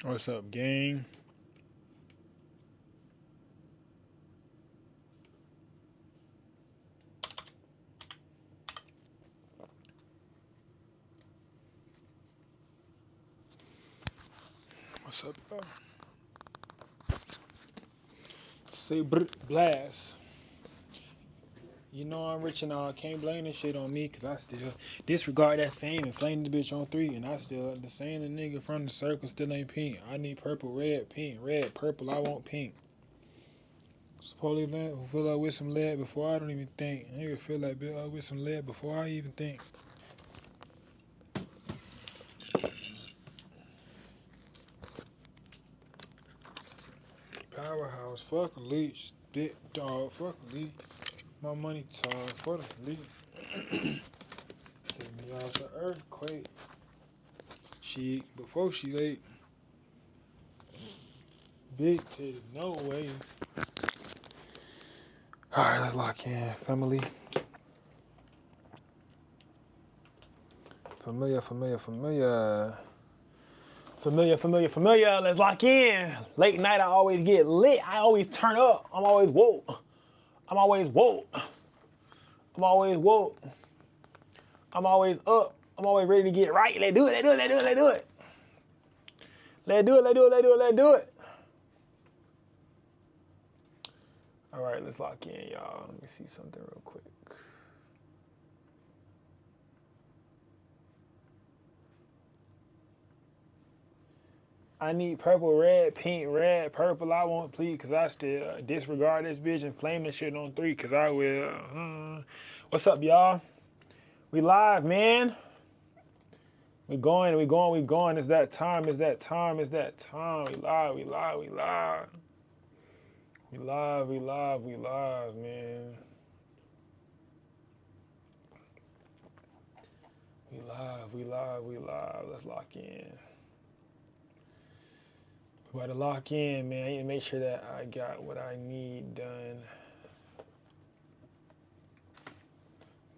What's up, gang? What's up, bro? Say blast. You know I'm rich and all. Can't blame this shit on me, cause I still disregard that fame and flame the bitch on 3. And I still the same nigga from the circle still ain't pink. I need purple, red, pink, red, purple. I want pink. Supposedly lead, fill up with some lead before I don't even think. Nigga feel like fill up with some lead before I even think. Powerhouse, fuck a leech, big dog, fuck a leech. My money tall for the leech. Take me off the earthquake. She before she late. Big titty, no way. Alright, let's lock in, family. Familiar. Let's lock in. Late night, I always get lit. I always turn up. I'm always woke. I'm always up. I'm always ready to get right. Let's do it. All right, let's lock in, y'all. Let me see something real quick. I need purple, red, pink, red, purple. I won't please, cause I still disregard this bitch and flame this shit on 3, cause I will. What's up, y'all? We live, man. We going. It's that time. We live, man. We live. Let's lock in. We about to lock in, man. I need to make sure that I got what I need done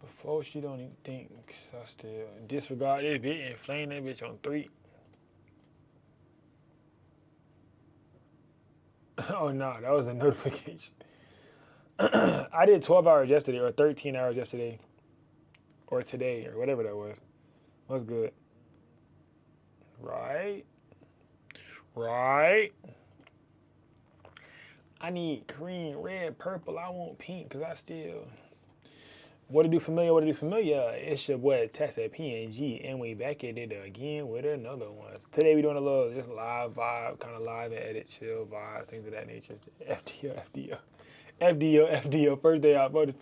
before she don't even think. So I still disregard this bitch and flame that bitch on 3. Oh no, that was a notification. I did 12 hours yesterday, or 13 hours yesterday, or today, or whatever that was. That's good. Right. I need green, red, purple. I want pink, cause I still. What to do familiar? It's your boy Tess at PNG, and we back at it again with another one. Today we doing a little just live vibe, kind of live and edit, chill vibe, things of that nature. FDO. First day out, for the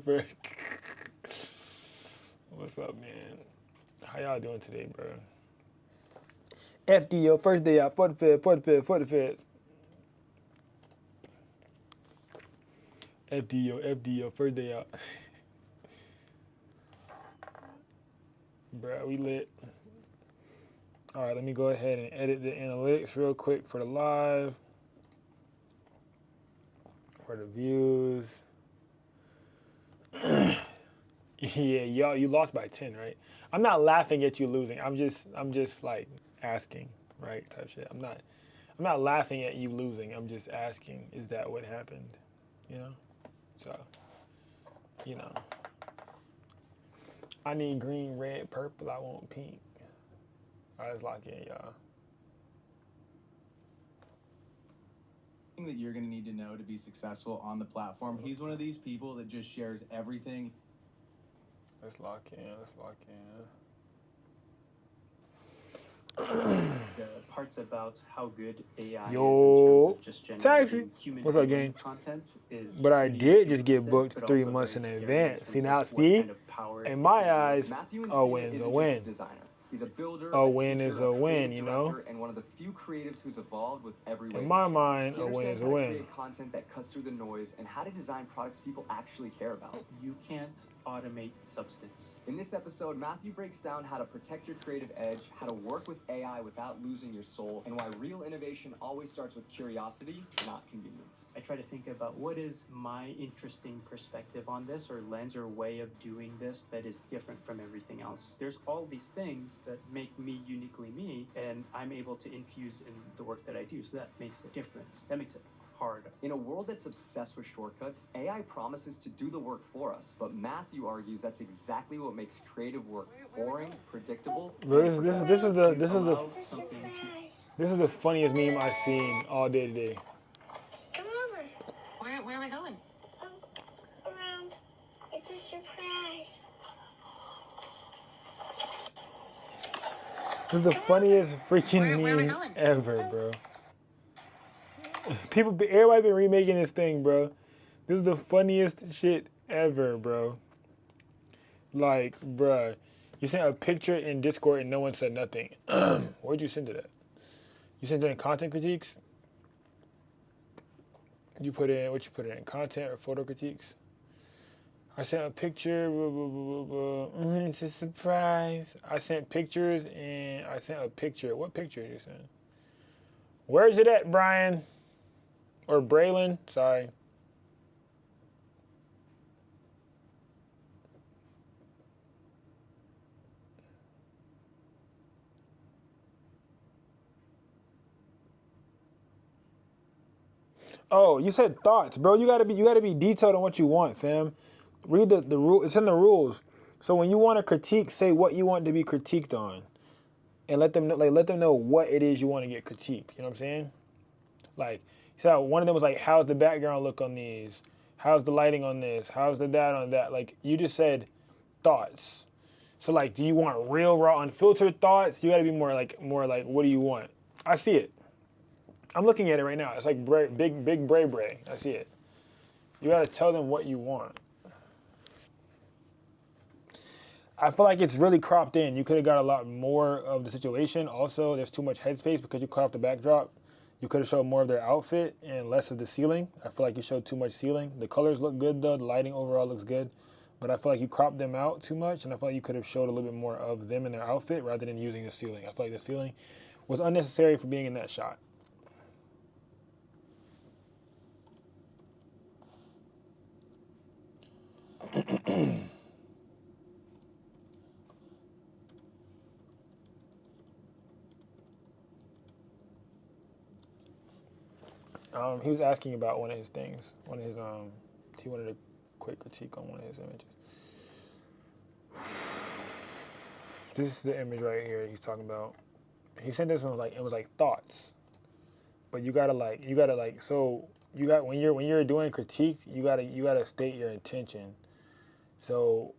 first. What's up, man? How y'all doing today, bro? FDO, first day out, for the feds. FDO, first day out. Bruh, we lit. All right, let me go ahead and edit the analytics real quick for the live, for the views. Yeah, y'all, you lost by 10, right? I'm not laughing at you losing. I'm just like asking, right? Type shit. I'm not laughing at you losing. I'm just asking, is that what happened? You know? So, you know. I need green, red, purple. I want pink. All right, let's lock in, y'all. That you're going to need to know to be successful on the platform. He's one of these people that just shares everything. Let's lock in. The parts about how good AI is in Yo, terms of just generating human what's up, gang? content is. But I did just get impressive, booked but 3 also months in very scary advance. See terms now, of what see? kind of power In it my can eyes, wield. Matthew a win's a win. Designer. He's a builder, A a win teacher, is a win, creative you know? director, and one of the few creatives who's evolved with every way. In my he can. mind, He a win understands is a how to win. create content that cuts through the noise and how to design products people actually care about. You can't automate substance. In this episode, Matthew breaks down how to protect your creative edge, how to work with AI without losing your soul, and why real innovation always starts with curiosity, not convenience. I try to think about what is my interesting perspective on this, or lens or way of doing this that is different from everything else. There's all these things that make me uniquely me, and I'm able to infuse in the work that I do. So that makes it different. That makes it hard. In a world that's obsessed with shortcuts, AI promises to do the work for us, but Matthew argues that's exactly what makes creative work boring, predictable. Bro, this is Something the funniest meme I've seen all day today. Come over. Where are we going? Around. It's a surprise. This is the funniest freaking Where are we meme going? ever, bro. Everybody been remaking this thing, bro. This is the funniest shit ever, bro. Like, bruh, you sent a picture in Discord and no one said nothing. Where'd you send it at? You sent it in content critiques? You put in, what you put it in, content or photo critiques? I sent a picture, it's a surprise. I sent pictures and I sent a picture. What picture did you send? Where's it at, Brian? Or Braylon, sorry. Oh, you said thoughts, bro. You gotta be detailed on what you want, fam. Read the rule. It's in the rules. So when you want to critique, say what you want to be critiqued on, and let them know what it is you want to get critiqued. You know what I'm saying? Like, so one of them was like, how's the background look on these? How's the lighting on this? How's the that on that? Like, you just said thoughts. So like, do you want real, raw, unfiltered thoughts? You gotta be more like, what do you want? I see it. I'm looking at it right now. It's like big bray bray. I see it. You gotta tell them what you want. I feel like it's really cropped in. You could have got a lot more of the situation. Also, there's too much headspace because you cut off the backdrop. You could have showed more of their outfit and less of the ceiling. I feel like you showed too much ceiling. The colors look good though. The lighting overall looks good. But I feel like you cropped them out too much, and I feel like you could have showed a little bit more of them in their outfit rather than using the ceiling. I feel like the ceiling was unnecessary for being in that shot. He was asking about one of his things. He wanted a quick critique on one of his images. This is the image right here he's talking about. He sent this one it was like thoughts. But when you're doing critiques, you gotta state your intention. So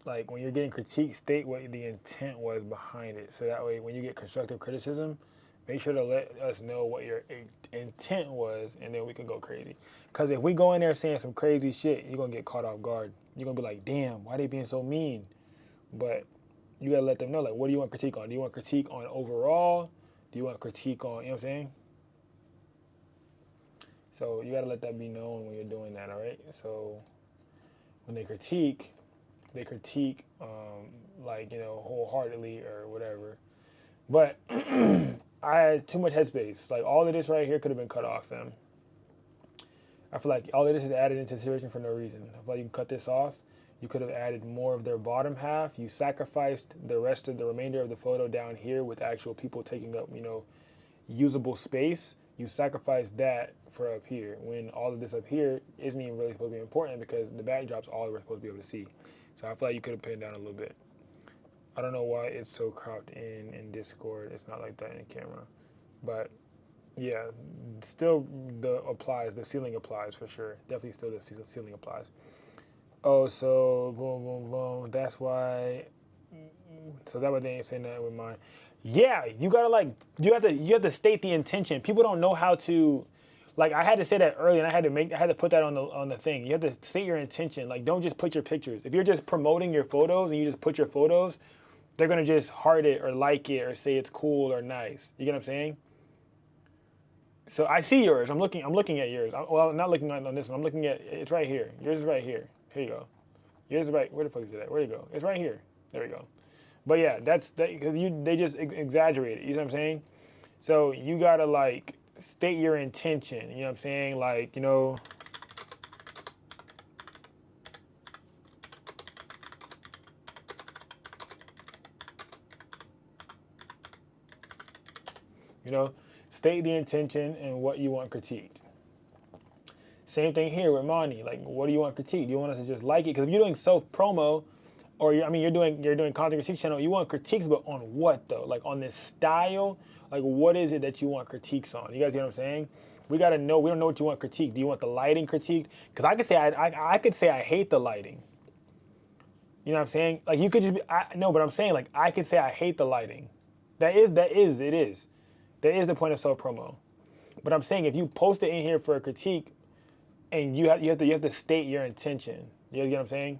like when you're getting critiqued, state what the intent was behind it. So that way when you get constructive criticism, make sure to let us know what your intent was, and then we can go crazy. Because if we go in there saying some crazy shit, you're going to get caught off guard. You're going to be like, damn, why they being so mean? But you got to let them know, like, what do you want critique on? Do you want critique on overall? Do you want critique on, you know what I'm saying? So you got to let that be known when you're doing that, all right? So when they critique, wholeheartedly or whatever. But I had too much headspace. Like, all of this right here could have been cut off, fam. I feel like all of this is added into the situation for no reason. I feel like you can cut this off. You could have added more of their bottom half. You sacrificed the remainder of the photo down here with actual people taking up, usable space. You sacrificed that for up here, when all of this up here isn't even really supposed to be important because the backdrop's all we're supposed to be able to see. So I feel like you could have put it down a little bit. I don't know why it's so cropped in Discord. It's not like that in camera. But yeah, still the ceiling applies for sure. Definitely still the ceiling applies. Oh, so boom, boom, boom. That's why. So that way they ain't saying that with mine. Yeah, you gotta you have to state the intention. People don't know how to. Like, I had to say that earlier, and I had to put that on the thing. You have to state your intention. Like, don't just put your pictures. If you're just promoting your photos and you just put your photos, they're gonna just heart it or like it or say it's cool or nice. You get what I'm saying? So I see yours. I'm looking at yours. I'm not looking on this one. I'm looking at it's right here. Yours is right here. Here you go. Yours right. Where the fuck is it at? Where'd it go? It's right here. There we go. But yeah, that's that because they just exaggerate it. You know what I'm saying? So you gotta like state your intention. You know what I'm saying? Like, you know. You know, state the intention and what you want critiqued. Same thing here with Monty. Like, what do you want critiqued? Do you want us to just like it? Because if you're doing self promo, or you're doing content critique channel, you want critiques, but on what though? Like on this style, like what is it that you want critiques on? You guys get what I'm saying? We gotta know. We don't know what you want critiqued. Do you want the lighting critiqued? Because I could say I hate the lighting. You know what I'm saying? Like you could just be, no, but I'm saying like I could say I hate the lighting. It is. That is the point of self promo. But I'm saying if you post it in here for a critique, and you have to state your intention. You guys get what I'm saying?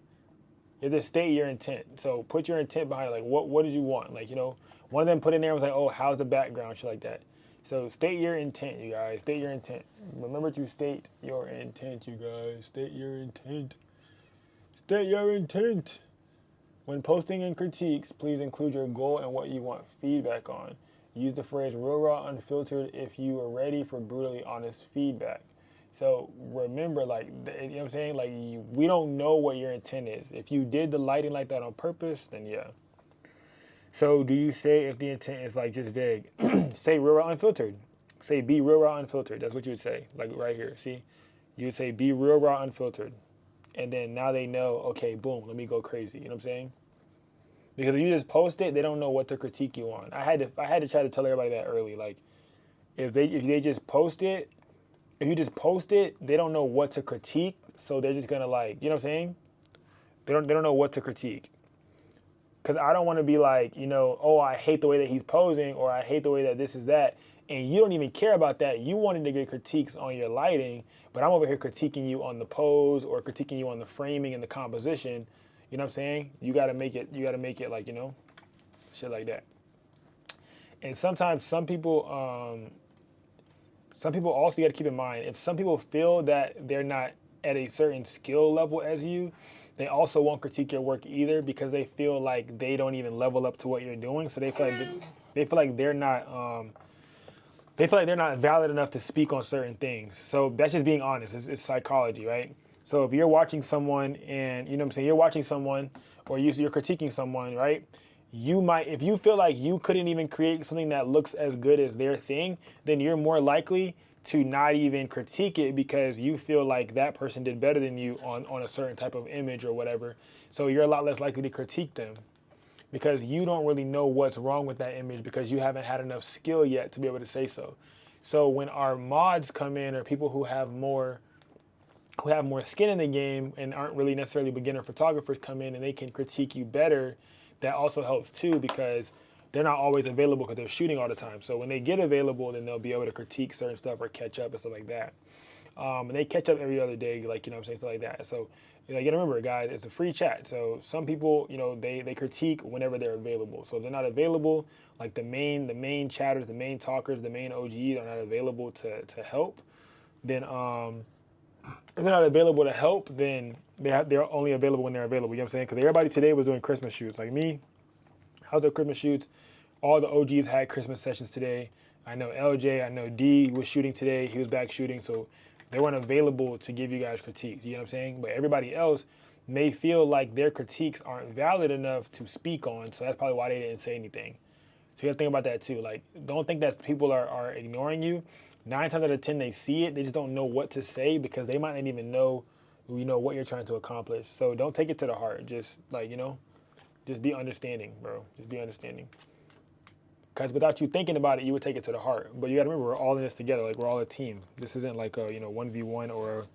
You have to state your intent. So put your intent behind it. Like what did you want? Like, you know, one of them put in there was like, oh, how's the background? Shit like that. So state your intent, you guys. State your intent. Remember to state your intent, you guys. State your intent. State your intent. When posting in critiques, please include your goal and what you want feedback on. Use the phrase real, raw, unfiltered if you are ready for brutally honest feedback. So remember, like, you know what I'm saying? Like, we don't know what your intent is. If you did the lighting like that on purpose, then yeah. So do you say if the intent is like just vague? Say real, raw, unfiltered. Say be real, raw, unfiltered. That's what you would say, like right here. See? You would say be real, raw, unfiltered. And then now they know, okay, boom, let me go crazy. You know what I'm saying? Because if you just post it, they don't know what to critique you on. I had to try to tell everybody that early. Like, if they just post it, if you just post it, they don't know what to critique, so they're just gonna like, you know what I'm saying? They don't know what to critique. Cause I don't want to be like, you know, oh, I hate the way that he's posing, or I hate the way that this is that, and you don't even care about that. You wanted to get critiques on your lighting, but I'm over here critiquing you on the pose or critiquing you on the framing and the composition. You know what I'm saying? You gotta make it like, you know, shit like that. And sometimes some people also, you got to keep in mind, if some people feel that they're not at a certain skill level as you, they also won't critique your work either because they feel like they don't even level up to what you're doing. So they feel like they're not valid enough to speak on certain things. So that's just being honest. It's psychology, right? So if you're watching someone and, you know what I'm saying, you're watching someone or you're critiquing someone, right? You might, if you feel like you couldn't even create something that looks as good as their thing, then you're more likely to not even critique it because you feel like that person did better than you on a certain type of image or whatever. So you're a lot less likely to critique them because you don't really know what's wrong with that image because you haven't had enough skill yet to be able to say so. So when our mods come in or people who have more skin in the game and aren't really necessarily beginner photographers come in and they can critique you better, that also helps too because they're not always available because they're shooting all the time. So when they get available, then they'll be able to critique certain stuff or catch up and stuff like that. And they catch up every other day, like, you know what I'm saying, stuff like that. So you gotta remember, guys, it's a free chat. So some people, you know, they critique whenever they're available. So if they're not available, like the main chatters, the main talkers, the main OGs are not available to help, then if they're not available to help, then they're only available when they're available. You know what I'm saying? Because everybody today was doing Christmas shoots. Like me, I was doing Christmas shoots. All the OGs had Christmas sessions today. I know LJ, I know D was shooting today. He was back shooting. So they weren't available to give you guys critiques. You know what I'm saying? But everybody else may feel like their critiques aren't valid enough to speak on. So that's probably why they didn't say anything. So you got to think about that too. Like, don't think that people are ignoring you. 9 times out of 10, they see it. They just don't know what to say because they might not even know, you know, what you're trying to accomplish. So don't take it to the heart. Just like, you know, just be understanding, bro. Just be understanding. Because without you thinking about it, you would take it to the heart. But you got to remember, we're all in this together. Like, we're all a team. This isn't like a, you know, 1v1 or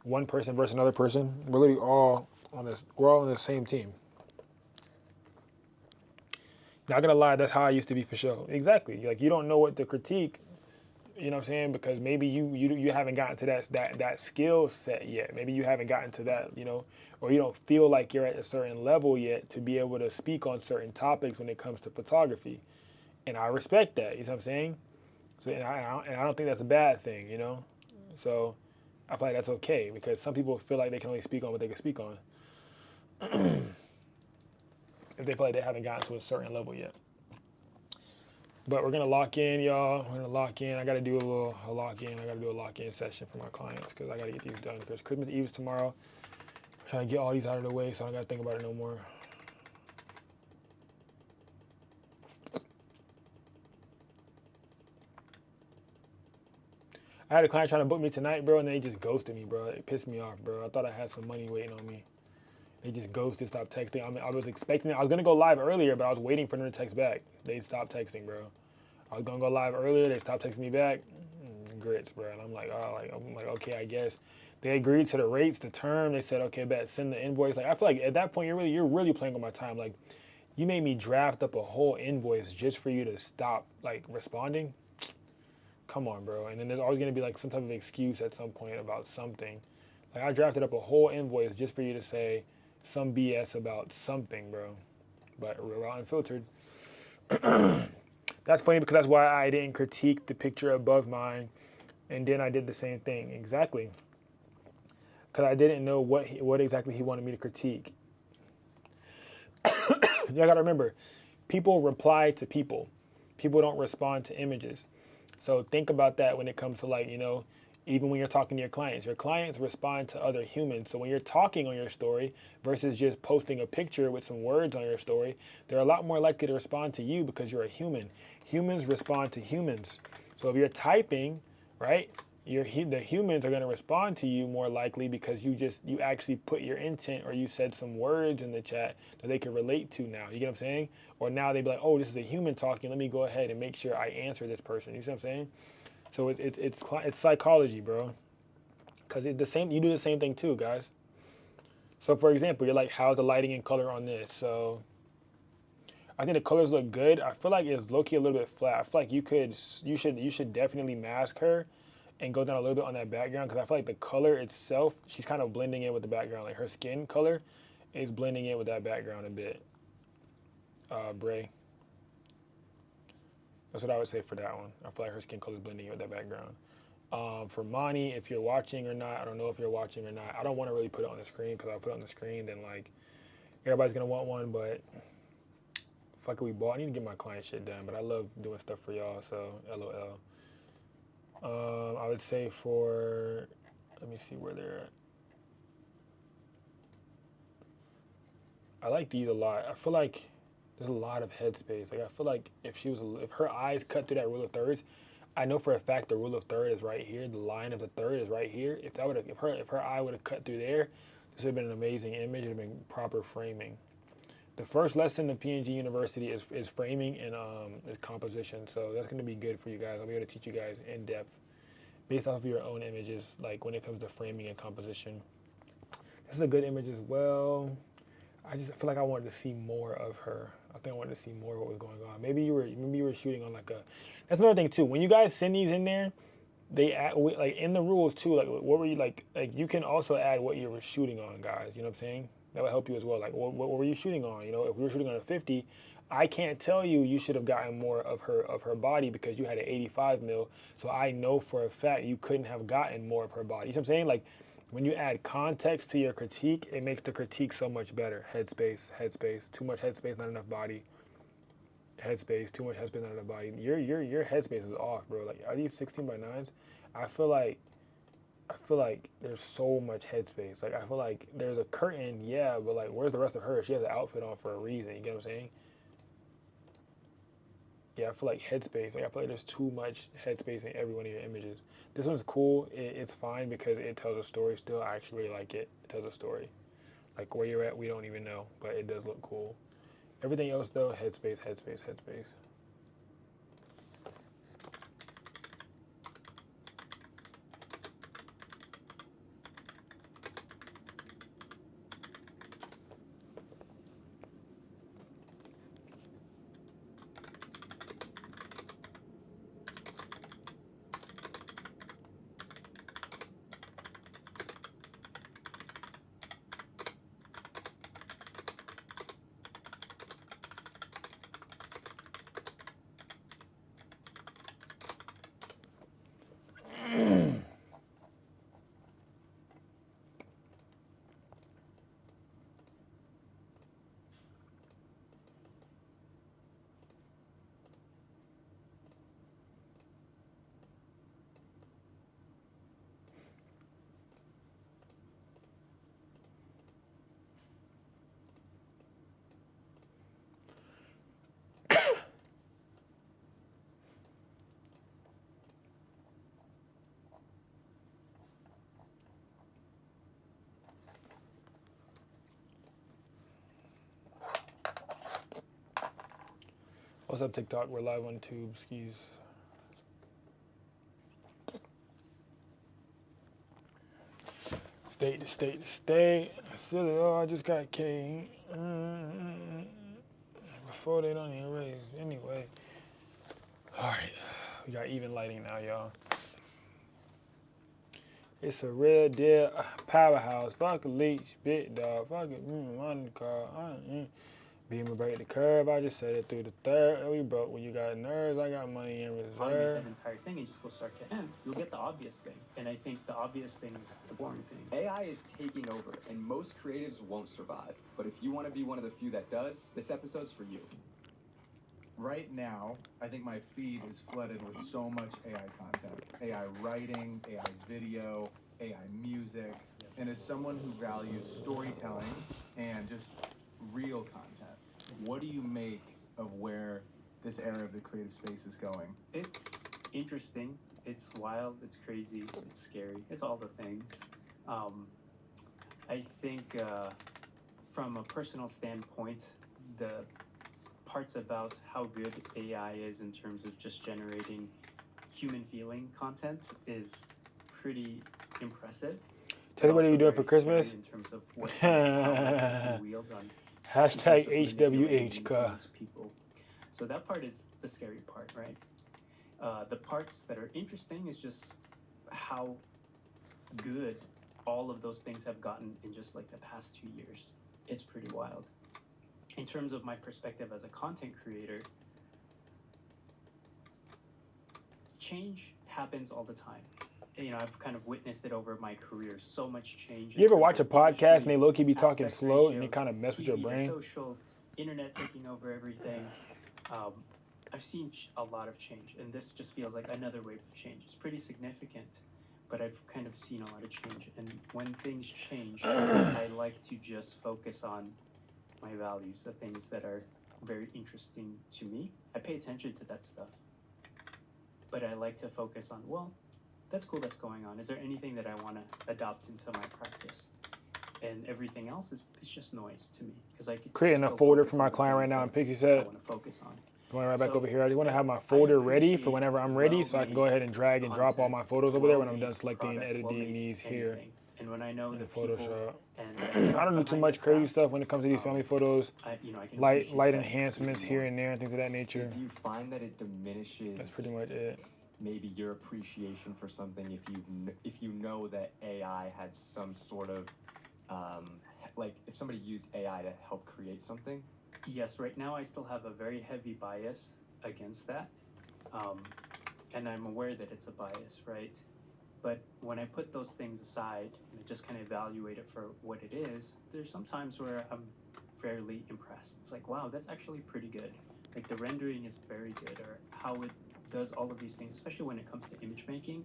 one person versus another person. We're literally all on this. We're all on the same team. Not gonna lie, that's how I used to be for sure. Exactly. Like, you don't know what to critique. You know what I'm saying? Because maybe you haven't gotten to that skill set yet. Maybe you haven't gotten to that, you know, or you don't feel like you're at a certain level yet to be able to speak on certain topics when it comes to photography. And I respect that, you know what I'm saying? So and I don't think that's a bad thing, you know? So I feel like that's okay because some people feel like they can only speak on what they can speak on. if they feel like they haven't gotten to a certain level yet. But we're gonna lock in, y'all. We're gonna lock in. I gotta do a lock-in. I gotta do a lock-in session for my clients because I gotta get these done. Because Christmas Eve is tomorrow. I'm trying to get all these out of the way so I don't gotta think about it no more. I had a client trying to book me tonight, bro, and they just ghosted me, bro. It pissed me off, bro. I thought I had some money waiting on me. They just ghosted, stopped texting. I mean, I was expecting it. I was gonna go live earlier, but I was waiting for them to text back. They stopped texting, bro. I was gonna go live earlier. They stopped texting me back. Grits, bro. And I'm like, okay, I guess. They agreed to the rates, the term. They said, okay, bet, send the invoice. Like, I feel like at that point, you're really playing with my time. Like, you made me draft up a whole invoice just for you to stop, like, responding. Come on, bro. And then there's always gonna be like some type of excuse at some point about something. Like, I drafted up a whole invoice just for you to say some BS about something, bro. But we're unfiltered. That's funny because that's why I didn't critique the picture above mine, and then I did the same thing. Exactly. Because I didn't know what exactly he wanted me to critique. You gotta remember, people reply to people. People don't respond to images. So think about that when it comes to, like, you know, even when you're talking to your clients respond to other humans. So when you're talking on your story versus just posting a picture with some words on your story, they're a lot more likely to respond to you because you're a human. Humans respond to humans. So if you're typing, right, the humans are going to respond to you more likely because you actually put your intent, or you said some words in the chat that they can relate to now. You get what I'm saying? Or now they'd be like, oh, this is a human talking. Let me go ahead and make sure I answer this person. You see what I'm saying? So it's psychology, bro. Because you do the same thing too, guys. So for example, you're like, how's the lighting and color on this? So I think the colors look good. I feel like it's low-key a little bit flat. I feel like you should definitely mask her and go down a little bit on that background, because I feel like the color itself, she's kind of blending in with the background. Like, her skin color is blending in with that background a bit. Bray. That's what I would say for that one. I feel like her skin color is blending in with that background. For Monty, if you're watching or not, I don't know if you're watching or not. I don't want to really put it on the screen, because if I put it on the screen, then like everybody's gonna want one. But fuck it, we bought. I need to get my client shit done, but I love doing stuff for y'all. So LOL. I would say for, let me see where they're at. I like these a lot. I feel like there's a lot of headspace. Like, I feel like if her eyes cut through that rule of thirds, I know for a fact the rule of third is right here. The line of the third is right here. If her eye would have cut through there, this would have been an amazing image. It would have been proper framing. The first lesson in PNG University is framing and is composition. So that's going to be good for you guys. I'll be able to teach you guys in depth based off of your own images, like when it comes to framing and composition. This is a good image as well. I feel like I wanted to see more of her. I think I wanted to see more of what was going on. Maybe you were shooting on like a. That's another thing too. When you guys send these in there, they add, like in the rules too. Like, what were you like you can also add what you were shooting on, guys. You know what I'm saying? That would help you as well. Like, what were you shooting on? You know, if we were shooting on a 50, I can't tell you should have gotten more of her body because you had an 85 mil. So I know for a fact you couldn't have gotten more of her body. You know what I'm saying? Like, when you add context to your critique, it makes the critique so much better. Headspace. Too much headspace, not enough body. Headspace, too much headspace, not enough body. Your headspace is off, bro. Like, are these 16 by 9s? I feel like there's so much headspace. Like, I feel like there's a curtain, yeah, but like, where's the rest of her? She has an outfit on for a reason. You get what I'm saying? Yeah, I feel like headspace. Like, I feel like there's too much headspace in every one of your images. This one's cool. It's fine because it tells a story still. I actually really like it. It tells a story. Like, where you're at, we don't even know, but it does look cool. Everything else, though, headspace. What's up, TikTok? We're live on Tube. Skis. State to state to state. Silly, oh, I just got K. Before they don't even raise. Anyway. All right. We got even lighting now, y'all. It's a real deal powerhouse. Fuck a leech, big dog. Fuck it, run the car. Beam a break the curve. I just said it through the third. We broke when you got nerves. I got money in automate reserve. that entire thing and just go start to end, you'll get the obvious thing. And I think the obvious thing is the boring thing. AI is taking over, and most creatives won't survive. But if you want to be one of the few that does, this episode's for you. Right now, I think my feed is flooded with so much AI content. AI writing, AI video, AI music. And as someone who values storytelling and just real content, what do you make of where this era of the creative space is going? It's interesting. It's wild. It's crazy. It's scary. It's all the things. I think from a personal standpoint, the parts about how good AI is in terms of just generating human feeling content is pretty impressive. Tell me what Also you doing for very scary Christmas? in terms of what how wield on Hashtag in terms of manipulating HWH, influence people. So that part is the scary part, right? The parts that are interesting is just how good all of those things have gotten in just like the past 2 years. It's pretty wild. In terms of my perspective as a content creator, change happens all the time. You know, I've kind of witnessed it over my career. So much change. You ever watch a podcast and they low-key be talking aspect slow and they ratios, kind of mess with your TV, brain? Social, internet taking over everything. I've seen a lot of change, and this just feels like another wave of change. It's pretty significant, but I've kind of seen a lot of change. And when things change, I like to just focus on my values, the things that are very interesting to me. I pay attention to that stuff, but I like to focus on, well, that's cool that's going on. Is there anything that I want to adopt into my practice? And everything else is just noise to me, because I could Creating a still folder focus for my on the client right things now in that I Pixieset. want to focus on. Going right back So, over here. I just want to have my I folder ready for appreciate whenever I'm ready, so I can go ahead and drag and drop all my photos over there when I'm done selecting and editing these here And when I know in the people Photoshop. and I don't do too much crazy stuff when it comes to these family photos. I can Light appreciate that enhancements even here more. and there and things of that nature. Do you find that it diminishes That's pretty much it. maybe your appreciation for something if you know that AI had some sort of like if somebody used AI to help create something? Yes, right now I still have a very heavy bias against that. And I'm aware that it's a bias, right? But when I put those things aside and I just kind of evaluate it for what it is, there's some times where I'm fairly impressed. It's like, wow, that's actually pretty good. Like the rendering is very good, or how it does all of these things, especially when it comes to image making,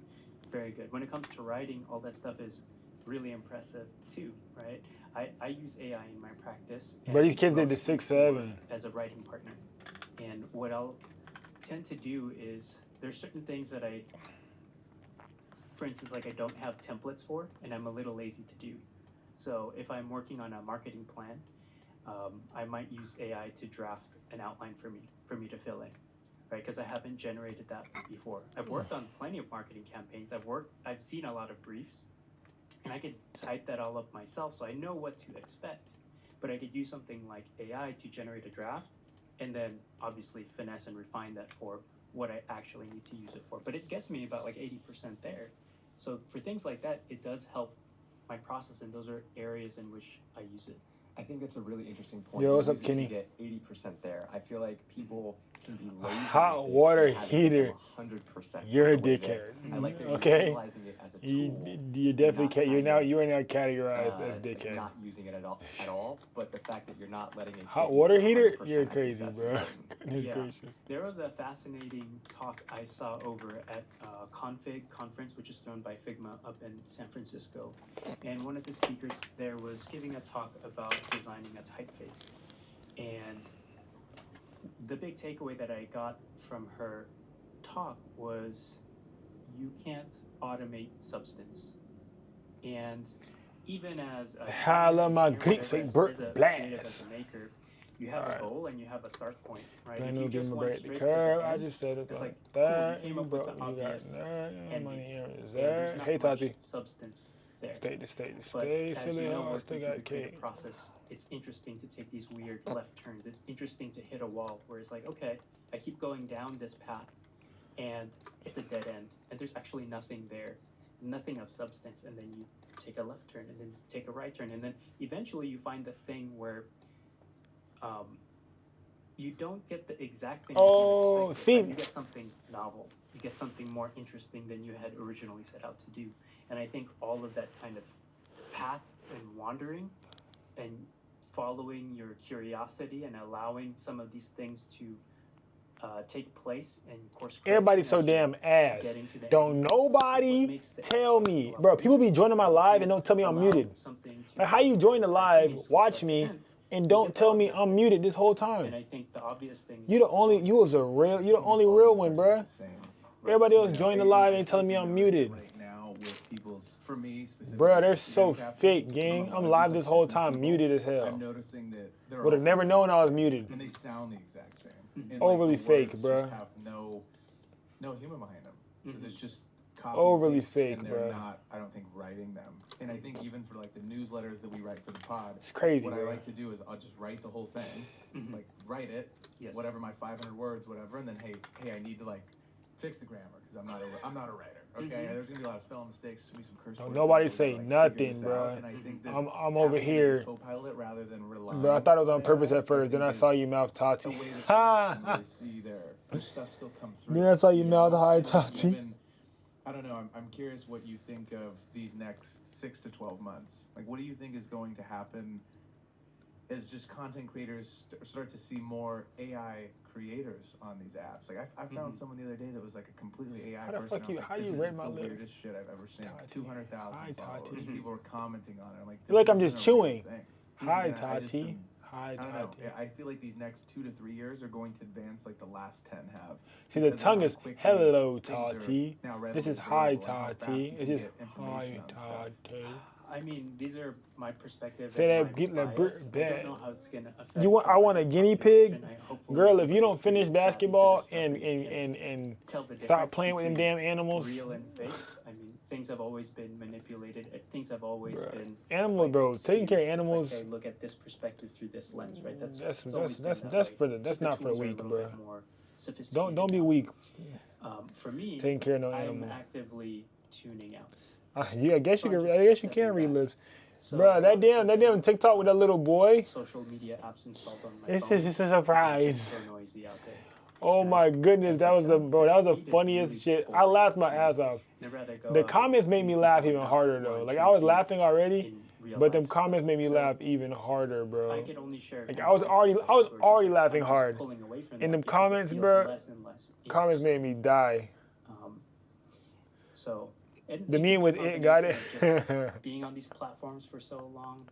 very good. When it comes to writing, all that stuff is really impressive too, right? I use AI in my practice. But these kids did the mostly 6-7 as a writing partner. And what I'll tend to do is there's certain things that for instance, like I don't have templates for, and I'm a little lazy to do. So if I'm working on a marketing plan, I might use AI to draft an outline for me to fill in, right? Because I haven't generated that before. I've worked on plenty of marketing campaigns. I've seen a lot of briefs, and I could type that all up myself, so I know what to expect. But I could use something like AI to generate a draft, and then obviously finesse and refine that for what I actually need to use it for. But it gets me about like 80% there. So for things like that, it does help my process, and those are areas in which I use it. I think that's a really interesting point. Yo, what's You up, use it Kenny? to get 80% there. I feel like people can be lazy. Hot with it water and have it heater. become 100%. You're a all the way dickhead. there. I like that you're Okay. utilizing it as a tool. You definitely not can't. You kind of, are now categorized as like dickhead. not using it at all. But the fact that you're not letting it Hot get you water to heater? 100%, You're I think crazy, that's bro. important. Goodness Yeah. gracious. There was a fascinating talk I saw over at Config conference, which is thrown by Figma up in San Francisco. And one of the speakers there was giving a talk about designing a typeface. And the big takeaway that I got from her talk was you can't automate substance. And even as a Holla, my engineer, Greek say as Bert a Blast. creative, as a maker, You have a goal and you have a start point, right? I If know you just give me went break the straight to the curve. I end, just said it it's like cool, that. you came You up with broke. the You got obvious that. ending. Money here is and there's that. not Hey, much Tati. substance there. Stay. But as Silly. you know, I working still through got the creative cake. process, it's interesting to take these weird left turns. It's interesting to hit a wall where it's like, okay, I keep going down this path, and it's a dead end, and there's actually nothing there, nothing of substance, and then you take a left turn, and then take a right turn, and then eventually you find the thing where you don't get the exact thing Oh, you expected, see. but you get something novel. You get something more interesting than you had originally set out to do. And I think all of that kind of path and wandering and following your curiosity and allowing some of these things to take place and course. Everybody's so damn ass. Don't nobody tell me. Bro, people be joining my live and don't tell me I'm muted. Like, how you join the live, watch me, and don't tell me I'm muted this whole time? And I think the obvious thing. You the only real one, bruh. Everybody else join the live and telling me I'm muted. Right now with people's, for me specifically. Bruh, they're so videographers, fake, gang. I'm live this whole time, muted as I'm hell. noticing that there Would have are never known I was muted. and they sound the exact same. And, Overly the fake, words bruh. just have no human behind them because it's just copy Overly and paste, fake, and they're bruh. not, I don't think, writing them. And I think even for like the newsletters that we write for the pod, It's crazy, what I bruh. like to do is I'll just write the whole thing, like write it, Yes. whatever my 500 words, whatever, and then hey, I need to like fix the grammar because I'm not a writer. Okay, there's gonna be a lot of spelling mistakes, there's gonna be some curse words. nobody and say we're gonna, nothing, figure this out. bruh. And I think that I'm over having here. a co-pilot rather than relying. Bro, I thought it was on on purpose AI, at first. Then I think saw is you mouth a Tati. way that people Ha! can really see their stuff still come through. Then I saw you mouth hi, And Tati. even- I don't know. I'm curious what you think of these next 6 to 12 months. Like, what do you think is going to happen as just content creators start to see more AI creators on these apps? Like, I found someone the other day that was like a completely AI How the person. fuck I was you- like, how this you is read my the lips? weirdest shit I've ever seen. Tati. 200,000 Hi, followers. Tati. People were commenting on it. I'm like, Feel like this I'm isn't just a real chewing. thing. Hi, And I just Tati. am- Hi, I don't know. Tati. I feel like these next 2 to 3 years are going to advance like the last 10 have. See, the Because of tongue how is quickly hello, things are Tati. now readily This is hi, available and how fast Tati. you It's can just get hi, information on stuff. Tati. I mean, these are my perspective. Say and that, my get that bias. I bad. don't know how it's gonna affect. You want? I the want a market guinea population. pig, I hopefully girl. If you everybody's don't finish pretty savvy to basketball this stuff and you can tell the stop difference playing with them between damn animals, real and fake. I mean, things have always been manipulated. Things have always Bruh. been animals, like, bro. Taking skewed. care of It's animals. Like, hey, look at this perspective through this lens, right? That's That's always been that that's way. for the Just that's the not for the tools are a weak, little bro. bit more sophisticated Don't be now. weak. For me, Taking care of no I'm animal. actively tuning out. Yeah, I guess you So I'm can. just I guess you stepping can read back. lips, So bro. a lot That of damn times TikTok with that little boy. social media apps installed on my It's phone. just, it's a It's surprise. just so noisy out there. Oh my goodness, that was the Feed is funniest really shit. I boring laughed my to me. ass off. I'd rather go The out comments and made me meet laugh people even that harder though. want Like to I was be laughing already, in real but them life. comments made me So, laugh even harder, I bro. could only share. Like one I was thing, already perspective, or just, already I'm laughing just hard. pulling away from In that them because it comments, feels bro, less and less comments interesting. made me die. So and The it's meme a with it got it. combination of just being on these platforms for so long.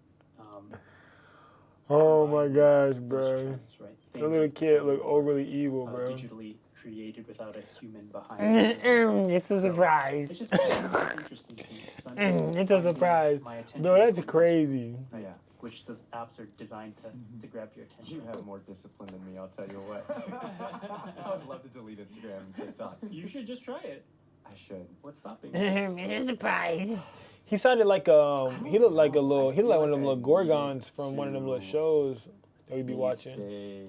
Oh my combined with gosh, those bro. trends, right? The Things little that kid are look more, overly evil, bro. digitally created without a human behind it. It's a surprise. It's just it's interesting to me. So I'm just It's a finding surprise. my attention Bro, that's span, crazy. right? Which those apps are designed to grab your attention. You have more discipline than me, I'll tell you what. I would love to delete Instagram and TikTok. You should just try it. I should. What's stopping you? It's a surprise. He sounded like he looked like one of them little Gorgons from one of them little shows that we be watching. Stay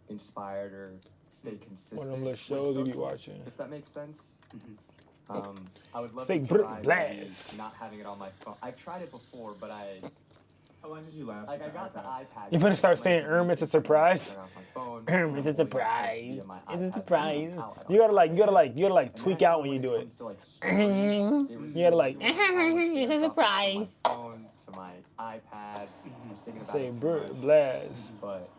inspired or stay consistent. One of them little with shows we be social, watching. If that makes sense. Mm-hmm. I would love Stay to try maybe blast. not having it on my phone. I've tried it before, but How long did you last? like I with got the iPad? iPad. You finna start Like, saying, it's a surprise? turn off my phone, It's a I'm holding it close surprise. via my It's a iPad, so surprise. I'm out. You gotta like And tweak then I out know when you do it. comes to, like, stories, it was You gotta, like, too much time with it's a it, surprise. From my phone to my iPad. I was thinking about Say it too much. blast. But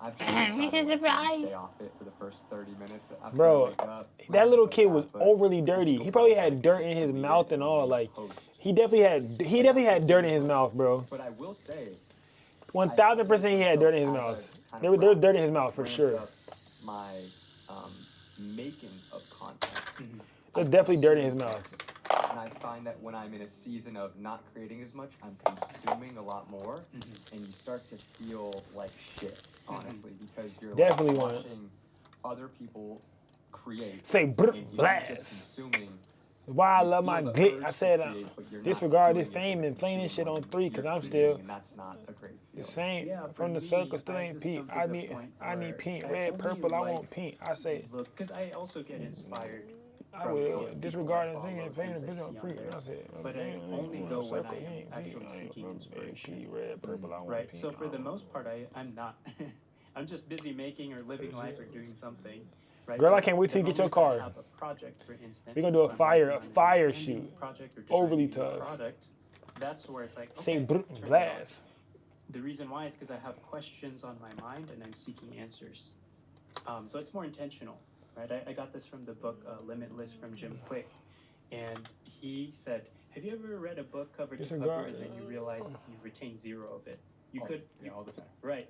I've just been It's a trying to, like, surprise. stay off it for the first 30 minutes. After Bro, I wake up, that little like kid was but overly dirty. He probably had dirt in his mouth and all. Like he definitely had dirt in his mouth, bro. But I will say, 1000% he had dirt in his mouth. There was dirt in his mouth for ramped sure. up my making of content. There's definitely dirt in his mouth. And I find that when I'm in a season of not creating as much, I'm consuming a lot more, and you start to feel like shit, honestly, because you're Definitely like want it. watching other people create. Say and if you're blast. just consuming. Why I You love feel my the glitch. urge I to said create, but you're not disregard doing this it for fame the and playing this shit consumer on money. 3 because You're I'm creating, still and that's not a great the feeling. same. Yeah, for From the me, circle still I've ain't just pink. come to I the need point I need where pink, I red, only purple. I like want pink. I say look, because I also get inspired. I from, will people disregard I and thing follow, and playing the things I bitch on see 3. on there. I said, But I only go when I am actually seeking inspiration. pink, red, purple. I want Right. pink. So for the most part, I'm not. I'm just busy making or living life or doing something. Right. Girl, I But can't wait till the you get your moment I car. have a project, for instance. We gonna do a if I'm fire working on an fire expanding shoot. project or Overly designing a new tough. product, that's where it's like, Say okay, turn it on. blast. The reason why is because I have questions on my mind and I'm seeking answers. So it's more intentional, right? I got this from the book Limitless from Jim Quick, and he said, "Have you ever read a book cover to cover and then you realize that you retain zero of it? You could, Yeah, all the time. right?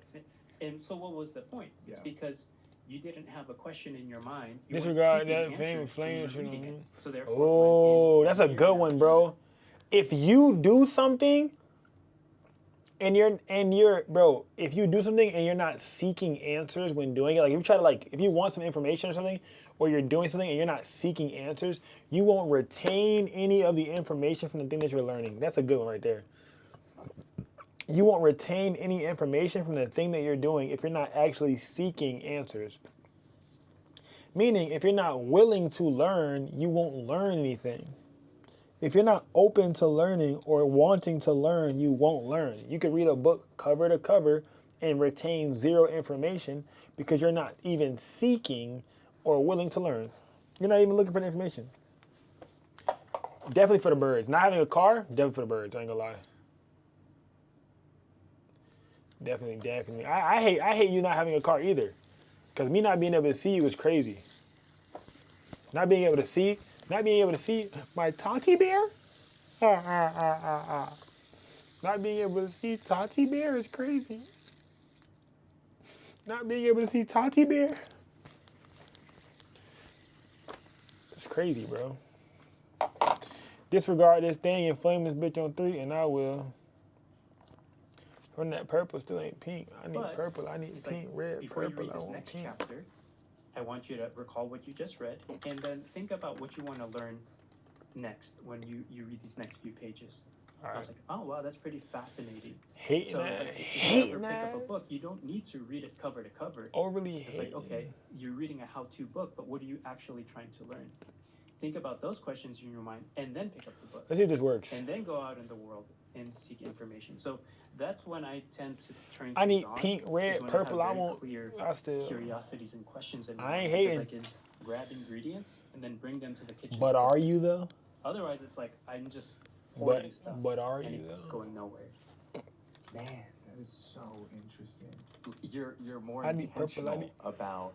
And so what was the point? It's Yeah. because you didn't have a question in your mind. You Disregard weren't that seeking fame answers flame when you shit were on reading me. it. So therefore, Oh, when that's a you're good not one, reading bro. If you do something and you're bro, if you do something and you're not seeking answers when doing it, like if you try to if you want some information or something, or you're doing something and you're not seeking answers, you won't retain any of the information from the thing that you're learning. That's a good one right there. You won't retain any information from the thing that you're doing if you're not actually seeking answers. Meaning, if you're not willing to learn, you won't learn anything. If you're not open to learning or wanting to learn, you won't learn. You could read a book cover to cover and retain zero information because you're not even seeking or willing to learn. You're not even looking for the information. Definitely for the birds. Not having a car, definitely for the birds, I ain't gonna lie. Definitely. I hate you not having a car either. Because me not being able to see you is crazy. Not being able to see my Tati bear? Not being able to see Tati bear is crazy. Not being able to see Tati bear? It's crazy, bro. Disregard this thing and flame this bitch on 3 and I will. From that purple still ain't pink. I need But purple. I need it's pink, like, red, before purple. you read I this want next pink. chapter, I want you to recall what you just read and then think about what you want to learn next when you read these next few pages. I was like, oh wow, that's pretty fascinating. Hating So it's that. like if you ever Hating pick up a that. book, you don't need to read it cover to cover. Overly It's hating. like, okay, you're reading a how-to book, but what are you actually trying to learn? Think about those questions in your mind and then pick up the book. Let's see if this works. And then go out in the world and seek information. So that's when I tend to turn I need things on, pink, is red, when purple. I I have very want. clear I still. curiosities and questions in my I ain't mind, hating. because I can grab ingredients and then bring them to the kitchen. But are you though? Otherwise, it's like I'm just hoarding stuff. But are and you it's though? going nowhere. Man, that is so interesting. You're more I need purple, intentional I need- about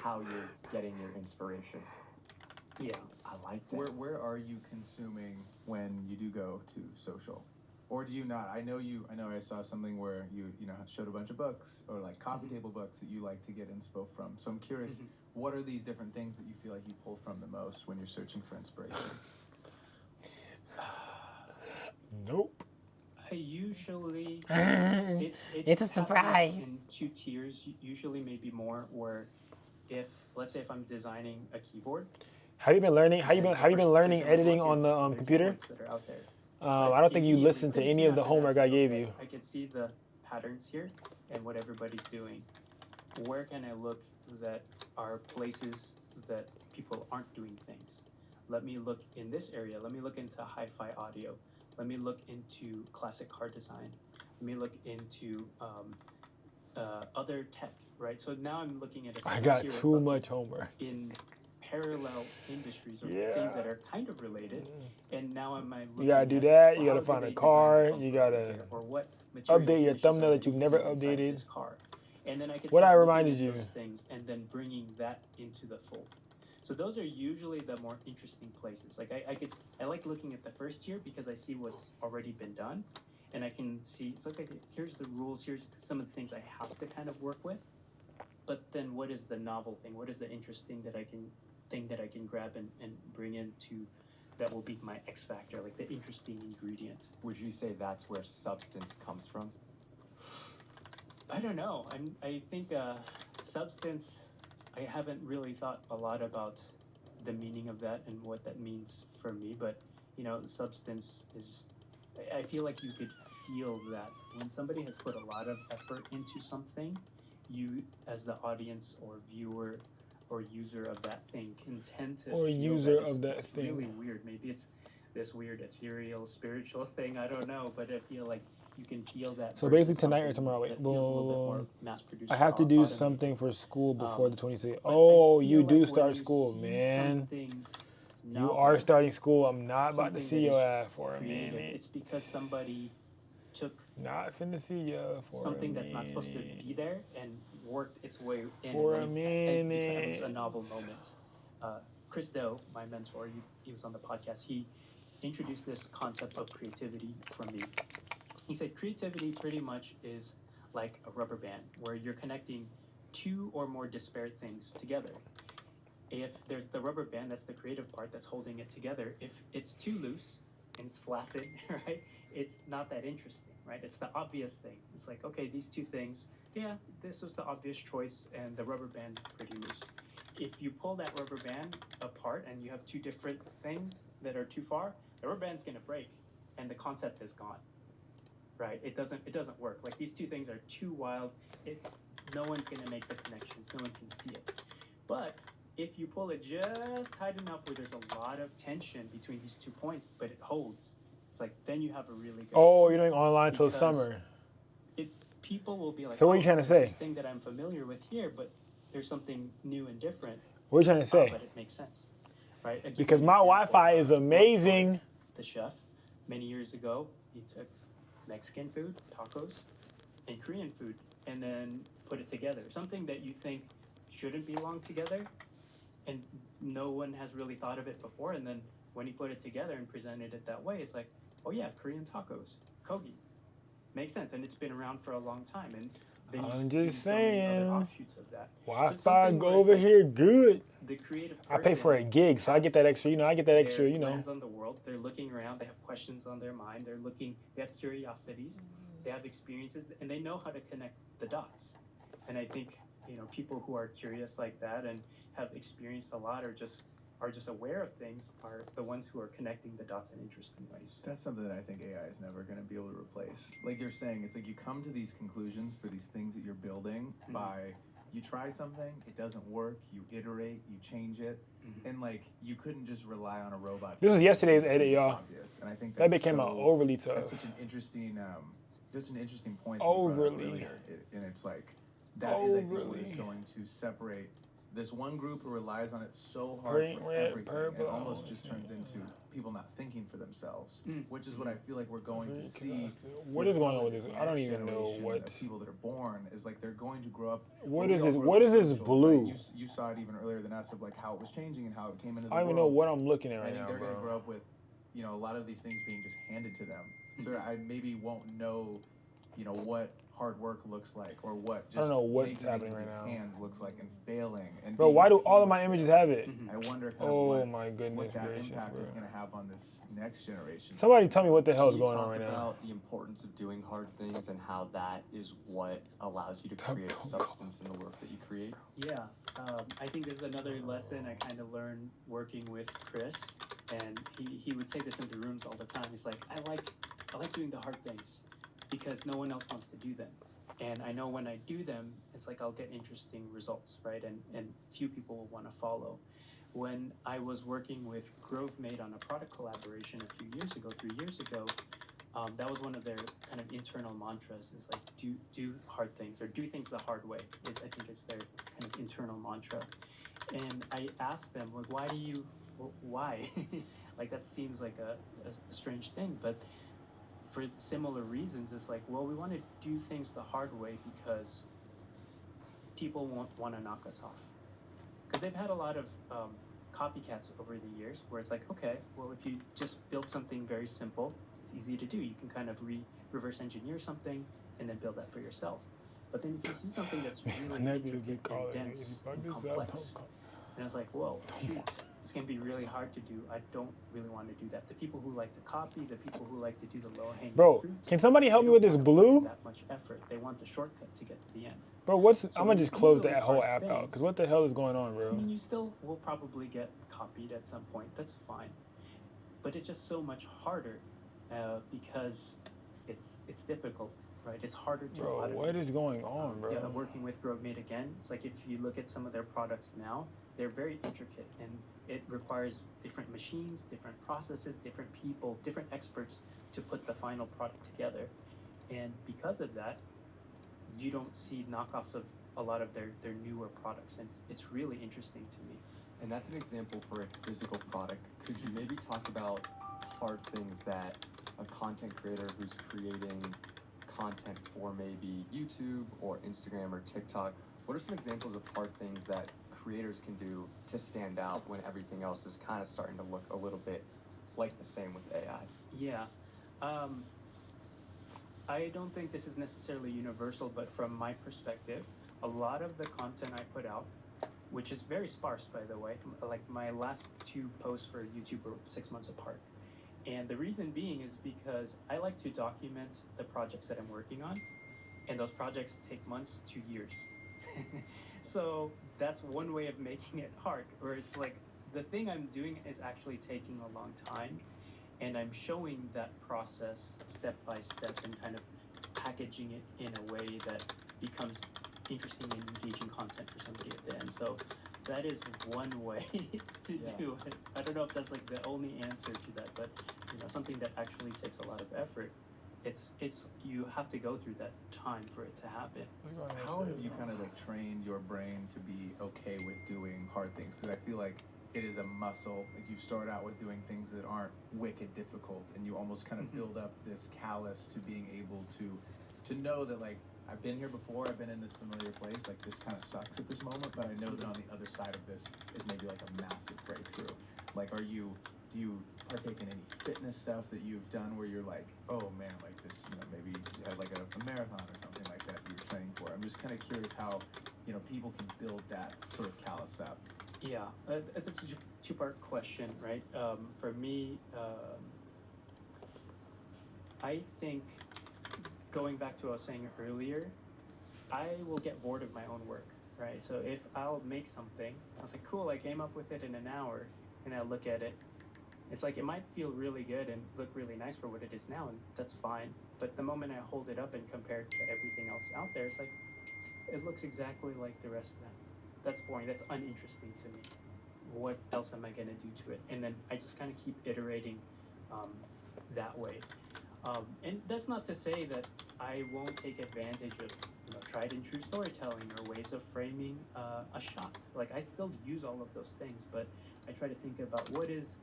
how you're getting your inspiration. Yeah. I like that. Where are you consuming when you do go to social? Or do you not? I know I saw something where you showed a bunch of books or like coffee table books that you like to get inspo from. So I'm curious, what are these different things that you feel like you pull from the most when you're searching for inspiration? Nope. I usually It's a happens surprise. in 2 tiers, usually maybe more. Where if let's say if I'm designing a keyboard, Have you been learning? Have you been learning Because editing look, on the other computer? keyboards that are out there. I don't think you listened to any of the homework I gave you. I can see the patterns here and what everybody's doing. Where can I look that are places that people aren't doing things? Let me look in this area. Let me look into hi-fi audio. Let me look into classic car design. Let me look into other tech, right? So now I'm looking at a I got tier of too bucket much homework. in parallel industries or Yeah. things that are kind of related, and now am I looking You gotta do at, that. well, You gotta how find do a they car. design a You bumper gotta here? Or what material update your finishes thumbnail are that you've they never using inside updated. this car. And then I could What start I looking reminded at you. those things and then bringing that into the fold. So those are usually the more interesting places. Like I like looking at the first tier because I see what's already been done, and I can see it's okay. Here's the rules. Here's some of the things I have to kind of work with. But then, what is the novel thing? What is the interesting thing that I can grab and bring into that will be my X factor, like the interesting ingredient. Would you say that's where substance comes from? I don't know. I think substance, I haven't really thought a lot about the meaning of that and what that means for me, but you know, substance is, I feel like you could feel that when somebody has put a lot of effort into something, you as the audience or viewer or user of that thing can tend to Or feel user that of that it's thing. really weird. Maybe it's this weird ethereal spiritual thing, I don't know, but I feel like you can feel that. So versus basically tonight or something tomorrow, that wait, feels a little bit more boom. mass-produced I or have to do automated. something for school before the 26th. But I Oh, feel you like do when start you school, see man. something You novel, are starting school. I'm not about to something see that your is ass for a creative, minute. it's because somebody took Not finna see ya for something a that's not supposed to minute. be there and worked its way in, For and a then it becomes a minute. novel moment. Chris Doe, my mentor, he was on the podcast. He introduced this concept of creativity for me. He said creativity pretty much is like a rubber band where you're connecting two or more disparate things together. If there's the rubber band, that's the creative part that's holding it together. If it's too loose and it's flaccid, right, it's not that interesting, right? It's the obvious thing. It's like, okay, these two things, yeah, this was the obvious choice and the rubber band's pretty loose. If you pull that rubber band apart and you have two different things that are too far, the rubber band's gonna break and the concept is gone, right? It doesn't work. Like these two things are too wild. No one's gonna make the connections. No one can see it. But if you pull it just tight enough where there's a lot of tension between these 2 points, but it holds, it's like then you have a really good. Oh, you're doing online till Because summer. People will be like, So what are you trying to there's say? This thing that I'm familiar with here, but there's something new and different. What are you trying to say? But it makes sense, right? I'll give Because you an my example. Wi-Fi is amazing. The chef, many years ago, he took Mexican food, tacos, and Korean food, and then put it together. Something that you think shouldn't belong together, and no one has really thought of it before. And then when he put it together and presented it that way, it's like, oh yeah, Korean tacos, kogi, makes sense, and it's been around for a long time. And then you I'm see just so many other saying. offshoots of that. Wi-Fi something go where it's over like here good. The creative I pay for a person gig, so I get that extra. I get that extra. their lens on the world. They're looking around. They have questions on their mind. They have curiosities. They have experiences, and they know how to connect the dots. And I think people who are curious like that and have experienced a lot, or just aware of things, are the ones who are connecting the dots in interesting ways. That's something that I think AI is never going to be able to replace. Like you're saying, it's like you come to these conclusions for these things that you're building by, you try something, it doesn't work, you iterate, you change it, and like you couldn't just rely on a robot. This is yesterday's It's edit, y'all. obvious. And I think That that's became out overly That's tough. such an interesting, point. That you brought up Overly. earlier. And it's like that is, I think, what is Overly. going to separate this one group who relies on it so hard Green, for red, everything, purple. it almost just turns into people not thinking for themselves, which is what I feel like we're going to see. What is going on with this? I don't next even know generation what. of people that are born is like they're going to grow up. What we is all this? grew up What is with this social, blue? right? You saw it even earlier than us of like how it was changing and how it came into the I don't even know world. what I'm looking at I right think now, they're going to bro. grow up with, a lot of these things being just handed to them. So I maybe won't know, what hard work looks like, or what just I don't know what's making it happening with right your now. hands looks like, and failing. And Bro, being why do okay all of with my images have it? I wonder kind Oh of my what goodness that gracious, impact bro. is going to have on this next generation. Somebody tell me what the hell is Can you going on talk right now. about the importance of doing hard things and how that is what allows you to create Don't go. substance in the work that you create? Yeah, I think this is another lesson I kind of learned working with Chris, and he would say this in the rooms all the time. He's like, I like doing the hard things because no one else wants to do them. And I know when I do them, it's like I'll get interesting results, right? And few people will want to follow. When I was working with GroveMate on a product collaboration a few years ago, 3 years ago, that was one of their kind of internal mantras, is like do hard things, or do things the hard way. I think it's their kind of internal mantra. And I asked them, like, why? Like that seems like a strange thing, but for similar reasons, it's like, well, we want to do things the hard way because people won't want to knock us off. Because they've had a lot of copycats over the years where it's like, okay, well, if you just build something very simple, it's easy to do. You can kind of reverse engineer something and then build that for yourself. But then if you see something that's really intricate and dense and complex, and it's like, whoa, shoot, it's going to be really hard to do. I don't really want to do that. The people who like to copy, the people who like to do the low-hanging Bro, fruit, can somebody help they me with don't this wanna put in blue? that much effort. They want the shortcut to get to the end. Bro, what's, So I'm gonna when just you do close really that whole hard app out, things, because what the hell is going on, I bro? mean, you still will probably get copied at some point. That's fine. But it's just so much harder because it's difficult, right? It's harder to Bro, automate. what is going on, bro? Yeah, working with GrowMate again, it's like if you look at some of their products now, they're very intricate and it requires different machines, different processes, different people, different experts to put the final product together. And because of that, you don't see knockoffs of a lot of their newer products, and it's really interesting to me. And that's an example for a physical product. Could you maybe talk about hard things that a content creator who's creating content for maybe YouTube or Instagram or TikTok, what are some examples of hard things that creators can do to stand out when everything else is kind of starting to look a little bit like the same with AI? Yeah. I don't think this is necessarily universal, but from my perspective, a lot of the content I put out, which is very sparse, by the way, like my last 2 posts for YouTube were 6 months apart. And the reason being is because I like to document the projects that I'm working on, and those projects take months to years. So that's one way of making it hard, where it's like the thing I'm doing is actually taking a long time, and I'm showing that process step by step and kind of packaging it in a way that becomes interesting and engaging content for somebody at the end. So that is one way to do it. I don't know if that's like the only answer to that, but you know, something that actually takes a lot of effort. It's you have to go through that time for it to happen. How have you kind of like trained your brain to be okay with doing hard things? Because I feel like it is a muscle. Like you start out with doing things that aren't wicked difficult, and you almost kind of build up this callus to being able to know that like I've been here before, I've been in this familiar place, like this kind of sucks at this moment, but I know that on the other side of this is maybe like a massive breakthrough. Like do you partake in any fitness stuff that you've done where you're like, oh man, like this, you know, maybe you had like a marathon or something like that you're training for? I'm just kind of curious how, you know, people can build that sort of callus up. Yeah, that's a two-part question, right? For me, I think going back to what I was saying earlier, I will get bored of my own work, right? So if I'll make something, I was like, cool, I came up with it in an hour, and I look at it, it's like it might feel really good and look really nice for what it is now, and that's fine. But the moment I hold it up and compare it to everything else out there, it's like, it looks exactly like the rest of them. That's boring, that's uninteresting to me. What else am I gonna do to it? And then I just kind of keep iterating that way. And that's not to say that I won't take advantage of, you know, tried and true storytelling or ways of framing a shot. Like I still use all of those things, but I try to think about what is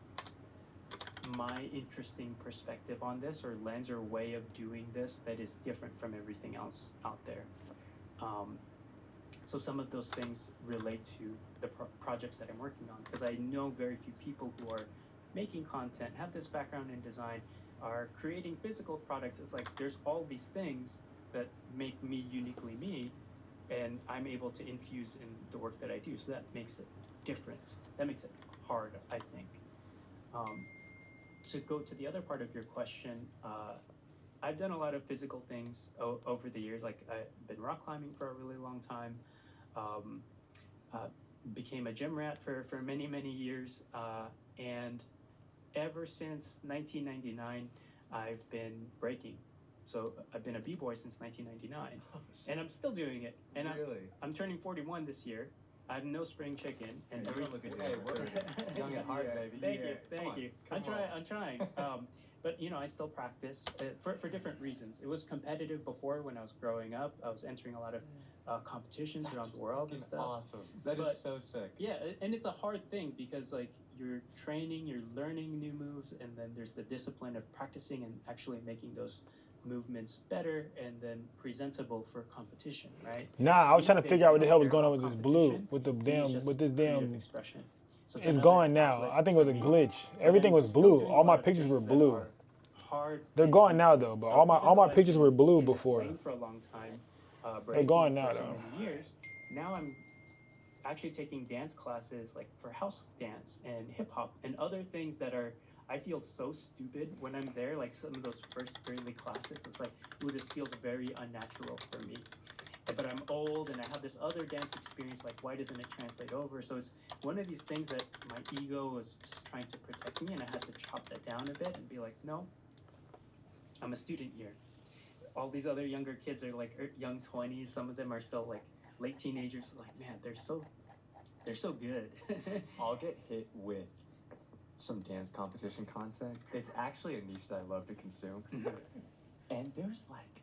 my interesting perspective on this, or lens, or way of doing this that is different from everything else out there. So some of those things relate to the projects that I'm working on, because I know very few people who are making content, have this background in design, are creating physical products. It's like there's all these things that make me uniquely me, and I'm able to infuse in the work that I do. So that makes it different. That makes it hard, I think. To go to the other part of your question, I've done a lot of physical things over the years. Like I've been rock climbing for a really long time. Became a gym rat for many, many years. And ever since 1999, I've been breaking. So I've been a b-boy since 1999, and I'm still doing it. And Really? I'm turning 41 this year. I'm no spring chicken, and Yeah, you don't look a day Hey, over 30. young at heart, baby. Thank you. I'm trying. But you know, I still practice for different reasons. It was competitive before when I was growing up. I was entering a lot of competitions around the world and stuff. Awesome. That is so sick. Yeah, and it's a hard thing because like you're training, you're learning new moves, and then there's the discipline of practicing and actually making those movements better and then presentable for competition, right? Nah, I was trying to These figure out what days, the hell we was don't going on care with this about blue, competition. with It's just this creative damn. expression. So It's another gone now. outlet I think it was a for me. glitch. But Everything I'm was still blue. doing All a my lot of pictures were things that blue. are hard They're and gone now useful. though, but So all my even though I've pictures been were blue in this before. lane for a long time, They're gone breaking now for so though. many years, now I'm actually taking dance classes like for house dance and hip hop and other things that are, I feel so stupid when I'm there, like some of those first early classes. It's like, ooh, this feels very unnatural for me. But I'm old and I have this other dance experience, like why doesn't it translate over? So it's one of these things that my ego was just trying to protect me, and I had to chop that down a bit and be like, no, I'm a student here. All these other younger kids are like young 20s, some of them are still like late teenagers. Like, man, they're so good. I'll get hit with some dance competition content. It's actually a niche that I love to consume. And there's like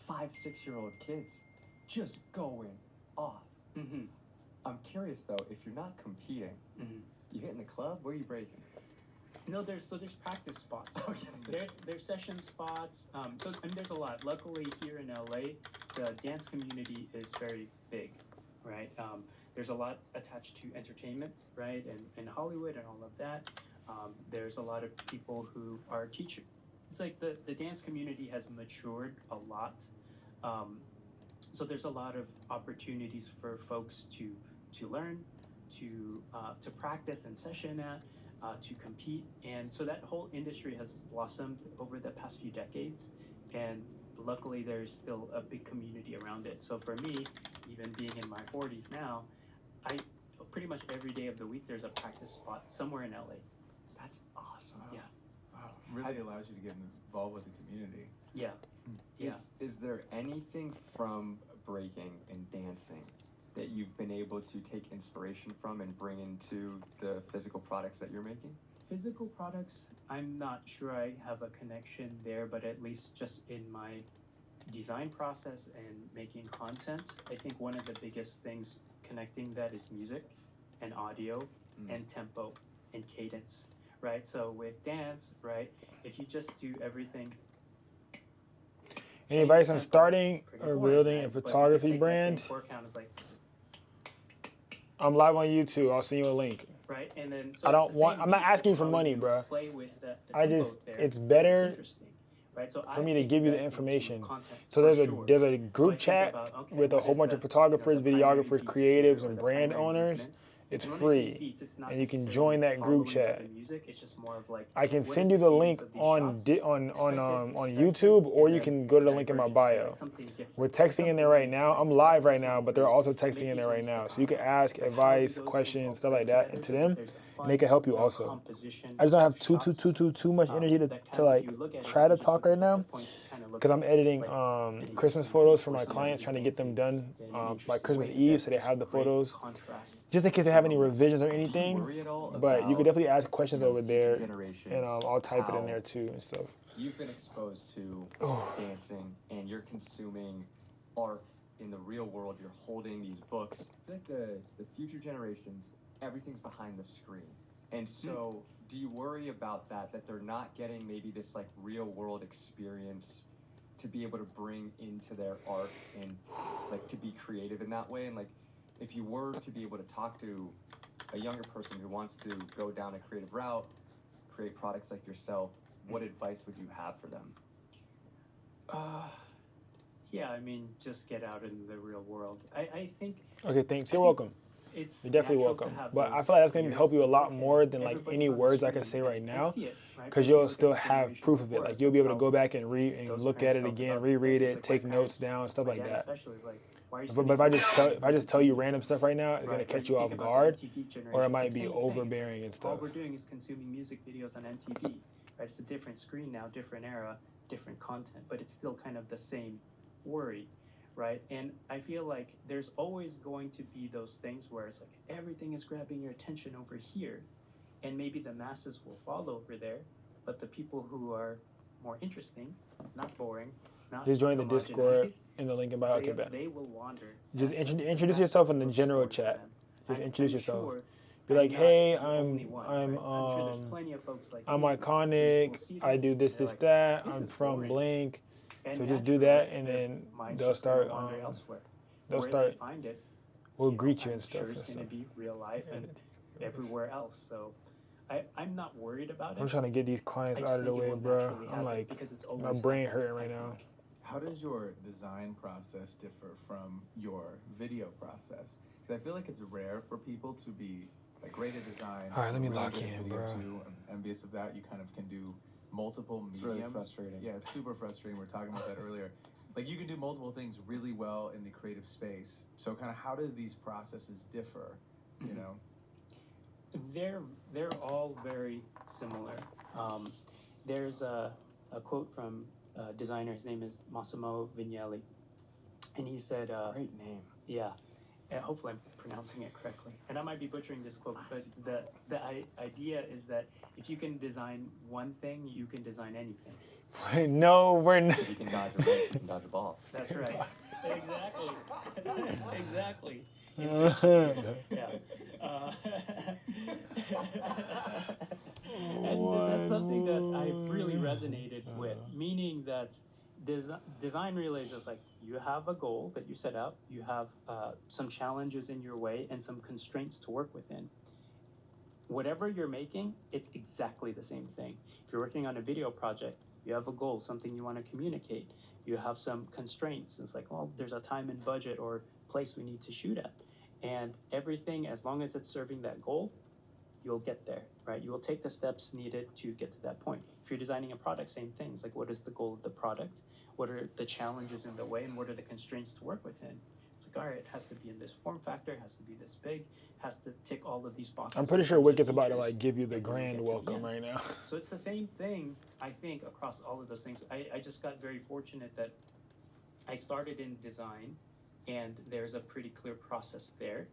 5-6-year-old kids just going off. I'm curious though, if you're not competing, you hitting the club, where are you breaking? No, there's practice spots. There's session spots. So I mean, there's a lot. Luckily, here in LA, the dance community is very big, right? There's a lot attached to entertainment, right, and Hollywood and all of that. There's a lot of people who are teachers. It's like the dance community has matured a lot. So there's a lot of opportunities for folks to learn, to practice and session at. To compete, and so that whole industry has blossomed over the past few decades, and luckily there's still a big community around it. So for me, even being in my 40s now, I pretty much every day of the week there's a practice spot somewhere in LA. That's awesome. Yeah. Wow. Really allows you to get involved with the community. Yeah. Yeah. Is there anything from breaking and dancing that you've been able to take inspiration from and bring into the physical products that you're making? Physical products, I'm not sure I have a connection there, but at least just in my design process and making content, I think one of the biggest things connecting that is music and audio and tempo and cadence, right? So with dance, right, if you just do everything. Any advice on tempo, starting pretty or boring, building right? a But if you photography take that brand? same chord count, it's like, I'm live on YouTube. I'll send you a link. right, and then so I it's don't the want. same I'm not beat, asking but for how money, you bro. play with the I tempo just, there it's is better interesting, right? So for me to take give you the that into information. content So for there's a sure. there's a So I group think chat about, okay, with a what whole is bunch the, of photographers, the primary videographers, beats here, creatives, or and the brand primary owners. movements. It's And when I say free, beats, it's not and you can necessarily join that group following to chat. the music. It's just more of like, I can what is send you the cadence link of these on shots? on Expected, YouTube, or and you then can go to the link in my divergent, right? bio. Like something different. We're texting in there right now. I'm live right now, but they're also texting Maybe in there right some now. So you can staccato. ask Like, how do advice, those things questions, all stuff play like that, together and to so that them, there's a and they can help you fun, also. composition I just don't have of shots, too much energy to that kind to of, if like you look at it, try you to just talk look right at now, the points, it kind of looks because I'm like editing an Christmas interesting photos beat for or my something clients, that's trying to get them dancing done in by interesting Christmas ways Eve, that so they just have the create photos, contrast. just in case they have any Nice. revisions or Do you anything. worry at all But you could about, definitely ask questions over future there, generations, and I'll type it in how there too and stuff. you've been exposed to dancing and you're consuming art in the real world, you're holding these books. I feel like the future generations, everything's behind the screen. And so do you worry about that they're not getting maybe this like real world experience to be able to bring into their art and like to be creative in that way? And like if you were to be able to talk to a younger person who wants to go down a creative route, create products like yourself, what advice would you have for them? Yeah, I mean, just get out in the real world. I think Okay, thanks. I You're think welcome. it's You're definitely natural to welcome. have But I those feel like that's going to fears. help you a It's lot okay. more than like Everybody's any on the words I can screen, say right and I now, see it, right? because But you'll look at still the have generations proof of it. before Like us, you'll be that's able to how go back and read and those look at parents it felt again, about reread things. it, Like take my notes parents, down, stuff my like dad that. especially is like, why are you But if spending I so just much tell time on you TV? random stuff right now, it's gonna Right, catch but you think off about guard, the MTV generation. or it It's might like be same thing. overbearing and All stuff. we're doing is consuming music videos on MTV, right? It's a different screen now, different era, different content, but it's still kind of the same worry, right? And I feel like there's always going to be those things where it's like everything is grabbing your attention over here, and maybe the masses will follow over there, but the people who are more interesting, not boring, not Just join the Discord homogenized, in the link in bio. Okay, bet. they will wander. Just naturally, because introduce that's yourself in the what's general stored for chat. them. Just I'm introduce yourself. sure Be I'm like, not hey, the only one, I'm right? I'm sure there's plenty of folks like I'm me who iconic. will see I do this, and they're this, like, that. "This I'm is from boring." blank. And So just do naturally, that, and their then mind's they'll just gonna start. wander elsewhere. They'll Where start. they find it, We'll you know, greet you I'm and stuff. sure it's going to be real life and everywhere else. So I'm not worried about it. I'm trying to get these clients I out just of the think it way, will bro. naturally I'm happen like, because it's my always brain happened, hurting right I now. think. How does your design process differ from your video process? Because I feel like it's rare for people to be like great at design. All right, let me really lock good at in, video bro. too. I'm envious of that. You kind of can do multiple It's mediums. really frustrating. Yeah, it's super frustrating. We are talking about that earlier. Like you can do multiple things really well in the creative space. So kind of how do these processes differ? You know? They're all very similar. There's a quote from a designer. His name is Massimo Vignelli, and he said, Great name. "Yeah, and hopefully I'm pronouncing it correctly, and I might be butchering this quote, but idea is that if you can design one thing, you can design anything." No, we're not. If you can dodge a bullet, you can dodge a ball. That's right. Exactly. Exactly. Yeah. And that's something that I really resonated with, meaning that design really is just like you have a goal that you set out, you have some challenges in your way and some constraints to work within. Whatever you're making, it's exactly the same thing. If you're working on a video project, you have a goal, something you want to communicate. You have some constraints. It's like, well, there's a time and budget or place we need to shoot at. And everything, as long as it's serving that goal, you'll get there, right? You will take the steps needed to get to that point. If you're designing a product, same things. Like, what is the goal of the product? What are the challenges in the way, and what are the constraints to work within? It's like, all right, it has to be in this form factor, it has to be this big, has to tick all of these boxes. I'm pretty sure Wicked's about to like give you the grand welcome right now. So it's the same thing, I think, across all of those things. I just got very fortunate that I started in design, and there's a pretty clear process there.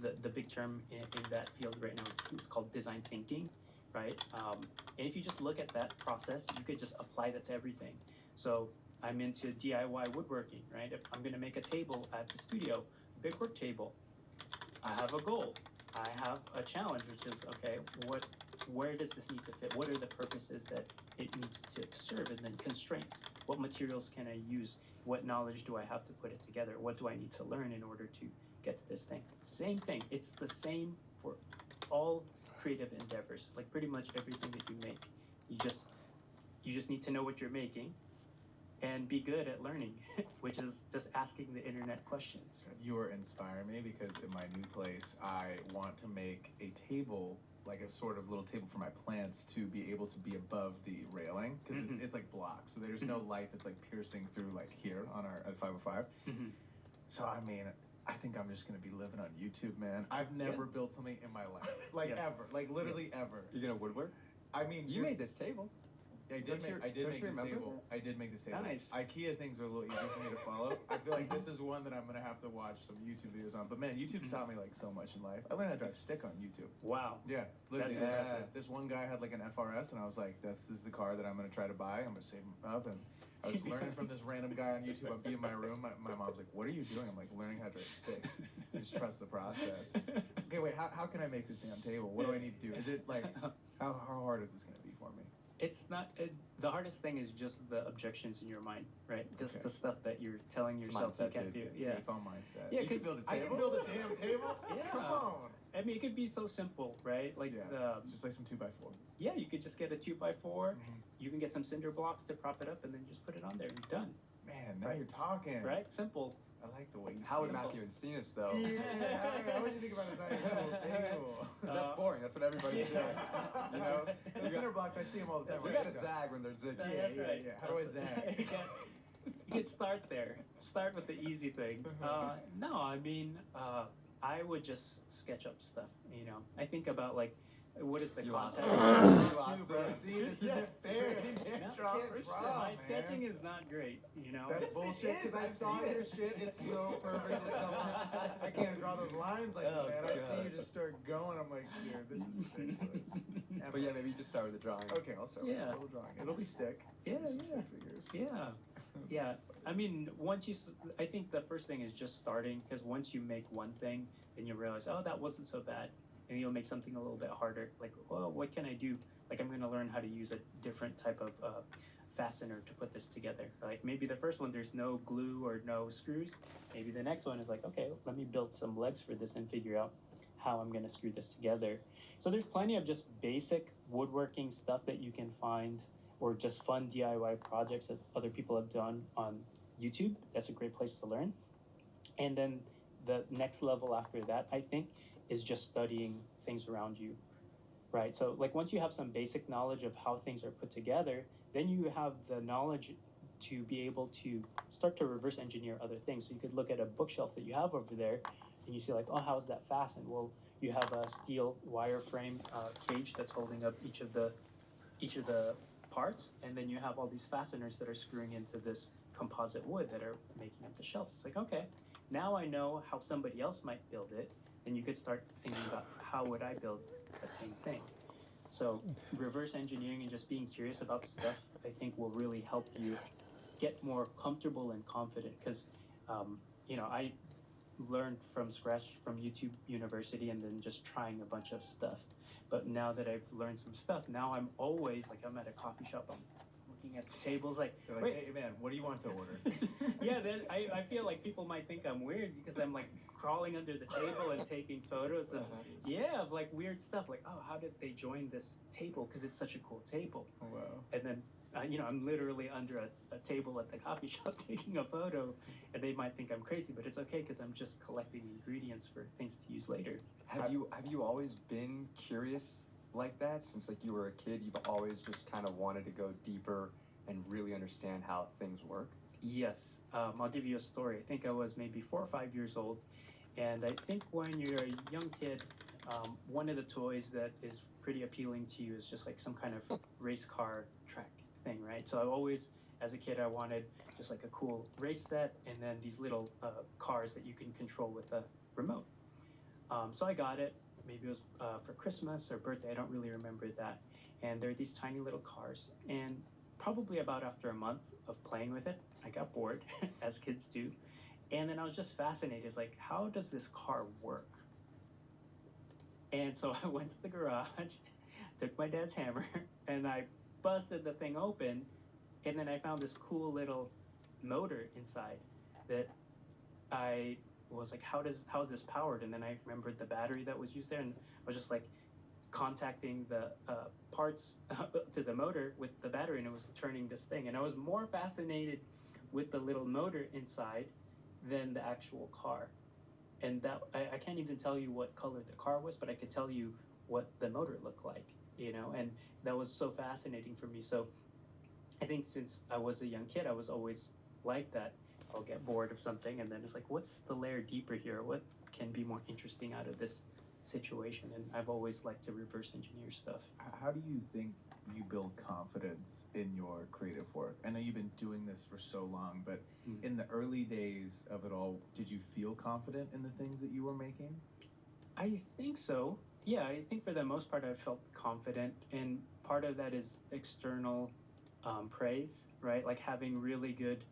The big term in that field right now is called design thinking, right? And if you just look at that process, you could just apply that to everything. So I'm into DIY woodworking, right? If I'm gonna make a table at the studio, a big work table, I have a goal. I have a challenge, which is, okay, where does this need to fit? What are the purposes that it needs to serve? And then constraints. What materials can I use? What knowledge do I have to put it together? What do I need to learn in order to get to this thing? Same thing. It's the same for all creative endeavors. Like pretty much everything that you make. You just need to know what you're making and be good at learning, which is just asking the internet questions. You are inspiring me because in my new place, I want to make a table, like a sort of little table for my plants to be able to be above the railing because it's like blocked. So there's no light that's like piercing through like here on our at 505. So I mean, I think I'm just gonna be living on YouTube, man. I've never built something in my life, like ever, like literally ever. You're gonna woodwork? I mean, You made this table. I did make this table. Nice. IKEA things are a little easier for me to follow. I feel like this is one that I'm gonna have to watch some YouTube videos on. But man, YouTube's taught me like so much in life. I learned how to drive stick on YouTube. Wow. Yeah, literally. That's impressive. This one guy had like an FRS, and I was like, "This is the car that I'm gonna try to buy. I'm gonna save up." And I was learning from this random guy on YouTube. I'd be in my room. My mom's like, "What are you doing?" I'm like, "Learning how to drive stick." Just trust the process. Okay, wait. How can I make this damn table? What do I need to do? Is it like how hard is this gonna be for me? It's not, the hardest thing is just the objections in your mind, right? Just the stuff that you're telling yourself you can't do. Yeah. It's all mindset. Yeah, You can 'cause build a I table. can build a damn table. Yeah. Come on. I mean, it could be so simple, right? Like, Just like some 2x4. yeah, you could just get a 2x4. You can get some cinder blocks to prop it up and then just put it on there and you're done, Man, now Right. you're talking. right? Simple. I like the way you How would think. Matthew and Cenas though? Yeah, how would you think about designing a little table? Because that's boring. That's what everybody's doing. You know, The cinder blocks, I see them all the time. we gotta zag when they're zigging. That's right. Yeah. How do I zag? You can start there. Start with the easy thing. No, I mean, I would just sketch up stuff, you know. I think about, like, what is the You lost context? it. You lost Bro, it. see, this isn't fair. No, You can't draw, My man. sketching is not great, you know. That's Yes, it bullshit, is. because I I've saw seen your it. shit. It's so perfect. I can't draw those lines like Oh, that, man. I see God. you just start going. I'm like, dude, this is ridiculous. But yeah, maybe you just start with the drawing. Okay, I'll start with Yeah. a little drawing. It'll be stick. Yeah, Some yeah. stick figures. Yeah, yeah. I mean, I think the first thing is just starting, because once you make one thing, then you realize, oh, that wasn't so bad, and you'll make something a little bit harder. Like, well, what can I do? Like, I'm gonna learn how to use a different type of fastener to put this together. Like, maybe the first one there's no glue or no screws. Maybe the next one is like, okay, let me build some legs for this and figure out how I'm gonna screw this together. So there's plenty of just basic woodworking stuff that you can find, or just fun DIY projects that other people have done on YouTube. That's a great place to learn. And then the next level after that, I think, is just studying things around you, right? So like once you have some basic knowledge of how things are put together, then you have the knowledge to be able to start to reverse engineer other things. So you could look at a bookshelf that you have over there and you see like, oh, how is that fastened? Well, you have a steel wireframe cage that's holding up each of the parts, and then you have all these fasteners that are screwing into this composite wood that are making up the shelves. It's like, okay, now I know how somebody else might build it, and you could start thinking about how would I build that same thing. So reverse engineering and just being curious about stuff, I think, will really help you get more comfortable and confident, because I learned from scratch from YouTube University and then just trying a bunch of stuff. But now that I've learned some stuff, now I'm always like, I'm at a coffee shop, I'm looking at the tables like, They're like, wait, hey man, what do you want to order? yeah, I feel like people might think I'm weird because I'm like crawling under the table and taking photos of of like weird stuff, like, oh, how did they join this table, because it's such a cool table. Oh, wow. And then I'm literally under a table at the coffee shop taking a photo, and they might think I'm crazy, but it's okay because I'm just collecting ingredients for things to use later. Have you always been curious like that? Since like you were a kid, you've always just kind of wanted to go deeper and really understand how things work? Yes. I'll give you a story. I think I was maybe 4 or 5 years old, and I think when you're a young kid, one of the toys that is pretty appealing to you is just like some kind of race car track thing, right? So I always, as a kid, I wanted just like a cool race set and then these little cars that you can control with a remote. So I got it. Maybe it was for Christmas or birthday. I don't really remember that. And they're these tiny little cars. And probably about after a month of playing with it, I got bored, as kids do. And then I was just fascinated. It's like, how does this car work? And so I went to the garage, took my dad's hammer, and I busted the thing open. And then I found this cool little motor inside that I was like, how is this powered? And then I remembered the battery that was used there, and I was just like contacting the parts to the motor with the battery, and it was turning this thing. And I was more fascinated with the little motor inside than the actual car. And that I can't even tell you what color the car was, but I could tell you what the motor looked like, and that was so fascinating for me. So I think since I was a young kid, I was always like that. I'll get bored of something, and then it's like, what's the layer deeper here? What can be more interesting out of this situation? And I've always liked to reverse engineer stuff. How do you think you build confidence in your creative work? I know you've been doing this for so long, but in the early days of it all, did you feel confident in the things that you were making? I think so. Yeah, I think for the most part I felt confident, and part of that is external praise, right? Like having really good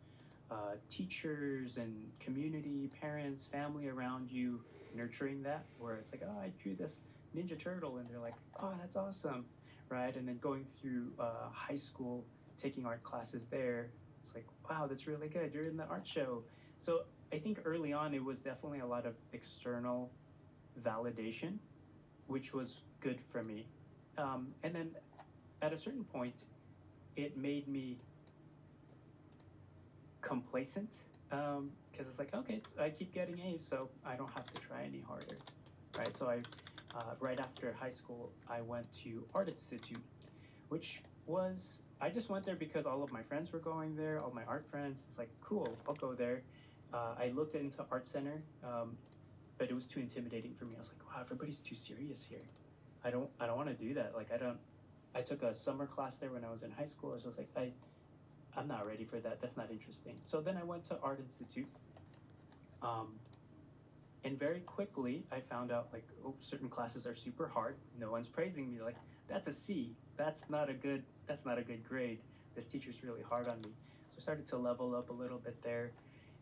teachers and community, parents, family around you, nurturing that, where it's like, oh, I drew this Ninja Turtle, and they're like, oh, that's awesome, right? And then going through high school, taking art classes there, it's like, wow, that's really good, you're in the art show. So I think early on it was definitely a lot of external validation, which was good for me. And then at a certain point, it made me complacent, because it's like, okay, I keep getting A's, so I don't have to try any harder, right? So right after high school, I went to Art Institute, which was, I just went there because all of my friends were going there, all my art friends. It's like, cool, I'll go there. I looked into Art Center, but it was too intimidating for me. I was like, wow, everybody's too serious here. I don't want to do that. Like, I took a summer class there when I was in high school. I was just like, I'm not ready for that. That's not interesting. So then I went to Art Institute. And very quickly I found out, like, oh, certain classes are super hard. No one's praising me. Like, that's a C. That's not a good grade. This teacher's really hard on me. So I started to level up a little bit there.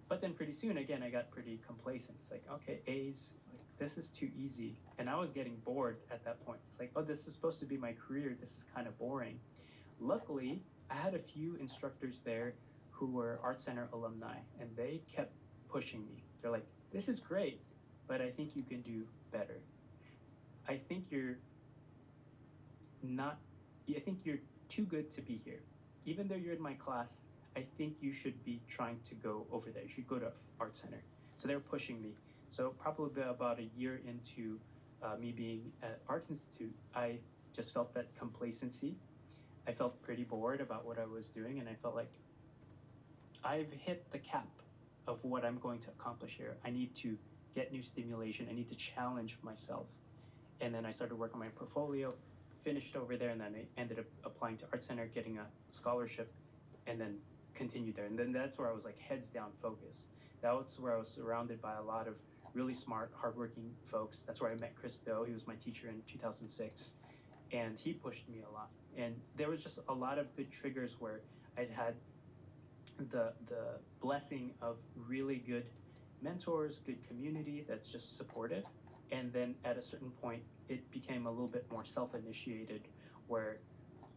But then pretty soon, again, I got pretty complacent. It's like, okay, A's, like, this is too easy. And I was getting bored at that point. It's like, oh, this is supposed to be my career. This is kind of boring. Luckily, I had a few instructors there who were Art Center alumni, and they kept pushing me. They're like, this is great, but I think you can do better. I think you're too good to be here. Even though you're in my class, I think you should be trying to go over there. You should go to Art Center. So they were pushing me. So probably about a year into me being at Art Institute, I just felt that complacency. I felt pretty bored about what I was doing, and I felt like I've hit the cap of what I'm going to accomplish here. I need to get new stimulation. I need to challenge myself. And then I started working on my portfolio, finished over there, and then I ended up applying to Art Center, getting a scholarship, and then continued there. And then that's where I was like heads down focused. That was where I was surrounded by a lot of really smart, hardworking folks. That's where I met Chris Do. He was my teacher in 2006, and he pushed me a lot. And there was just a lot of good triggers where I'd had the blessing of really good mentors, good community that's just supportive. And then at a certain point, it became a little bit more self-initiated, where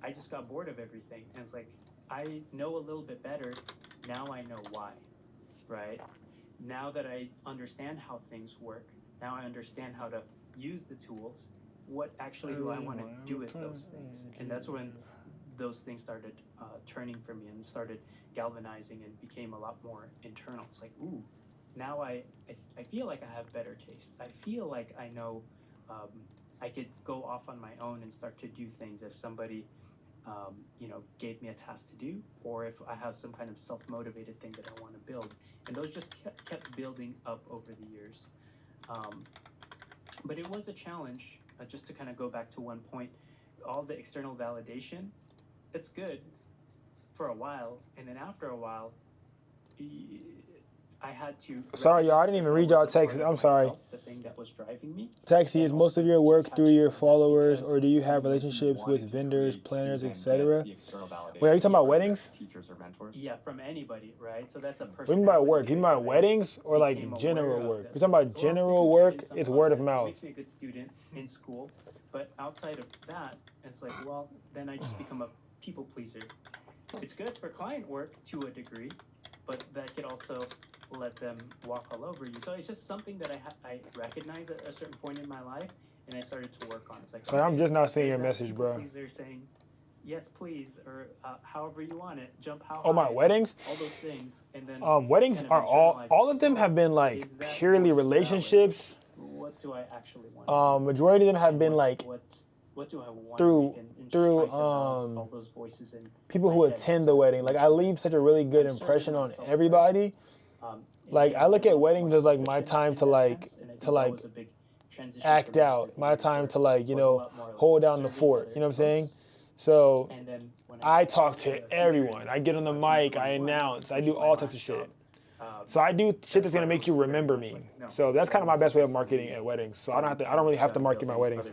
I just got bored of everything. And it's like, I know a little bit better, now I know why, right? Now that I understand how things work, now I understand how to use the tools, what actually do I want to do with those things? And that's when those things started turning for me and started galvanizing and became a lot more internal. It's like, ooh, now I feel like I have better taste. I feel like I know I could go off on my own and start to do things if somebody gave me a task to do, or if I have some kind of self-motivated thing that I want to build. And those just kept building up over the years. But it was a challenge, just to kind of go back to one point, all the external validation, it's good for a while, and then after a while, I had to... Sorry, y'all, I didn't even read y'all texts. I'm sorry. The thing that was driving me. Taxi, is most of your work through your followers, or do you have relationships with vendors, planners, etc.? Wait, are you talking about weddings? Teachers or mentors? Yeah, from anybody, right? So that's a person. What do you mean by work? You mean by weddings or like general work? You're talking about general work, it's word of mouth. It makes me a good student in school, but outside of that, it's like, well, then I just become a people pleaser. It's good for client work to a degree, but that could also let them walk all over you. So it's just something that I recognized at a certain point in my life, and I started to work on. It's like, So I'm just not seeing your message, bro. They're saying, yes, please, or however you want it. Jump how high. Oh, my weddings? All those things, and then weddings kind of are all of them have been like purely relationships. What do I actually want? Majority of them have been like what do I want through all those voices in people who attend the wedding. Like I leave such a really good impression on everybody. Like I look at weddings as like my time to like act out, my time to like, hold down the fort, you know what I'm saying? So I talk to everyone. I get on the mic, I announce, I do all types of shit. So I do shit that's gonna make you remember me. So that's kind of my best way of marketing at weddings. So I don't really have to market my weddings.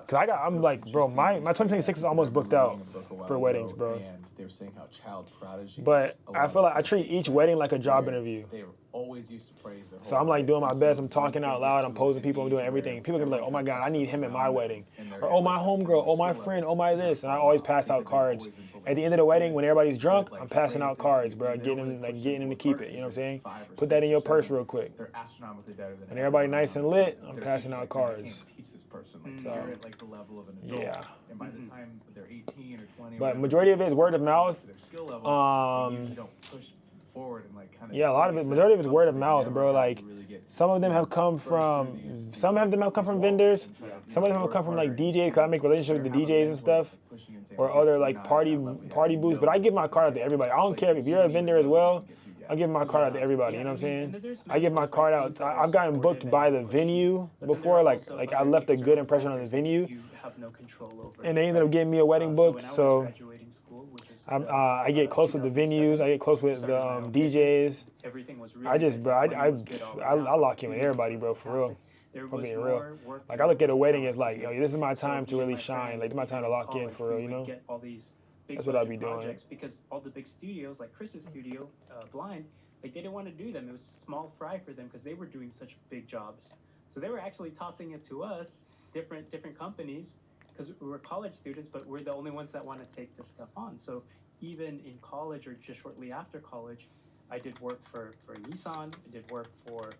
Cause I'm like, bro, my 2026 is almost booked out for weddings, bro. They're saying how child prodigy. But I feel like I treat each wedding like a job interview. They always used to praise their So I'm like doing my best. I'm talking out loud. I'm posing people. I'm doing everything. People can be like, oh my God, I need him at my wedding. Or oh my homegirl, oh my friend, oh my this. And I always pass out cards. At the end of the wedding, when everybody's drunk, I'm passing out cards, bro. Getting them to keep it. You know what I'm saying? Put that in your purse real quick. They're astronomically better than and everybody nice and lit, I'm passing out cards. Teach this person. Like, they're at like the level of an adult. Yeah. And by the time they're 18 or 20, but majority of it is word of mouth. Their skill level, they usually don't push forward and like kind of. Yeah, a lot of it. Majority of it is word of mouth, bro. Like some of them have come from. Some of them have come from vendors. Some of them have come from like DJs. Cause I make relationships with the DJs and stuff, or other like party booths. But I give my card out to everybody. I don't care if you're a vendor as well. I give my card out to everybody. You know what I'm saying? I give my card out. I've gotten booked by the venue before. Like I left a good impression on the venue, and they ended up getting me a wedding booked. So. I get close with the venues. I get close with the DJs. I just, bro, I lock in with everybody, bro, for real. For being real. Like, I look at a wedding as like, yo, this is my time to really shine. Like, this is my time to lock in, for real, you know? That's what I'll be doing. Because all the big studios, like Chris's studio, Blind, like, they didn't want to do them. It was small fry for them because they were doing such big jobs. So they were actually tossing it to us, different companies, because we were college students, but we're the only ones that want to take this stuff on. So even in college or just shortly after college, I did work for Nissan, I did work for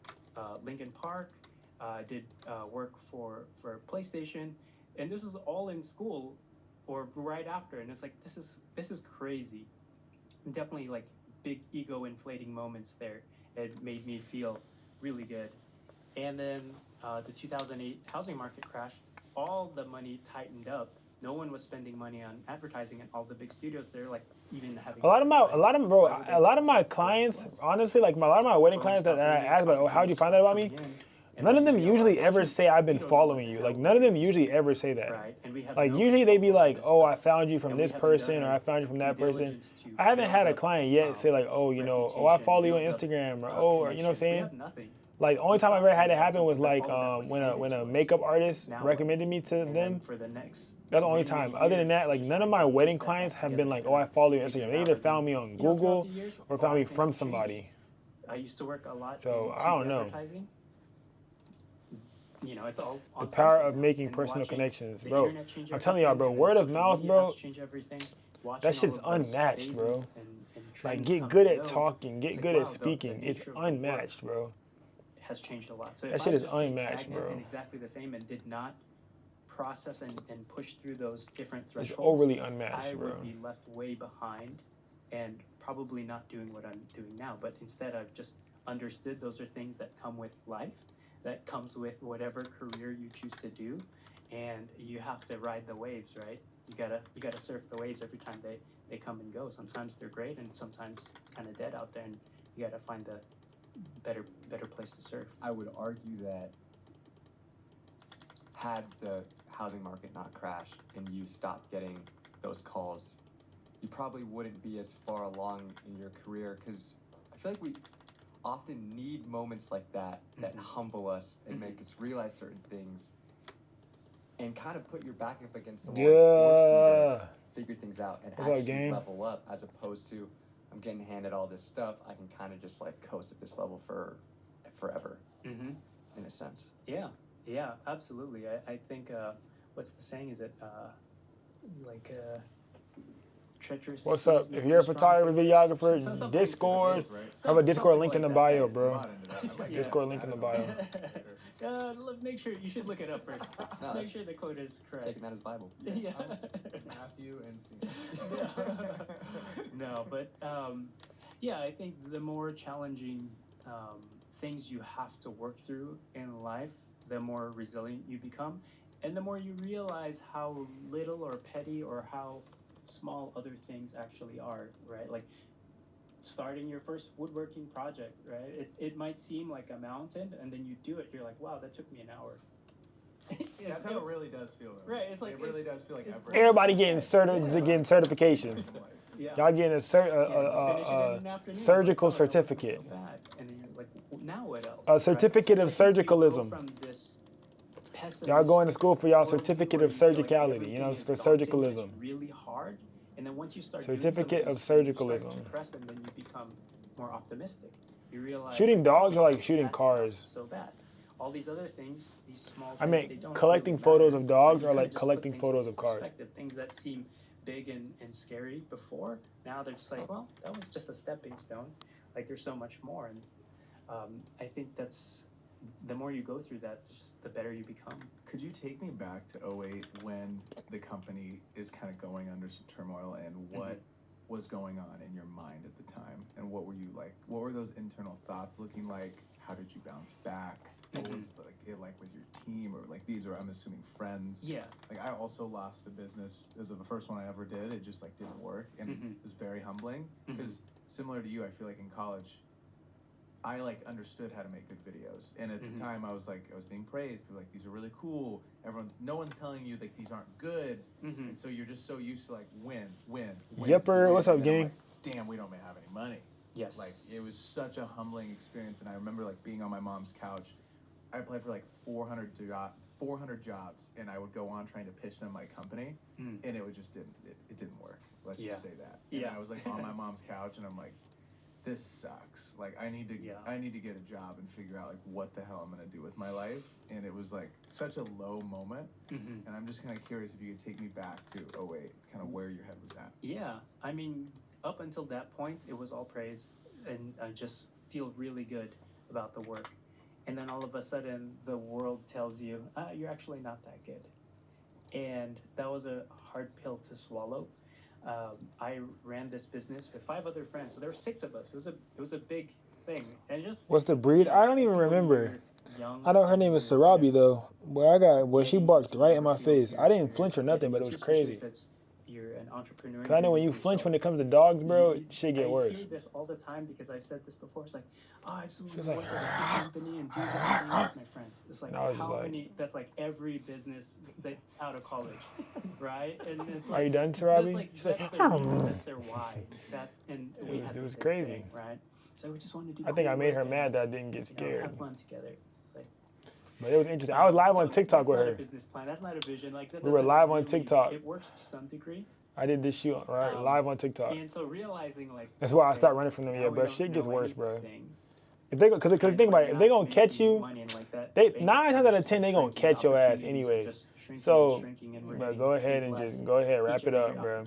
Lincoln Park, I did work for PlayStation, and this is all in school or right after, and it's like, this is crazy. And definitely like big ego inflating moments there. It made me feel really good. And then the 2008 housing market crashed. All the money tightened up. No one was spending money on advertising, and all the big studios, they're like even having a lot of my clients, honestly, like a lot of my wedding clients that I ask like, oh, how'd you find out about me? None of them usually ever say I've been following you. Like none of them usually ever say that. Right. And we have Like no usually they be control over like, this oh, stuff. I found you from And we this haven't person done or our I found you from that due person. diligence to I haven't build had a up, client yet say like, oh, you know, oh, I follow you on reputation, Instagram or build up, oh, or, you know what I'm connections. We saying? have nothing. Like the only time I've ever had it happen was like All that was when handed a to us. makeup artist Now recommended me to And then them. for the next That's the only many, many time. Other than years, that, like just none of trying my to wedding piece that clients back have together been like, and oh, I follow you on figure Instagram. it They out. either And, found me on you know, throughout Google the years, or a found lot me of things from have changed. somebody. I used to work a lot So, in I don't TV know. advertising. You know, it's all on The power social of now, making and personal watching connections, the bro. internet change I'm telling y'all, bro, everything, and word of social mouth, media bro, apps change everything. Watching that shit's all of those unmatched, phases bro. and Like trends get come good and at go. talking, get It's good like, at wow, the speaking. It's nature of the work unmatched, bro. has changed a lot. So That if shit I is just stayed unmatched, stagnant bro. and exactly the same and did not process and push through those different It's thresholds, overly I unmatched, bro. would be left way behind and probably not doing what I'm doing now. But instead, I've just understood those are things that come with life, that comes with whatever career you choose to do, and you have to ride the waves, right? You gotta surf the waves every time they come and go. Sometimes they're great, and sometimes it's kind of dead out there, and you gotta find a better place to surf. I would argue that had the housing market not crashed and you stopped getting those calls, you probably wouldn't be as far along in your career, because I feel like we often need moments like that that humble us and make us realize certain things and kind of put your back up against the wall and force you to figure things out and What's up, actually gang? level up, as opposed to I'm getting handed all this stuff, I can kind of just like coast at this level for forever, Mm-hmm. in a sense. Yeah, absolutely. I think what's the saying? Is it treacherous? What's up? If you're a photographer, videographer, Discord, have a Discord link in the bio, bro. Discord link in the bio. Make sure you should look it up first. No, Make sure the quote is correct. Taking that as Bible. Yeah. Matthew and C. No, but yeah, I think the more challenging things you have to work through in life, the more resilient you become, and the more you realize how little or petty or how small other things actually are, right? Like starting your first woodworking project, right? It might seem like a mountain, and then you do it, you're like, wow, that took me an hour. That's how it really does feel, though. Right, it's like- it really does feel like it's- effort. Everybody getting certifications. Yeah. Y'all getting a Finish it in an afternoon, surgical like, oh, that wasn't certificate. so bad. And then you're like, now what else? A certificate of I think you go surgicalism. from this Y'all going to school for y'all pessimistic certificate worldview of where you feel like surgicality, you know, everything for is daunting, surgicalism. it's really hard, and then once you start Certificate doing of some things, you surgicalism. start to press, and then you become more optimistic. You realize Shooting dogs are like that's shooting not cars. so bad. All these other things, these small things, I mean, they don't collecting really photos matter. of dogs You are kinda like just collecting put things photos into of cars. perspective. Things that seem big and scary before, now they're just like, well, that was just a stepping stone. Like there's so much more, and I think that's the more you go through that, just the better you become. Could you take me back to '08 when the company is kind of going under some turmoil, and what was going on in your mind at the time, and what were you like? What were those internal thoughts looking like? How did you bounce back? What was it like with your team, or like these are, I'm assuming, friends? Yeah. Like I also lost the business. The first one I ever did, it just like didn't work, and it was very humbling because similar to you, I feel like in college, I like understood how to make good videos, and at the time I was being praised. People were like, these are really cool. No one's telling you like these aren't good, and so you're just so used to like win. Yepper, what's up, And then I'm gang? like, damn, we don't have any money. Yes. Like it was such a humbling experience, and I remember like being on my mom's couch. I applied for like 400 jobs, and I would go on trying to pitch them my company, and it didn't work. Let's just say that. And I was like on my mom's couch, and I'm like, this sucks. Like I need to get a job and figure out like what the hell I'm gonna do with my life. And it was like such a low moment. And I'm just kind of curious if you could take me back to '08, kind of where your head was at. Yeah, I mean, up until that point, it was all praise, and I just feel really good about the work. And then all of a sudden, the world tells you, you're actually not that good. And that was a hard pill to swallow. I ran this business with 5 other friends, so there were 6 of us. It was a big thing, and just What's the breed? I don't even when remember. you're young. I know her name is Sarabi though. Boy, she barked right in my face. I didn't flinch or nothing, but it was crazy. You're an entrepreneur. Cause I know when you flinch when it comes to dogs, bro, shit get worse. I hear this all the time because I've said this before. It's like, oh, I just want to work at a big company and do that thing with my friends. It's like, how many? That's like every business that's out of college, right? And it's like, are you done, Sarabi? That's their why. It was crazy, thing, right? So we just want to do. I think I made her mad that I didn't get scared. Have fun together. But it was interesting. I was live on TikTok with her. That's not a business plan. That's not a vision. Like we were live on TikTok. It works to some degree. I did this shoot live on TikTok. And so realizing like that's why I stopped running from them. Yeah, bro. Shit gets worse, bro. If they, cause think about it, if they gonna catch you, they 9 times out of 10 they gonna catch your ass anyways. So, bro, go ahead and just wrap it up, bro.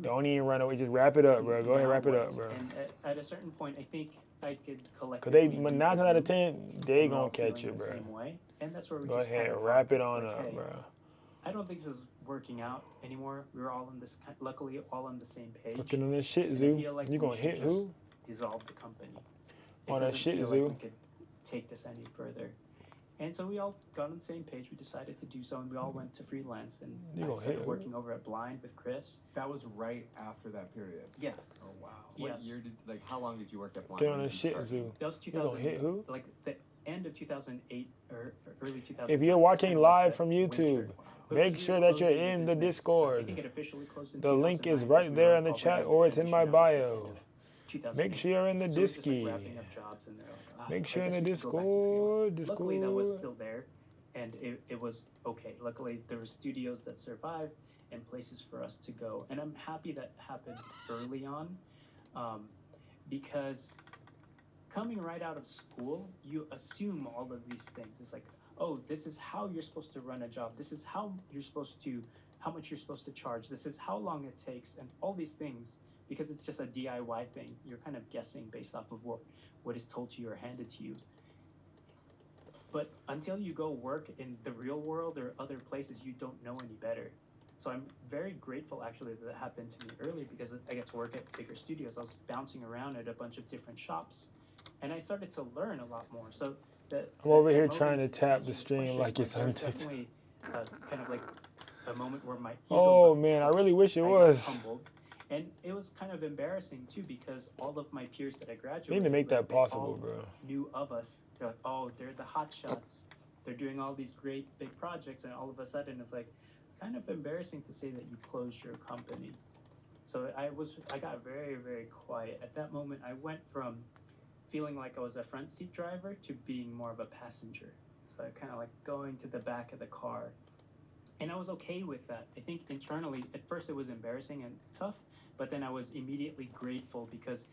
Don't even run away. Just wrap it up, bro. Go ahead, wrap it up, bro. And at a certain point, I think I could collect. Cause they 9 times out of 10 they gonna catch you, bro. And that's where we go just ahead, wrap it on up, bro. I don't think this is working out anymore. We were all on this, luckily, all on the same page. Looking on this shit, Zoo. Like you gonna hit who? Dissolve the company. On that shit, Zoo. Like we could take this any further. And so we all got on the same page. We decided to do so, and we all went to freelance. And I started working over at Blind with Chris. That was right after that period. Yeah. Oh wow. What year how long did you work at Blind? Get on that shit, Zoo. That was 2000. You gonna hit who? Like the end of 2008 or early 2000. If you're watching live from YouTube, make sure that you're in the Discord. I think it officially closed in the link is right there in the chat, or it's in my bio. Make sure you're in the Disky. Make sure in the Discord. Luckily, that was still there, and it was okay. Luckily, there were studios that survived and places for us to go. And I'm happy that happened early on, because coming right out of school, you assume all of these things. It's like, oh, this is how you're supposed to run a job. This is how much you're supposed to charge. This is how long it takes, and all these things. Because it's just a DIY thing, you're kind of guessing based off of what is told to you or handed to you. But until you go work in the real world or other places, you don't know any better. So I'm very grateful actually that happened to me early, because I get to work at bigger studios. I was bouncing around at a bunch of different shops, and I started to learn a lot more. So I'm over here trying to tap the stream like it's on TikTok. Definitely kind of like a moment where my ego man, I really wish it was. Humbled. And it was kind of embarrassing too, because all of my peers that I graduated, they need to make that possible, bro. Knew of us. They're like, oh, they're the hot shots. They're doing all these great big projects, and all of a sudden it's like kind of embarrassing to say that you closed your company. So I got very, very quiet. At that moment, I went from feeling like I was a front seat driver to being more of a passenger. So I kind of like going to the back of the car. And I was okay with that. I think internally, at first it was embarrassing and tough, but then I was immediately grateful, because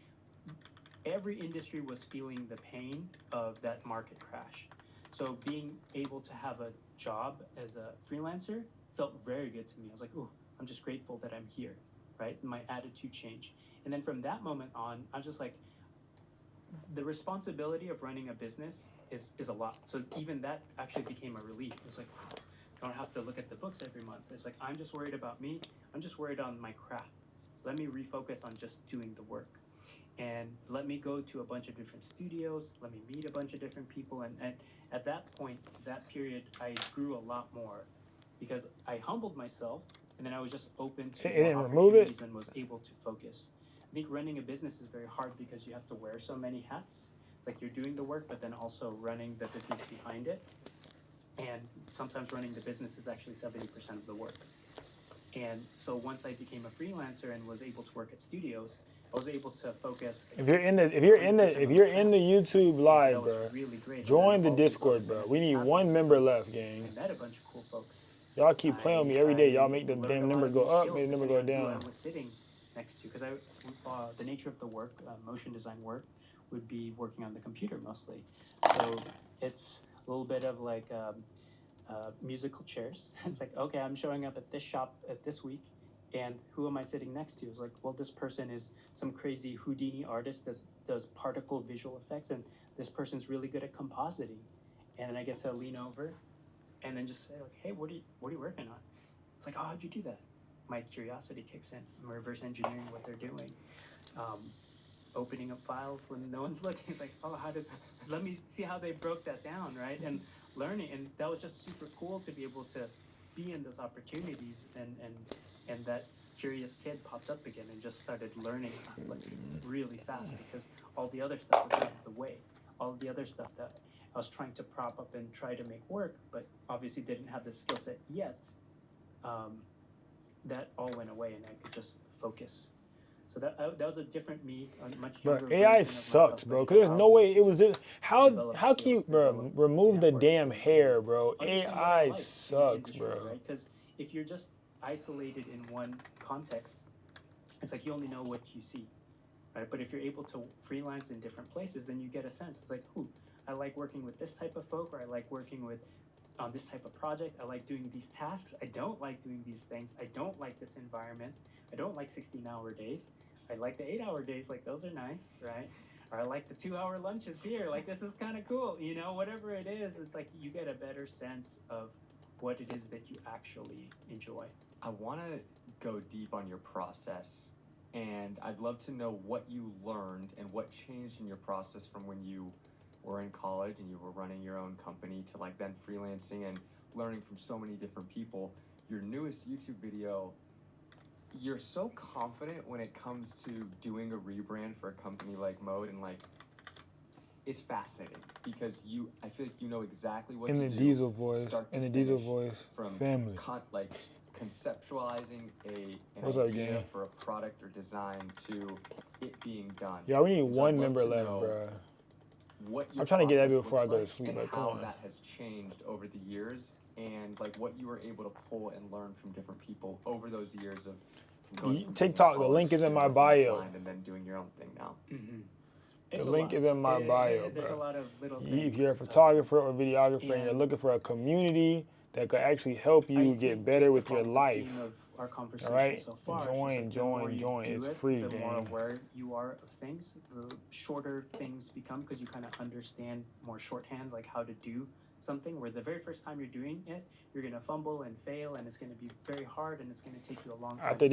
every industry was feeling the pain of that market crash. So being able to have a job as a freelancer felt very good to me. I was like, oh, I'm just grateful that I'm here, right? My attitude changed. And then from that moment on, I was just like, the responsibility of running a business is a lot. So even that actually became a relief. It was like, I don't have to look at the books every month. It's like, I'm just worried about me. I'm just worried on my craft. Let me refocus on just doing the work. And let me go to a bunch of different studios. Let me meet a bunch of different people. And at that point, that period, I grew a lot more, because I humbled myself, and then I was just open to opportunities and was able to focus. I think running a business is very hard because you have to wear so many hats. It's like you're doing the work, but then also running the business behind it. And sometimes running the business is actually 70% of the work. And so once I became a freelancer and was able to work at studios, I was able to focus. If you're in the YouTube live, bro, really great. Join the Discord, bro. We need one member left, gang. I met a bunch of cool folks. Y'all keep playing with me every day. Y'all make the damn number go up, make the number go down. I was sitting next to, because the nature of the work, motion design work, would be working on the computer mostly. So it's a little bit of like musical chairs. It's like, okay, I'm showing up at this shop at this week, and who am I sitting next to? It's like, well, this person is some crazy Houdini artist that does particle visual effects, and this person's really good at compositing. And then I get to lean over and then just say, like, hey, what are you working on? It's like, oh, how'd you do that? My curiosity kicks in. I'm reverse engineering what they're doing. opening up files when no one's looking. It's like, oh, let me see how they broke that down, right? And learning, and that was just super cool to be able to be in those opportunities, and that curious kid popped up again and just started learning like really fast, because all the other stuff was out of the way. All the other stuff that I was trying to prop up and try to make work, but obviously didn't have the skill set yet, that all went away, and I could just focus. So that was a different me, a much younger Bro, AI version of sucks, myself, bro. like, Cause there's no way it was this. develop How can you, skills, bro, develop remove the network, damn hair, bro? understand what I AI like in the sucks, industry, bro. right? Because if you're just isolated in one context, it's like you only know what you see, right? But if you're able to freelance in different places, then you get a sense. It's like, ooh, I like working with this type of folk, or I like working with on this type of project. I like doing these tasks. I don't like doing these things. I don't like this environment. I don't like 16-hour days. I like the 8-hour days. Like, those are nice, right? Or I like the 2-hour lunches here. Like, this is kind of cool. You know, whatever it is, it's like you get a better sense of what it is that you actually enjoy. I want to go deep on your process, and I'd love to know what you learned and what changed in your process from when you were in college and you were running your own company to like then freelancing and learning from so many different people. Your newest YouTube video, you're so confident when it comes to doing a rebrand for a company like Mode, and like it's fascinating because I feel like you know exactly what In to the do. Diesel voice, start to in the Diesel finish, voice, from family. like conceptualizing an What's up, idea gang? for a product or design to it being done. Yeah, we need And so one I'd love member to left, know bro. what your I'm trying to get that process before I looks go to like sleep. and Like, come how on. that has changed over the years, and like what you were able to pull and learn from different people over those years of going from TikTok, taking the link college is in to my working bio. blind and then doing your own thing now. Mm-hmm. The link is in my bio, There's a bro. lot of little things. If you're a photographer or videographer and you're and looking for a community that could actually help you get better with your life, of our conversation all right? so far, it's just Join, like the more you join. do It's it, free, the more gang. aware you are of things, the shorter things become, because you kind of understand more shorthand, like how to do something, where the very first time you're doing it, you're going to fumble and fail, and it's going to be very hard, and it's going to take you a long time. After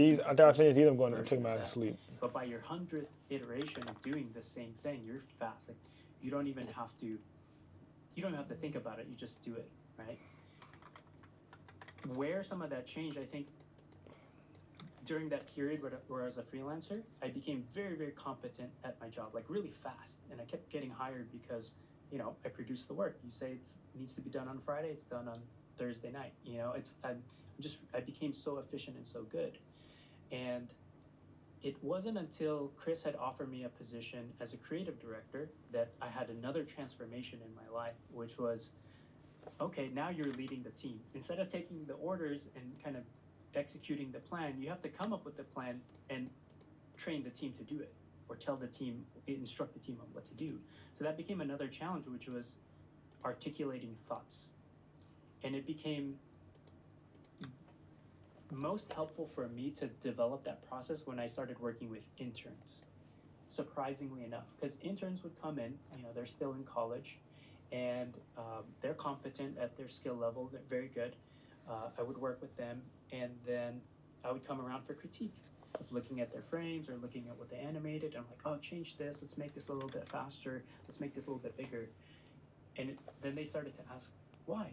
I finish these, I'm going to take my sleep. But by your 100th iteration of doing the same thing, you're fast. Like, you don't have to think about it. You just do it, right? Where some of that changed, I think, during that period where I was a freelancer, I became very, very competent at my job, like really fast. And I kept getting hired because, you know, I produced the work. You say it needs to be done on Friday, it's done on Thursday night. You know, I became so efficient and so good. And it wasn't until Chris had offered me a position as a creative director that I had another transformation in my life, which was, okay, now you're leading the team. Instead of taking the orders and kind of executing the plan, you have to come up with the plan and train the team to do it, or instruct the team on what to do. So that became another challenge, which was articulating thoughts. And it became most helpful for me to develop that process when I started working with interns, surprisingly enough, because interns would come in, you know, they're still in college, and they're competent at their skill level, they're very good. I would work with them, and then I would come around for critique. I was looking at their frames or looking at what they animated, and I'm like, oh, change this, let's make this a little bit faster, let's make this a little bit bigger. And then they started to ask, why?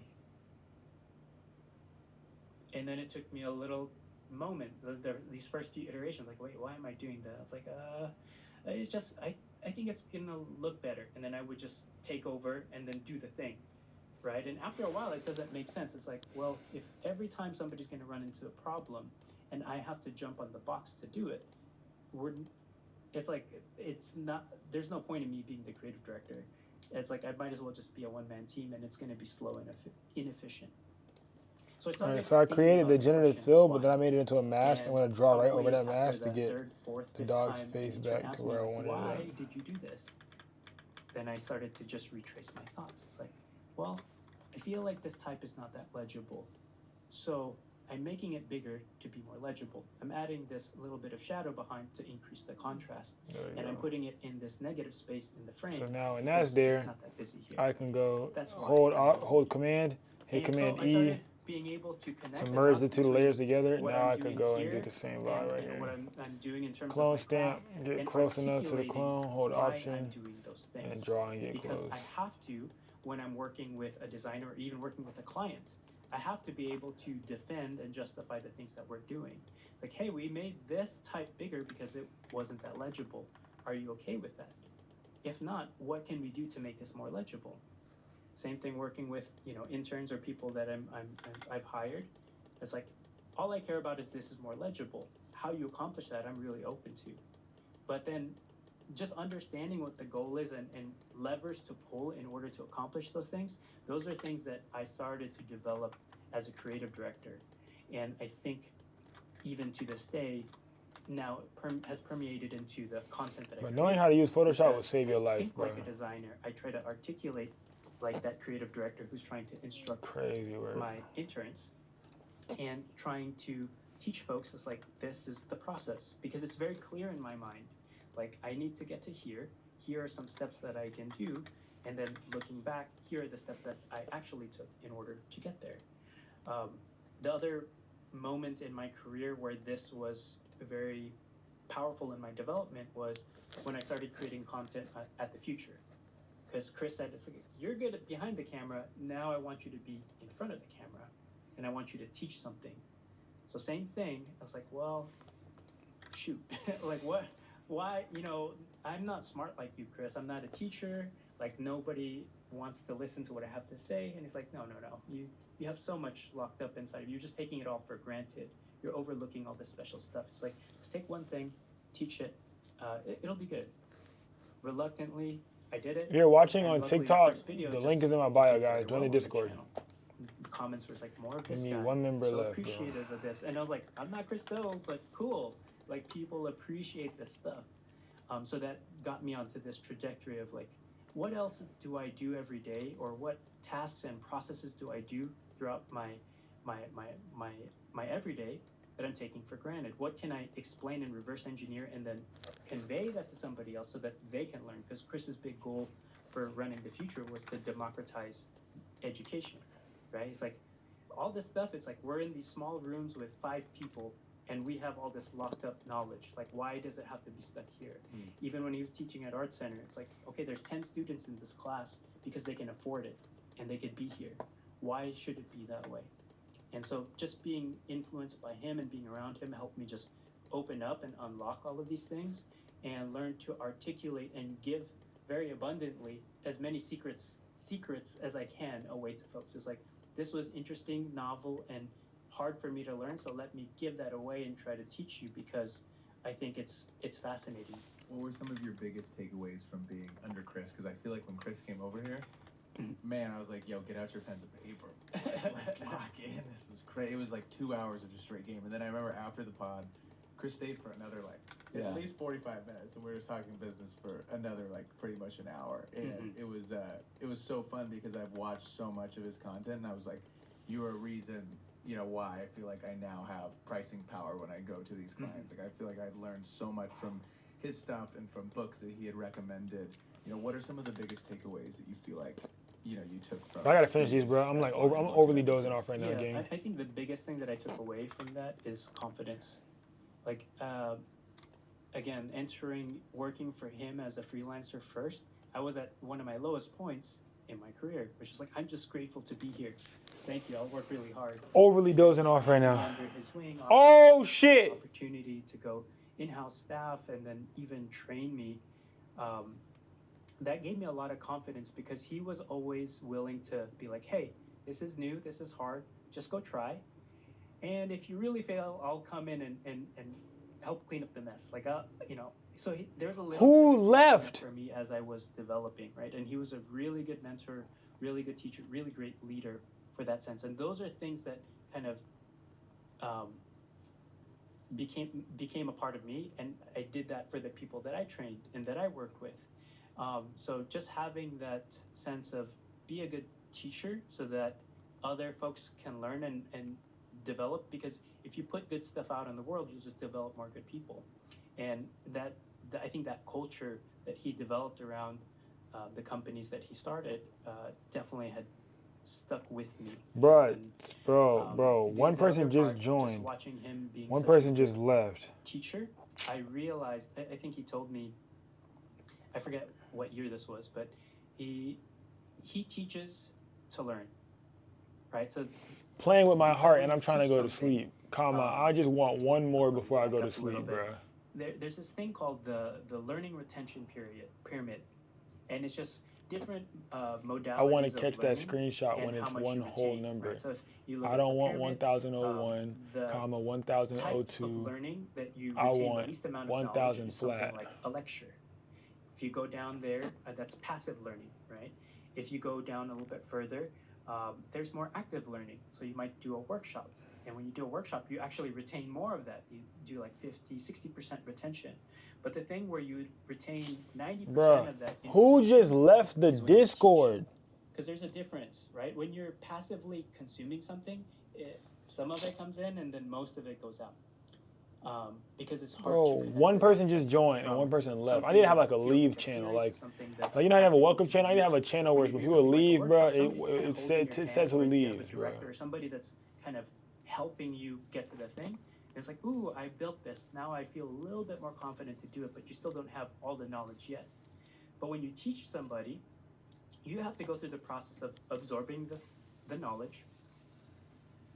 And then it took me a little moment, these first few iterations, like, wait, why am I doing that? I was like, it's just, I think it's gonna look better. And then I would just take over and then do the thing, right? And after a while, it doesn't make sense. It's like, well, if every time somebody's gonna run into a problem and I have to jump on the box to do it, it's not, there's no point in me being the creative director. It's like, I might as well just be a one-man team, and it's gonna be slow and inefficient. So I created the generative fill, but then I made it into a mask. I'm going to draw right over that mask to get the dog's face back to where I wanted it. Why did you do this? Then I started to just retrace my thoughts. It's like, well, I feel like this type is not that legible. So I'm making it bigger to be more legible. I'm adding this little bit of shadow behind to increase the contrast. And I'm putting it in this negative space in the frame. So now when that's there, it's not that busy here. I can go That's hold Command, hit Command E, being able to connect To the merge the dots two between layers together, what now I'm I could doing go and here do the same and, vibe right and what here. I'm doing in terms Clone of my stamp, craft, get and close enough to the articulating clone, hold why I'm option, doing those things. and draw and get because close. I have to, when I'm working with a designer or even working with a client, I have to be able to defend and justify the things that we're doing. Like, hey, we made this type bigger because it wasn't that legible. Are you okay with that? If not, what can we do to make this more legible? Same thing working with, you know, interns or people that I've hired. It's like, all I care about is this is more legible. How you accomplish that, I'm really open to. But then just understanding what the goal is and levers to pull in order to accomplish those things, those are things that I started to develop as a creative director. And I think even to this day, now has permeated into the content that I But create. knowing how to use Photoshop will Because save your I life, think bro. like a designer, I try to articulate like that creative director who's trying to instruct Crazy word. my interns and trying to teach folks is like, this is the process, because it's very clear in my mind. Like, I need to get to here. Here are some steps that I can do. And then looking back, here are the steps that I actually took in order to get there. The other moment in my career where this was very powerful in my development was when I started creating content at the Future. Because Chris said, it's like, you're good at behind the camera. Now I want you to be in front of the camera and I want you to teach something. So same thing. I was like, well, shoot, like what? Why? You know, I'm not smart like you, Chris. I'm not a teacher. Like nobody wants to listen to what I have to say. And he's like, no. You have so much locked up inside of you. You're just taking it all for granted. You're overlooking all this special stuff. It's like, just take one thing, teach it. It'll be good. Reluctantly, I did it. If you're watching And on luckily, TikTok, first video the just link is in my did bio, very guys. Join well the on Discord. channel. The comments were like, more of We this need guy. one member So left, bro. appreciative of this. And I was like, I'm not Christo, but cool. Like people appreciate this stuff. So that got me onto this trajectory of like, what else do I do every day, or what tasks and processes do I do throughout my everyday that I'm taking for granted? What can I explain and reverse engineer and then convey that to somebody else so that they can learn? Because Chris's big goal for running the Future was to democratize education, right? It's like all this stuff, it's like we're in these small rooms with 5 people and we have all this locked up knowledge. Like, why does it have to be stuck here? Even when he was teaching at Art Center, it's like, okay, there's 10 students in this class because they can afford it and they could be here. Why should it be that way? And so just being influenced by him and being around him helped me just open up and unlock all of these things and learn to articulate and give very abundantly as many secrets as I can away to folks. It's like, this was interesting, novel, and hard for me to learn, so let me give that away and try to teach you because I think it's fascinating. What were some of your biggest takeaways from being under Chris? Because I feel like when Chris came over here, man, I was like, yo, get out your pens and paper. Like, let's lock in. This was crazy. It was like 2 hours of just straight game. And then I remember after the pod, Chris stayed for another at least 45 minutes, and we were talking business for another pretty much an hour. And it was so fun because I've watched so much of his content, and I was like, you are a reason, you know, why I feel like I now have pricing power when I go to these clients. Like I feel like I've learned so much from his stuff and from books that he had recommended. You know, what are some of the biggest takeaways that you feel like, you know, you took from? I gotta finish these, bro. I'm overly dozing off right now, gang. I think the biggest thing that I took away from that is confidence. Like, again, working for him as a freelancer first, I was at one of my lowest points in my career, which is like, I'm just grateful to be here. Thank you. I'll work really hard. Overly dozing off right now. Under his wing, Oh shit! Opportunity to go in-house staff and then even train me. That gave me a lot of confidence because he was always willing to be like, hey, this is new, this is hard, just go try. And if you really fail, I'll come in and help clean up the mess. Like, you know, so there's a little Who bit of left? for me as I was developing, right? And he was a really good mentor, really good teacher, really great leader for that sense. And those are things that kind of became a part of me, and I did that for the people that I trained and that I worked with. So just having that sense of be a good teacher so that other folks can learn and develop, because if you put good stuff out in the world, you'll just develop more good people. And that I think that culture that he developed around the companies that he started definitely had stuck with me. Bro, And, bro, the one other person part, just just joined. watching him being One such person a just good left. teacher, I realized, I think he told me, I forget what year this was, but he teaches to learn, right? So Playing with my because heart when and you I'm trying to teach go to something, sleep. Comma, I just want one more before I go to sleep, bro. There's this thing called the learning retention pyramid, and it's just different modalities. I want to of catch that learning screenshot and when how it's much one you whole retain, number. right? So if you look I at don't the want pyramid, 1001, the comma type of 1002. learning that you I retain the want least amount of 1000 knowledge is something flat. like a lecture. If you go down there, that's passive learning, right? If you go down a little bit further, there's more active learning. So you might do a workshop. And when you do a workshop, you actually retain more of that. You do like 50, 60% retention. But the thing where you retain 90% Bruh, of that who just left the Discord? because there's a difference, right? When you're passively consuming something, some of it comes in and then most of it goes out. Because it's hard Bro, to connect one the person dots just joined and from one person left. I something need to have that like a feels leave like a channel. theory Like to something that's you know how you have a active welcome and channel? I need to have a used. channel When where you when do people something like a leave, bro, workshop, somebody's kinda it holding your says hand, who or if you have leaves, a bro. director or somebody that's kind of helping you get to the thing. It's like, ooh, I built this. Now I feel a little bit more confident to do it, but you still don't have all the knowledge yet. But when you teach somebody, you have to go through the process of absorbing the knowledge,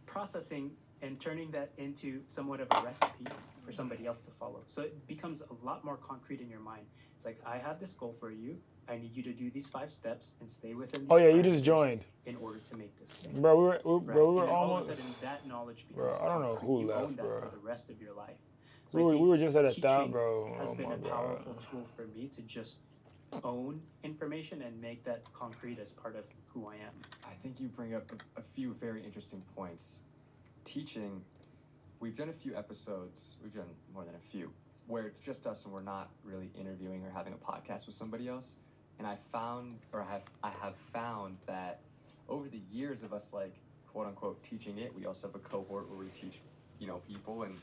processing and turning that into somewhat of a recipe for somebody else to follow. So it becomes a lot more concrete in your mind. It's like, I have this goal for you. I need you to do these 5 steps and stay within these Oh yeah, you just parameters joined. in order to make this thing. Bro, we Right. were And then all almost. of a sudden that knowledge Bro, becomes I don't know concrete. who You own left, that bro. for the rest of your life. We So I were, think we were just at a thought, teaching bro. has Oh been my a god. powerful tool for me to just own information and make that concrete as part of who I am. I think you bring up a few very interesting points. Teaching, we've done a few episodes, we've done more than a few, where it's just us and we're not really interviewing or having a podcast with somebody else. And I have found that over the years of us like quote unquote teaching it, we also have a cohort where we teach, people, and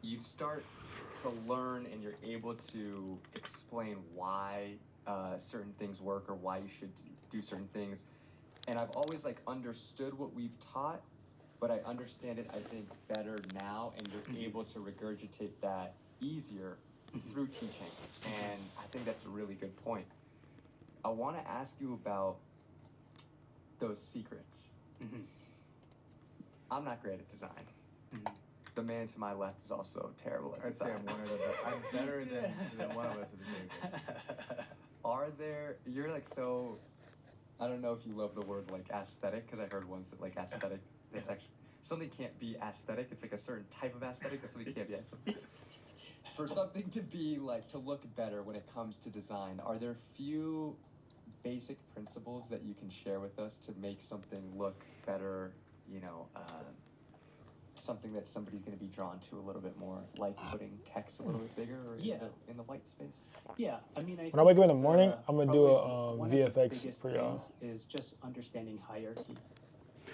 you start to learn and you're able to explain why certain things work or why you should do certain things. And I've always like understood what we've taught, but I understand it, I think, better now, and you're able to regurgitate that easier through teaching. And I think that's a really good point. I want to ask you about those secrets. I'm not great at design. The man to my left is also terrible at I'd say design. I'm better than one of us at the table. Are there, you're like so, I don't know if you love the word like aesthetic, because I heard once that like aesthetic, it's actually, something can't be aesthetic, it's like a certain type of aesthetic, but something can't be aesthetic. For something to be like, to look better when it comes to design, are there few basic principles that you can share with us to make something look better, something that somebody's going to be drawn to a little bit more, like putting text a little bit bigger or in the white space? Yeah, I mean, When I wake up in the morning, I'm gonna do probably a one of the VFX biggest for y'all. things is just understanding hierarchy.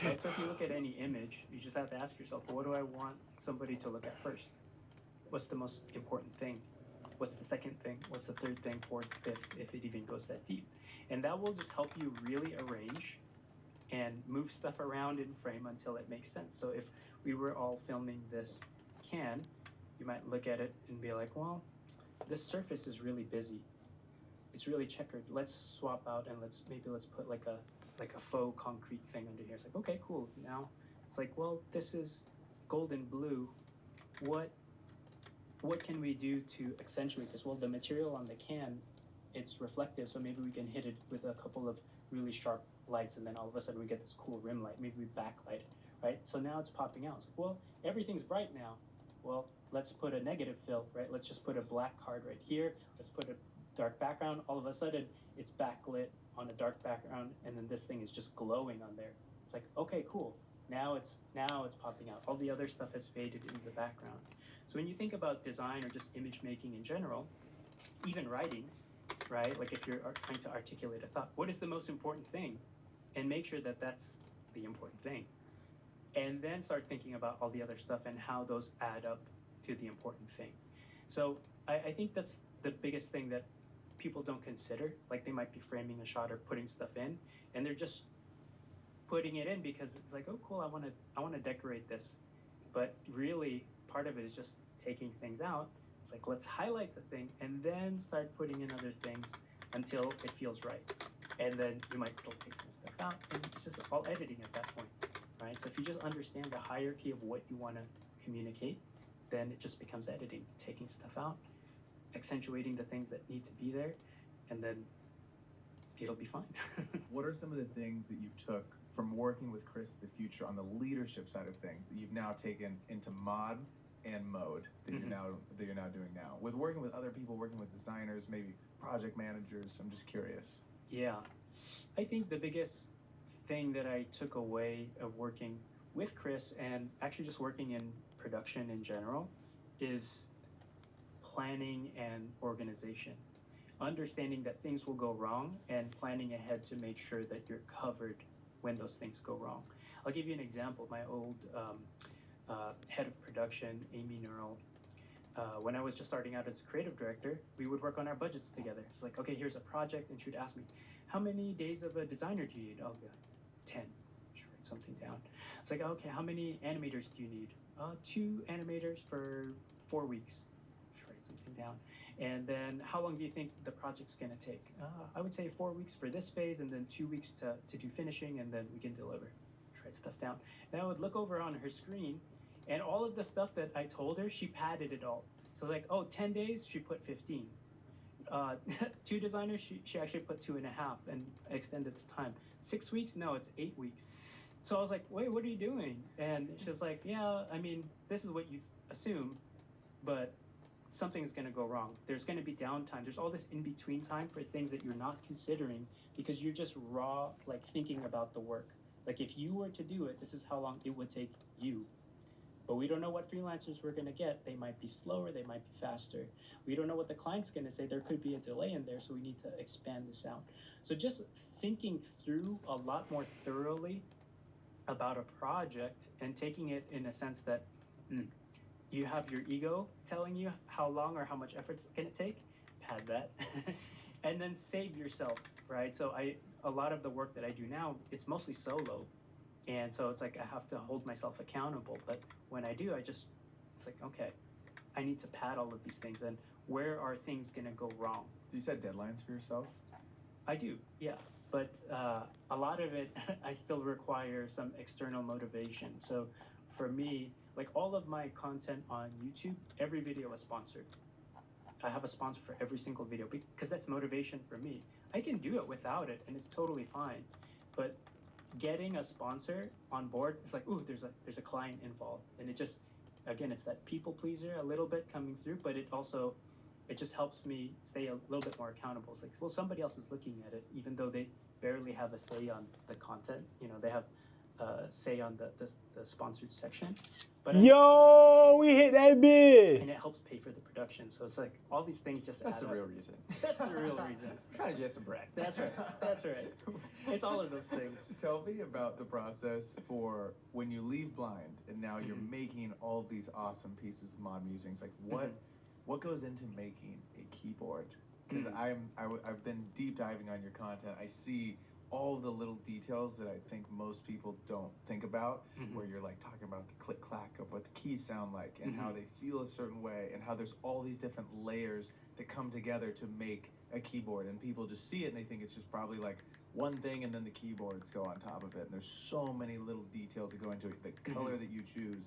Right? So if you look at any image, you just have to ask yourself, what do I want somebody to look at first? What's the most important thing? What's the second thing? What's the third thing, fourth, fifth, if it even goes that deep? And that will just help you really arrange and move stuff around in frame until it makes sense. So if we were all filming this can, you might look at it and be like, well, this surface is really busy. It's really checkered. Let's swap out and let's put like a faux concrete thing under here. It's like, okay, cool. Now it's like, well, this is gold and blue. What can we do to accentuate this? Well, the material on the can, it's reflective, so maybe we can hit it with a couple of really sharp lights, and then all of a sudden we get this cool rim light. Maybe we backlight it, right? So now it's popping out. It's like, well, everything's bright now. Well, let's put a negative fill, right? Let's just put a black card right here. Let's put a dark background. All of a sudden, it's backlit on a dark background, and then this thing is just glowing on there. It's like, okay, cool. Now it's popping out. All the other stuff has faded into the background. So when you think about design or just image making in general, even writing, right? Like if you're trying to articulate a thought, what is the most important thing? And make sure that that's the important thing. And then start thinking about all the other stuff and how those add up to the important thing. So I think that's the biggest thing that people don't consider. Like they might be framing a shot or putting stuff in, and they're just putting it in because it's like, oh cool, I want to decorate this. But really part of it is just taking things out. It's like, let's highlight the thing and then start putting in other things until it feels right. And then you might still take some stuff out, and it's just all editing at that point, right? So if you just understand the hierarchy of what you want to communicate, then it just becomes editing, taking stuff out, accentuating the things that need to be there, and then it'll be fine. What are some of the things that you took from working with Chris the Future on the leadership side of things that you've now taken into mod and mode that you're now doing now? With working with other people, working with designers, maybe project managers, I'm just curious. Yeah, I think the biggest thing that I took away of working with Chris and actually just working in production in general is planning and organization. Understanding that things will go wrong and planning ahead to make sure that you're covered when those things go wrong. I'll give you an example. My old head of production, Amy Neural, when I was just starting out as a creative director, we would work on our budgets together. It's like, okay, here's a project, and she would ask me, how many days of a designer do you need? Oh, yeah, 10. She'd write something down. It's like, okay, how many animators do you need? 2 animators for 4 weeks. She'd write something down. And then how long do you think the project's gonna take? I would say 4 weeks for this phase, and then 2 weeks to do finishing, and then we can deliver. She'd write stuff down. And I would look over on her screen, and all of the stuff that I told her, she padded it all. So like, oh, 10 days, she put 15. 2 designers, she actually put 2.5 and extended the time. 6 weeks, no, it's 8 weeks. So I was like, wait, what are you doing? And she was like, yeah, I mean, this is what you assume, but something's gonna go wrong. There's gonna be downtime. There's all this in-between time for things that you're not considering because you're just raw, like thinking about the work. Like if you were to do it, this is how long it would take you. But we don't know what freelancers we're gonna get. They might be slower, they might be faster. We don't know what the client's gonna say. There could be a delay in there, so we need to expand this out. So just thinking through a lot more thoroughly about a project and taking it in a sense that you have your ego telling you how long or how much effort it's gonna take, pad that, and then save yourself, right? So a lot of the work that I do now, it's mostly solo. And so it's like I have to hold myself accountable. But when I do, it's like, okay, I need to pad all of these things. And where are things going to go wrong? You set deadlines for yourself? I do, yeah. But a lot of it, I still require some external motivation. So for me, like all of my content on YouTube, every video is sponsored. I have a sponsor for every single video because that's motivation for me. I can do it without it, and it's totally fine. But getting a sponsor on board, it's like, ooh, there's a client involved, and it just, again, it's that people pleaser a little bit coming through, but it just helps me stay a little bit more accountable. It's like, well, somebody else is looking at it, even though they barely have a say on the content. You know, they have a say on the sponsored section. But Yo, we hit that bid. And it helps pay for the production. So it's like all these things just That's add the up. real reason. That's the real reason. I'm trying to get some bread. That's right. That's right. It's all of those things. Tell me about the process for when you leave Blind and now you're making all of these awesome pieces of mod musings. Like what goes into making a keyboard? Because I've been deep diving on your content. I see all the little details that I think most people don't think about, where you're like talking about the click clack of what the keys sound like and how they feel a certain way and how there's all these different layers that come together to make a keyboard, and people just see it and they think it's just probably like one thing and then the keyboards go on top of it, and there's so many little details that go into it, the color that you choose,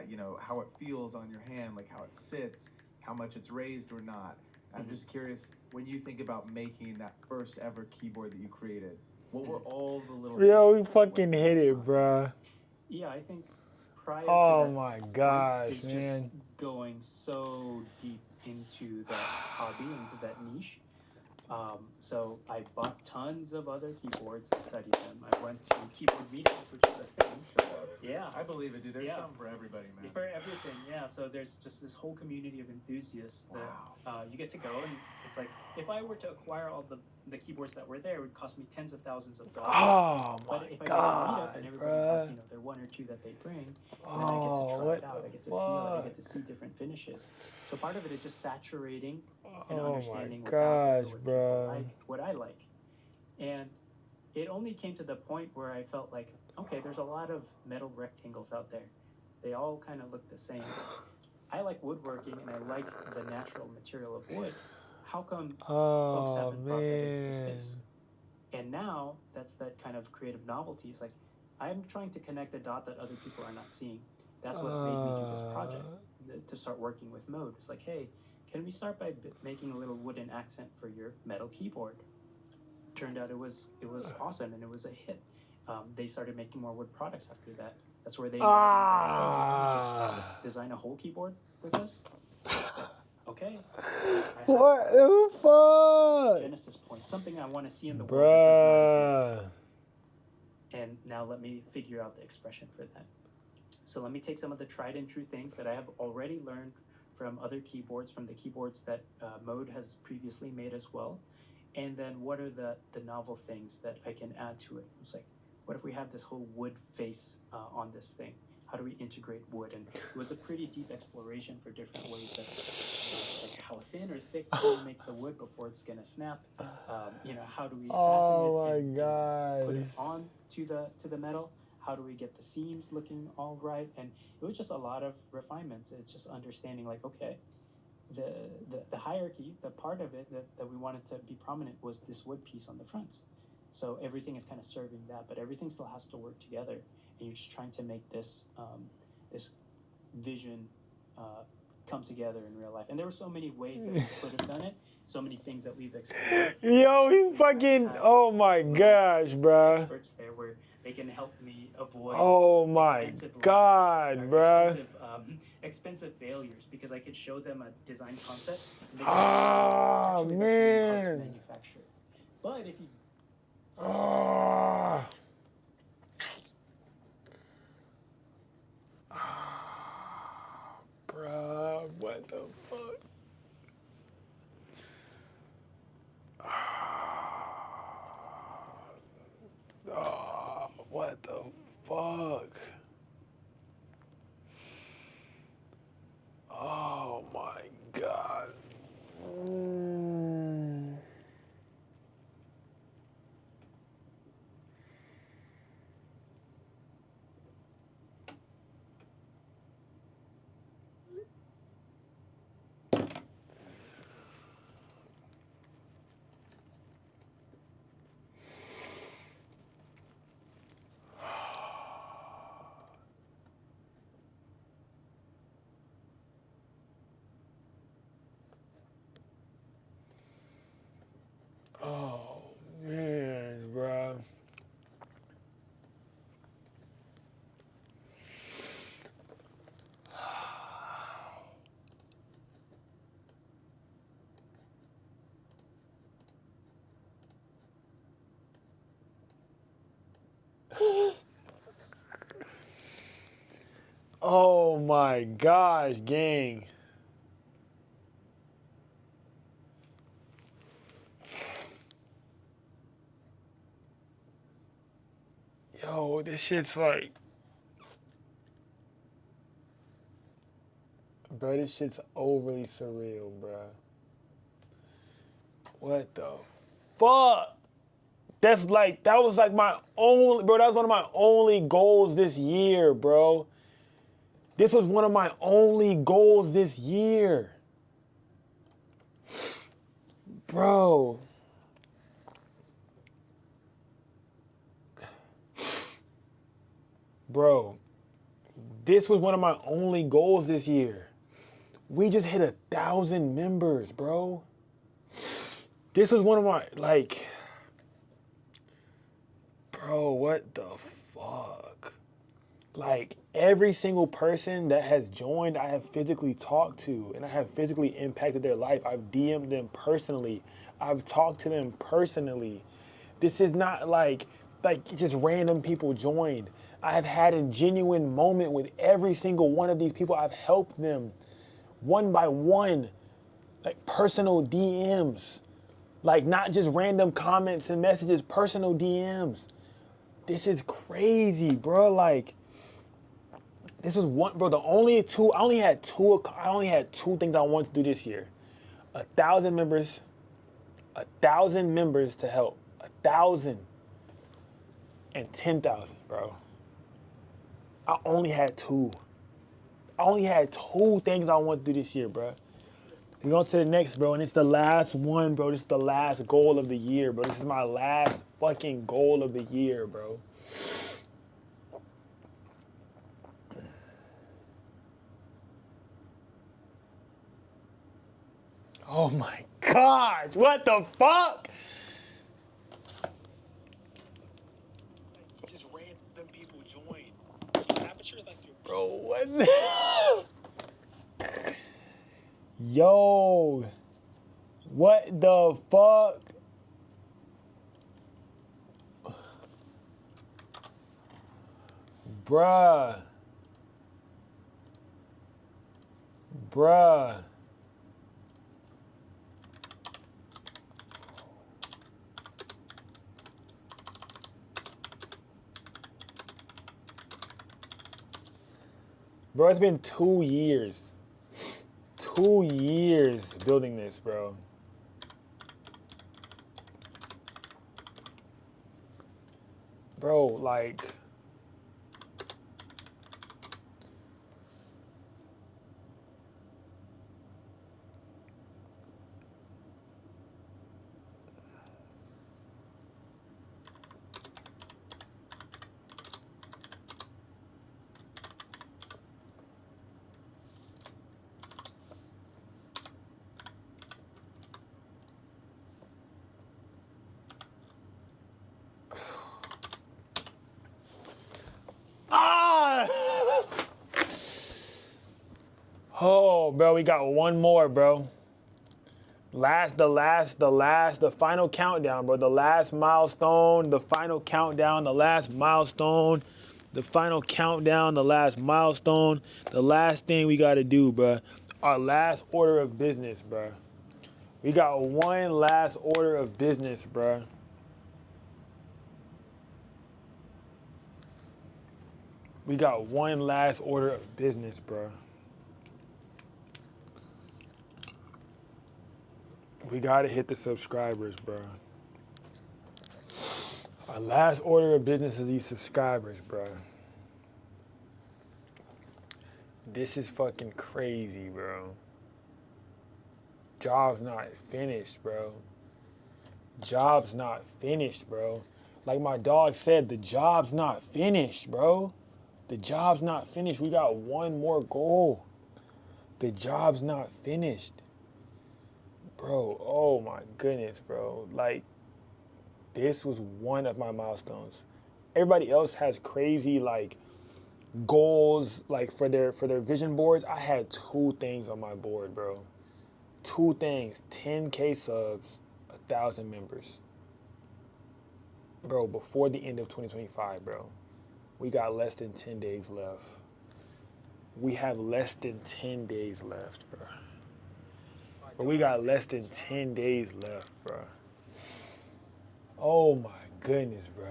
you know, how it feels on your hand, like how it sits, how much it's raised or not. I'm just curious, when you think about making that first ever keyboard that you created, what were all the little... Yo, we fucking hit it, bruh. Yeah, I think prior Oh to that, my gosh, is man. just going so deep into that hobby, into that niche. So I bought tons of other keyboards and studied them. I went to keyboard meetups, which is a thing. Yeah. I believe it, dude. There's something for everybody, man. For everything, yeah. So there's just this whole community of enthusiasts that you get to go, and it's like, if I were to acquire all the keyboards that were there, it would cost me tens of thousands of dollars. Oh my But if I god, go to a meetup and everybody has, you know, their one or two that they bring, and then I get to try it out, I get to feel it, I get to see different finishes. So part of it is just saturating and understanding what's out there, what people like, what I like. And it only came to the point where I felt like, okay, there's a lot of metal rectangles out there. They all kind of look the same. I like woodworking and I like the natural material of wood. How come folks haven't brought that into space? And now that's that kind of creative novelty. It's like, I'm trying to connect the dot that other people are not seeing. That's what made me do this project, to start working with Mode. It's like, hey, can we start by making a little wooden accent for your metal keyboard? Turned out it was awesome and it was a hit. They started making more wood products after that. That's where they just design a whole keyboard with us. Okay. What the fuck? Genesis point, something I want to see in the world that does not exist. And now let me figure out the expression for that. So let me take some of the tried and true things that I have already learned from other keyboards, from the keyboards that Mode has previously made as well. And then what are the novel things that I can add to it? It's like, what if we have this whole wood face on this thing? How do we integrate wood? And it was a pretty deep exploration for different ways that, like how thin or thick do we make the wood before it's gonna snap? How do we fasten it and put it on to the metal? How do we get the seams looking all right? And it was just a lot of refinement. It's just understanding like, okay, the hierarchy, the part of it that we wanted to be prominent was this wood piece on the front. So everything is kind of serving that, but everything still has to work together. And you're just trying to make this this vision come together in real life. And there were so many ways that we could have done it, so many things that we've explored. Yo, he fucking, oh my gosh, bruh. Experts there where they can help me avoid expensive failures, because I could show them a design concept and they can man, hard to manufacture. But if you bruh, what the fuck? What the fuck? Oh my God. Oh man, bro. Oh my gosh, gang. Yo, this shit's like, bro, this shit's overly surreal, bro. What the fuck? That was like my only, bro, that was one of my only goals this year, bro. This was one of my only goals this year. Bro. Bro, this was one of my only goals this year. We just hit 1,000 members, bro. This was one of my, like, bro, what the fuck? Like, every single person that has joined, I have physically talked to, and I have physically impacted their life. I've DM'd them personally. I've talked to them personally. This is not like just random people joined. I have had a genuine moment with every single one of these people. I've helped them one by one, like personal DMs, like not just random comments and messages, personal DMs. This is crazy, bro. Like, this was one, bro. I only had two things I wanted to do this year. 1,000 members, 1,000 members to help. 1,000. and 10,000, bro. I only had 2. I only had 2 things I want to do this year, bro. We go to the next, bro, and it's the last one, bro. This is the last goal of the year, bro. This is my last fucking goal of the year, bro. Oh my gosh, what the fuck? Just random people join. Aperture is like your bro, what? Yo, what the fuck? Bruh. Bruh. Bro, it's been 2 years. 2 years building this, bro. Bro, like... Ah! Oh, bro, we got one more, bro. The final countdown, bro. The last milestone, the final countdown, the last milestone, the final countdown, the last milestone, the last thing we got to do, bro. Our last order of business, bro. We got one last order of business, bro. We got one last order of business, bro. We gotta hit the subscribers, bro. Our last order of business is these subscribers, bro. This is fucking crazy, bro. Job's not finished, bro. Job's not finished, bro. Like my dog said, the job's not finished, bro. The job's not finished. We got one more goal. The job's not finished. Bro, oh my goodness, bro. Like, this was one of my milestones. Everybody else has crazy, like, goals, like, for their vision boards. I had 2 things on my board, bro. 2 things. 10K subs, 1,000 members. Bro, before the end of 2025, bro. We got less than 10 days left. We have less than 10 days left, bro. But we got less than 10 days left, bro. Oh my goodness, bro.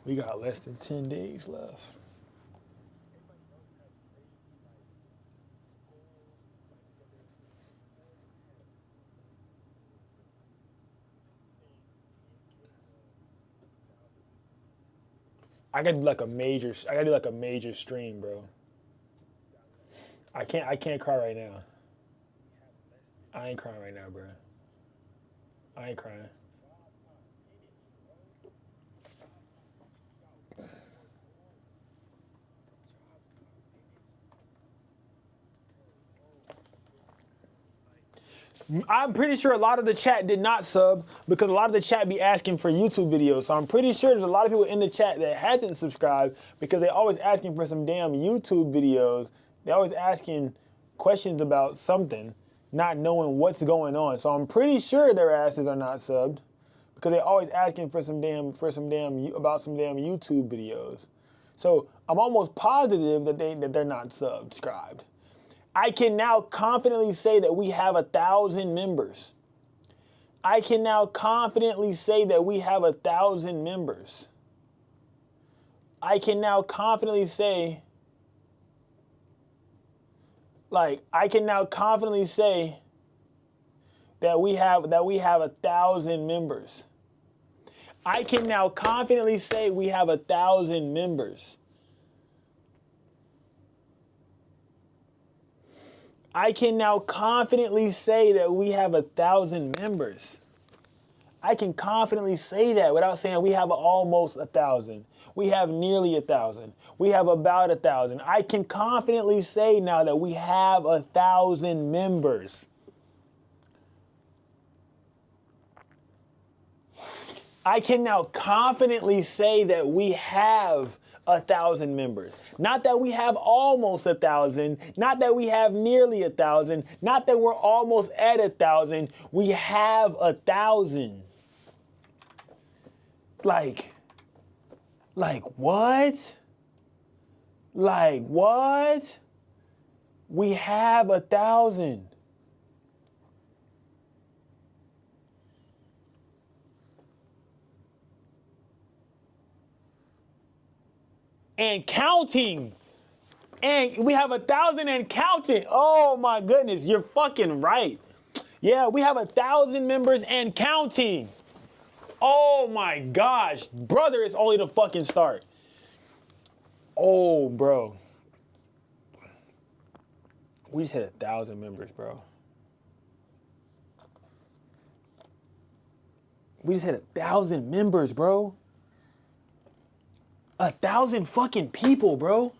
We got less than 10 days left. I gotta do like a major stream, bro. I can't cry right now. I ain't crying right now, bro. I ain't crying. I'm pretty sure a lot of the chat did not sub because a lot of the chat be asking for YouTube videos. So I'm pretty sure there's a lot of people in the chat that hasn't subscribed because they always asking for some damn YouTube videos. They always asking questions about something, not knowing what's going on. So I'm pretty sure their asses are not subbed because they always asking for some damn YouTube videos. So I'm almost positive that they're not subscribed. I can now confidently say that we have 1,000 members. I can now confidently say that we have 1,000 members. I can now confidently say, that we have 1,000 members. I can now confidently say we have 1,000 members. I can now confidently say that we have 1,000 members. I can confidently say that without saying we have almost 1,000. We have nearly 1,000. We have about 1,000. I can confidently say now that we have 1,000 members. I can now confidently say that we have 1,000 members. Not that we have almost 1,000, not that we have nearly 1,000, not that we're almost at 1,000. We have 1,000. Like what? Like what? We have 1,000. And counting. And we have 1,000 and counting. Oh my goodness, you're fucking right. Yeah, we have 1,000 members and counting. Oh my gosh, brother, it's only the fucking start. Oh, bro. We just hit 1,000 members, bro. We just hit 1,000 members, bro. 1,000 fucking people, bro.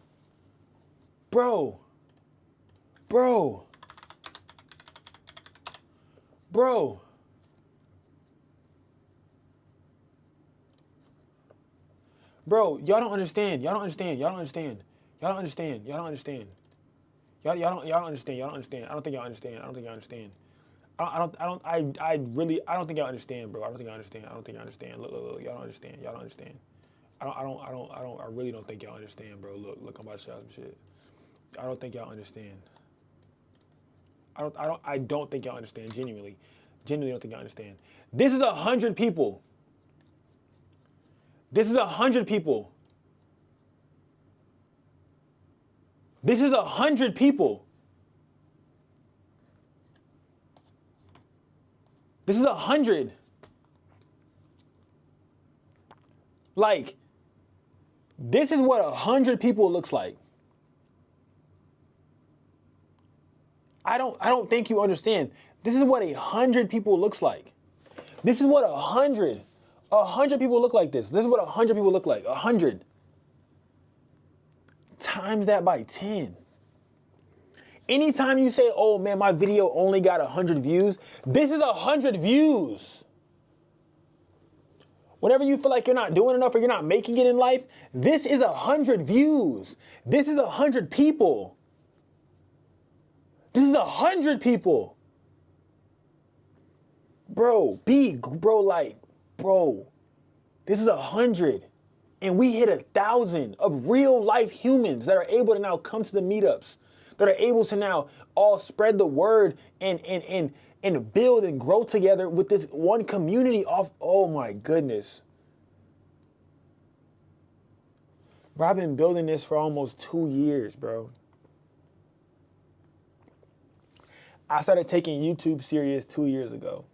Bro. Bro. Bro. Bro, y'all don't understand. Y'all don't understand. Y'all don't understand. Y'all don't understand. Y'all don't understand. Y'all don't understand. Y'all don't understand. I don't think y'all understand. I don't think y'all understand. I don't think y'all understand, bro. I don't think y'all understand. I don't think y'all understand. Look, y'all don't understand. Y'all don't understand. I really don't think y'all understand, bro. Look, I'm about to show y'all some shit. I don't think y'all understand. I don't think y'all understand, genuinely. Genuinely don't think y'all understand. This is 100 people. This is 100 people. This is 100 people. This is 100. Like, this is what 100 people looks like. I don't think you understand. This is what 100 people looks like. This is what 100 people look like this. This is what 100 people look like. 100. Times that by 10. Anytime you say, oh man, my video only got 100 views, this is 100 views. Whenever you feel like you're not doing enough or you're not making it in life, this is 100 views. This is 100 people. This is 100 people. Bro, this is 100. And we hit 1,000 of real life humans that are able to now come to the meetups, that are able to now all spread the word and build and grow together with this one community of, oh my goodness. Bro, I've been building this for almost 2 years, bro. I started taking YouTube serious 2 years ago.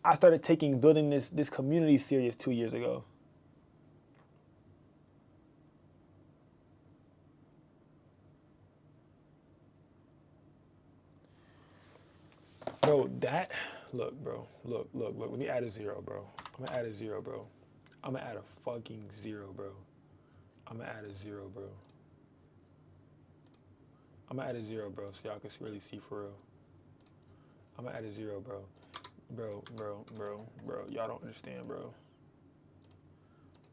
I started building this community serious 2 years ago. Bro, look, let me add a 0, bro. I'm gonna add a 0, bro. I'm gonna add a fucking 0, bro. I'm gonna add a 0, bro. I'm gonna add a 0, bro, so y'all can really see for real. I'm gonna add a 0, bro. Bro, y'all don't understand, bro.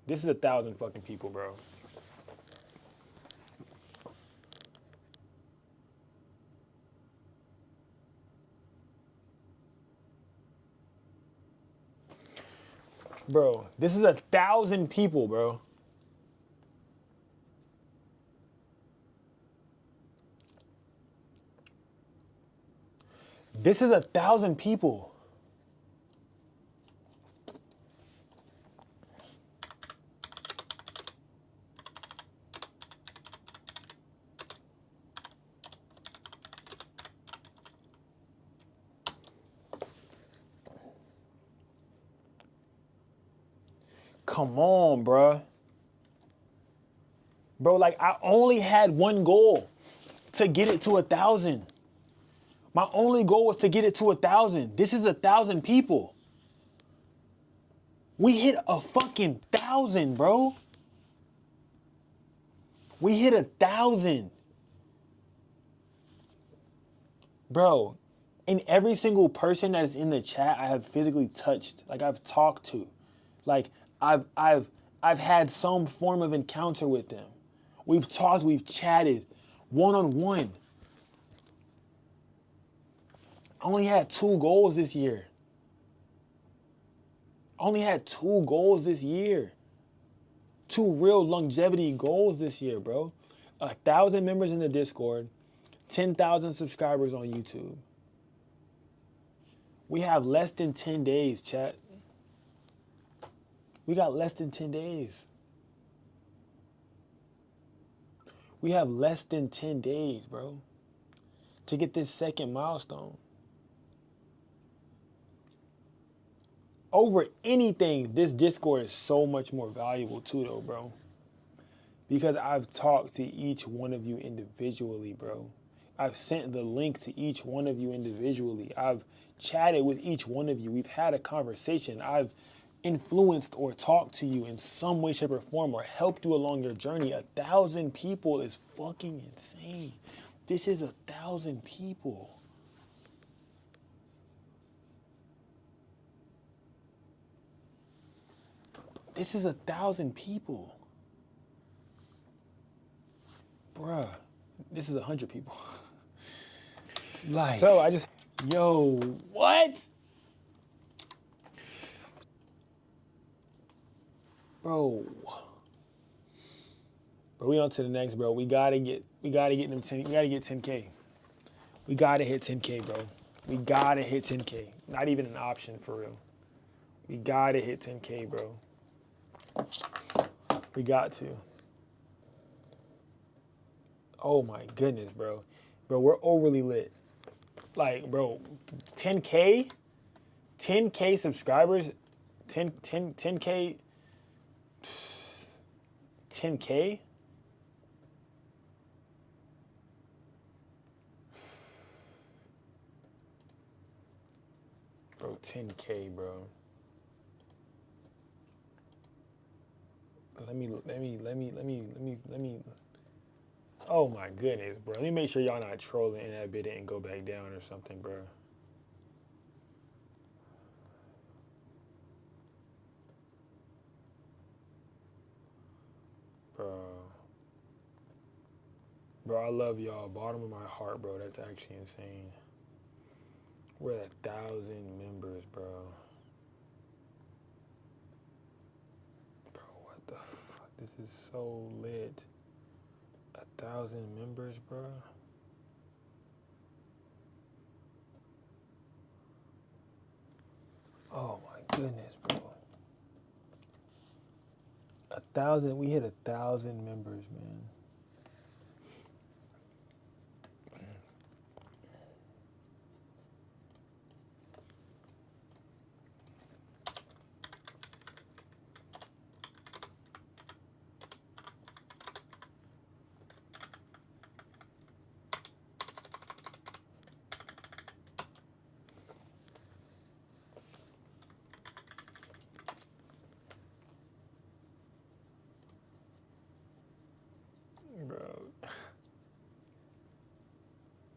This is 1,000 fucking people, bro. Bro, this is 1,000 people, bro. This is 1,000 people. come on, bruh. Bro, like, I only had one goal, to get it to 1,000. My only goal was to get it to 1,000. This is 1,000 people. We hit a fucking 1,000, bro. We hit 1,000. Bro, and every single person that is in the chat, I have physically touched, like I've talked to. Like I've had some form of encounter with them. We've talked, we've chatted, one-on-one. I only had 2 goals this year. I only had 2 goals this year. 2 real longevity goals this year, bro. 1,000 members in the Discord, 10,000 subscribers on YouTube. We have less than 10 days, chat. We got less than 10 days. We have less than 10 days, bro, to get this second milestone. Over anything, this Discord is so much more valuable too, though, bro. Because I've talked to each one of you individually, bro. I've sent the link to each one of you individually. I've chatted with each one of you. We've had a conversation. I've influenced or talked to you in some way, shape, or form, or helped you along your journey. 1,000 people is fucking insane. This is 1,000 people. This is 1,000 people. Bruh, this is 100 people. Like, so I just, yo, what? Bro, we on to the next, bro. We gotta get them 10. We gotta get 10K. We gotta hit 10K, bro. We gotta hit 10K. Not even an option for real. We gotta hit 10K, bro. We got to. Oh my goodness, bro. Bro, we're overly lit. Like, bro, 10K subscribers, 10K. Bro, 10K, bro. Let me. Oh my goodness, bro. Let me make sure y'all not trolling in that bit and go back down or something, bro. Bro, I love y'all. Bottom of my heart, bro. That's actually insane. We're at 1,000 members, bro. Bro, what the fuck? This is so lit. 1,000 members, bro. Oh my goodness, bro. 1,000, we hit 1,000 members, man.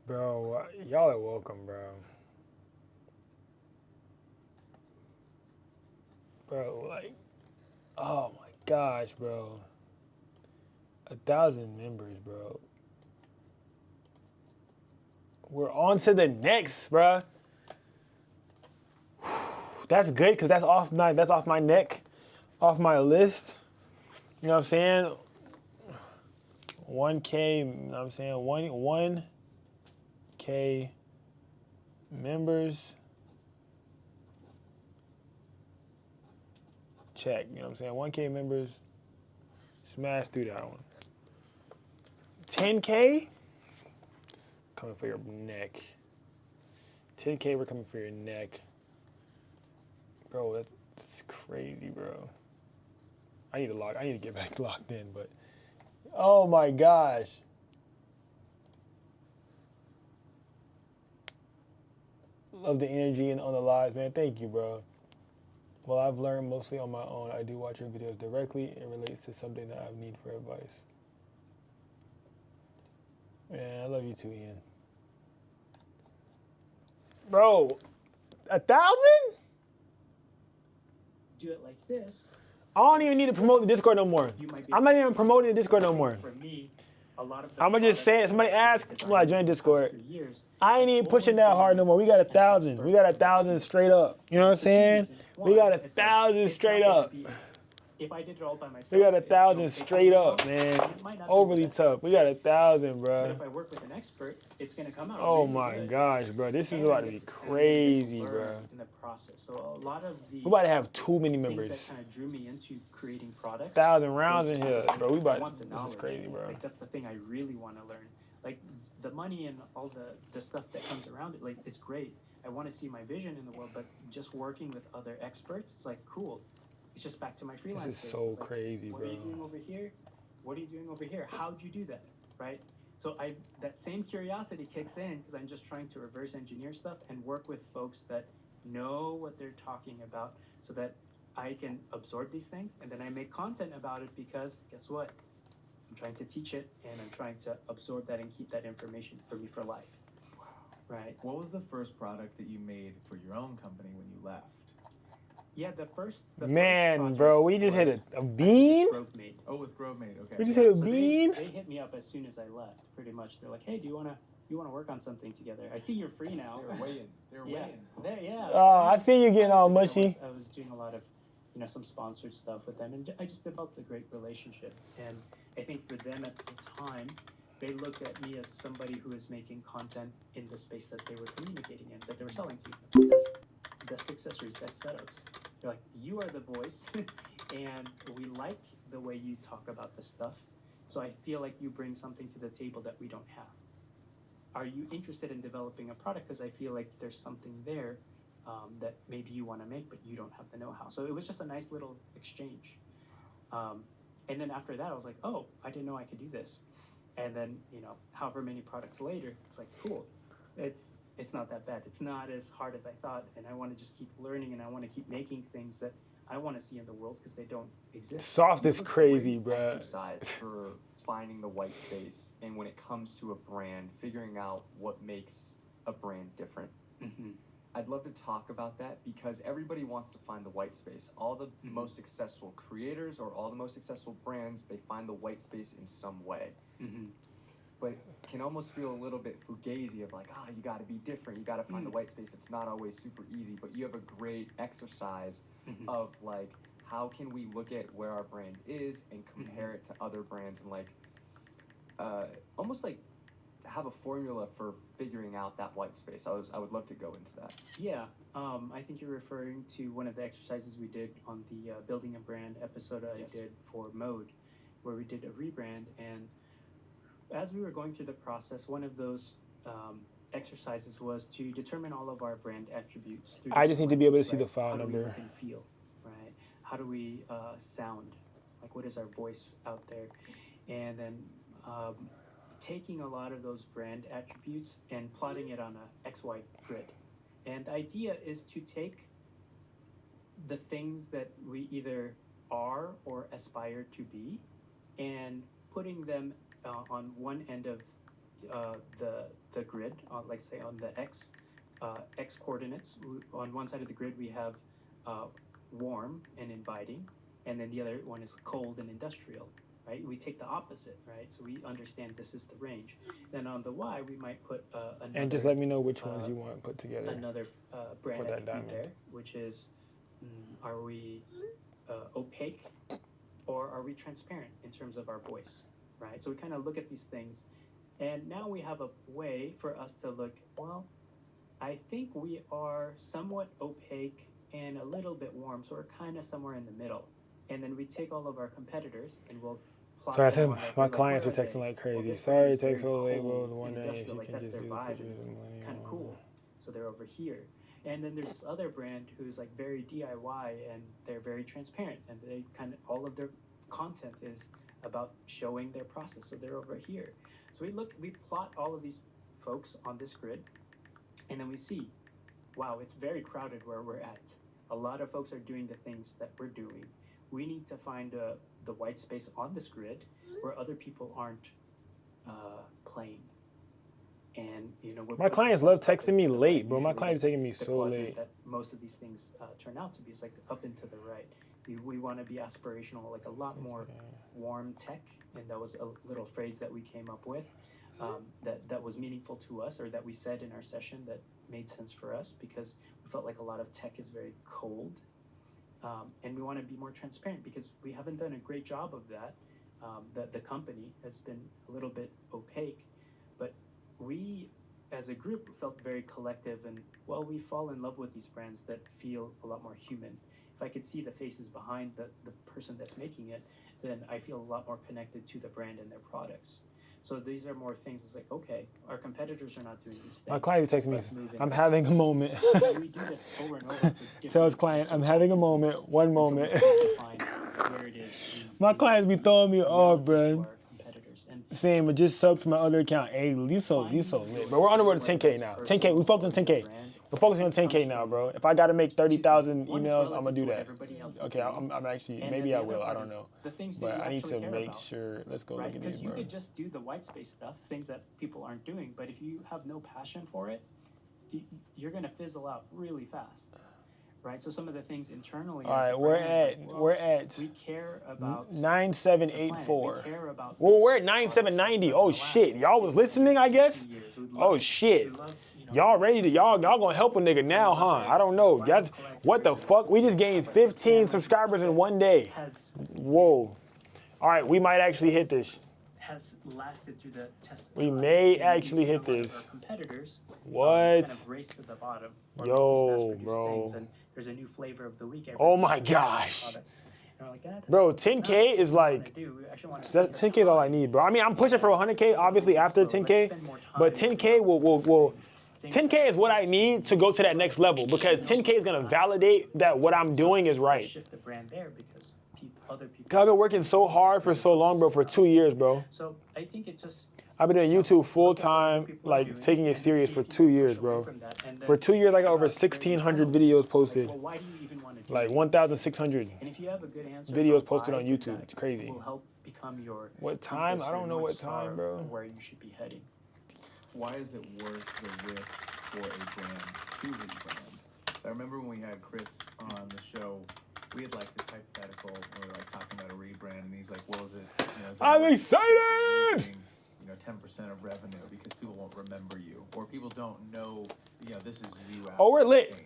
Bro, y'all are welcome, bro. Bro, like, oh my gosh, bro. 1,000 members, bro. We're on to the next, bro. That's good, because that's off my neck, off my list. You know what I'm saying? 1K, you know what I'm saying? 1K members. Check, you know what I'm saying? 1K members. Smash through that one. 10K? Coming for your neck. 10K, we're coming for your neck. Bro, that's crazy, bro. I need to get back locked in, but oh my gosh. Love the energy and on the lives, man. Thank you, bro. Well, I've learned mostly on my own. I do watch your videos directly. It relates to something that I need for advice. Man, I love you too, Ian. Bro, 1,000? Do it like this. I don't even need to promote the Discord no more. I'm not even promoting the Discord no more. For me, a lot of I'm gonna just say it. Somebody ask, well, I joined Discord. I ain't even pushing that hard no more. We got 1,000. We got 1,000 straight up. You know what I'm saying? We got 1,000 straight up. If I did it all by myself, We got 1,000 straight up, man. Overly tough. We got 1,000, But bro. if I work with an expert, it's gonna come out. Oh really my good. gosh, bro. This is And about to I be get- crazy, and I get to bro. learn in the process. So a lot of the We about to have too many things members. that kind of drew me into creating products. 1,000 rounds was in here, because bro. We I about. want the This is knowledge. crazy, bro. Like that's the thing I really want to learn. Like the money and all the stuff that comes around it, like is great. I want to see my vision in the world, but just working with other experts, it's like cool. It's just back to my freelance. This is days. so It's like, crazy, what bro. are you doing over here? What are you doing over here? How'd you do that? Right? So that same curiosity kicks in because I'm just trying to reverse engineer stuff and work with folks that know what they're talking about so that I can absorb these things and then I make content about it because guess what? I'm trying to teach it and I'm trying to absorb that and keep that information for me for life. Wow. Right? What was the first product that you made for your own company when you left? Yeah, the first Man, project bro, we just hit a beam. Growth Made. Oh, with GrowMade, okay. We just hit a So beam. they hit me up as soon as I left. Pretty much, they're like, "Hey, do you wanna work on something together? I see you're free now." They were waiting. They were Yeah, waiting. yeah. Oh, I see you getting all mushy. I was doing a lot of, some sponsored stuff with them, and I just developed a great relationship. And I think for them at the time, they looked at me as somebody who was making content in the space that they were communicating in, that they were selling to. Desk accessories, desk setups. They're like, you are the voice, and we like the way you talk about this stuff. So I feel like you bring something to the table that we don't have. Are you interested in developing a product? Because I feel like there's something there that maybe you want to make, but you don't have the know-how. So it was just a nice little exchange. And then after that, I was like, oh, I didn't know I could do this. And then, however many products later, it's like, cool. It's not that bad. It's not as hard as I thought. And I want to just keep learning and I want to keep making things that I want to see in the world because they don't exist. Soft is It's a crazy, great bro. Exercise for finding the white space, and when it comes to a brand, figuring out what makes a brand different. Mm-hmm. I'd love to talk about that because everybody wants to find the white space. All the most successful creators or all the most successful brands, they find the white space in some way. Mm-hmm. But can almost feel a little bit fugazi of like, you got to be different. You got to find the white space. It's not always super easy, but you have a great exercise of like, how can we look at where our brand is and compare it to other brands and like, almost like have a formula for figuring out that white space. I would love to go into that. Yeah, I think you're referring to one of the exercises we did on the Building a Brand episode I did for Mode, where we did a rebrand. And as we were going through the process, one of those exercises was to determine all of our brand attributes. Through I just need to be able to lenses, see the right? file How do we number. look and feel, right? How do we sound? Like, what is our voice out there? And then taking a lot of those brand attributes and plotting it on a XY grid. And the idea is to take the things that we either are or aspire to be and putting them on one end of the grid, like say on the X coordinates. On one side of the grid we have warm and inviting, and then the other one is cold and industrial. Right, we take the opposite, right? So we understand this is the range. Then on the Y, we might put another. And just let me know which ones you want put together. Another brand for that attribute diamond. there, which is, are we opaque or are we transparent in terms of our voice, right? So we kind of look at these things, and now we have a way for us to look. Well, I think we are somewhat opaque and a little bit warm, so we're kind of somewhere in the middle. And then we take all of our competitors and we'll plot Sorry, I them said on that. my We're like, clients are where are texting they? like Well, crazy. this Sorry, one it is takes very so label. cold The one and day if you industrial, like can that's just their do the vibe, and pictures it's and money. kind of cool. So they're over here. And then there's this other brand who's like very DIY and they're very transparent and they kind of all of their content is about showing their process. So they're over here. So we plot all of these folks on this grid, and then we see, wow, it's very crowded where we're at. A lot of folks are doing the things that we're doing. We need to find the white space on this grid where other people aren't playing. And my clients love texting me late, bro. My clients taking me the so quadrant late. that most of these things turn out to be is like up and to the right. We want to be aspirational, like a lot more warm tech, and that was a little phrase that we came up with that was meaningful to us, or that we said in our session that made sense for us, because we felt like a lot of tech is very cold, and we want to be more transparent because we haven't done a great job of that. The company has been a little bit opaque, but we as a group felt very collective, and we fall in love with these brands that feel a lot more human. If I could see the faces behind the person that's making it, then I feel a lot more connected to the brand and their products. So these are more things. It's like, okay, our competitors are not doing these things. My client texts me, Let's move in I'm this having a space. moment. We do this over and over for different Tells client, I'm having a moment, one until we moment. define where it is My clients be throwing me off, relative to bro. our competitors. And Saying, but just sub to my other account. Hey, you so lit, bro. We're on the road to 10K now. 10K, we focused on 10K. We're focusing on 10K now, bro. If I gotta make 30,000 emails, I'm gonna do that. Okay, I'm actually, maybe I will, I don't know. But I need to make sure, let's go look at these, Because you bro. could just do the white space stuff, things that people aren't doing, but if you have no passion for it, you're gonna fizzle out really fast. Right, so some of the things internally. All right, we're at We care about 9784. We care about. Well, we're at 9790. Oh shit, y'all was listening, I guess. Oh shit, y'all ready to y'all gonna help a nigga now, huh? I don't know. Y'all, what the fuck? We just gained 15 subscribers in one day. Whoa. All right, we might actually hit this. Has lasted through the test. We may actually hit this. Competitors. What? Kind of race to the bottom. Yo, bro. And there's a new flavor of the week. Oh my gosh. Bro, 10K is like, 10K is all I need, bro. I mean, I'm pushing for 100K, obviously, after 10K, but 10K will 10K is what I need to go to that next level, because 10K is gonna validate that what I'm doing is right. Shift the brand there because other people. Cause I've been working so hard for so long, bro, for 2 years, bro. So I think it just. I've been doing YouTube full time, like taking it serious for 2 years, bro. For 2 years, I got over 1,600 videos posted. Well, why do you even want to do Like 1,600 and if you have a good answer videos posted on YouTube. It's crazy. will help become your What time? I don't know what time, bro. where you should be heading. Why is it worth the risk for a brand to rebrand? So I remember when we had Chris on the show, we had like this hypothetical where we were like talking about a rebrand, and he's like, "Well, is it? Is it I'm worth excited! losing, 10% of revenue because people won't remember you, or people don't know, this is you." Oh, we're lit.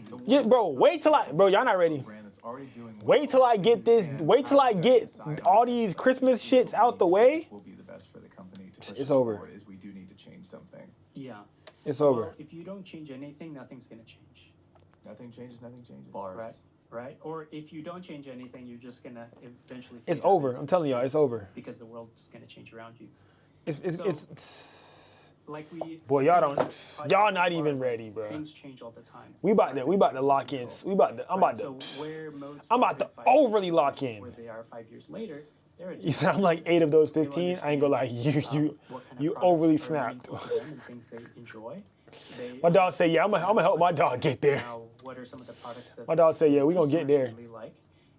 So Yeah, bro, wait till bro, y'all not ready. brand that's already doing Wait till I get this, wait till I get all these Christmas shits out the way. Will be the best for the company to push It's us over. forward, is we do need to change something. Yeah. It's over. Well, if you don't change anything, nothing's gonna change. Nothing changes, nothing changes. Bars. Right? Or if you don't change anything, you're just gonna eventually. It's figure out over. I'm telling y'all, it's over. because the world's gonna change around you. It's Like we. boy, y'all not even ready, bro. Things change all the time. We about to lock in. I'm about So to where modes I'm about to started 5 overly lock years, in. Where they are 5 years later, they're at You sound like 8 of those 15. I ain't gonna lie, you overly snapped. And things they enjoy. My dog say, yeah, I'm gonna help my dog get there. Now, what are some of the products that My dog say, yeah, we gonna get there. really like?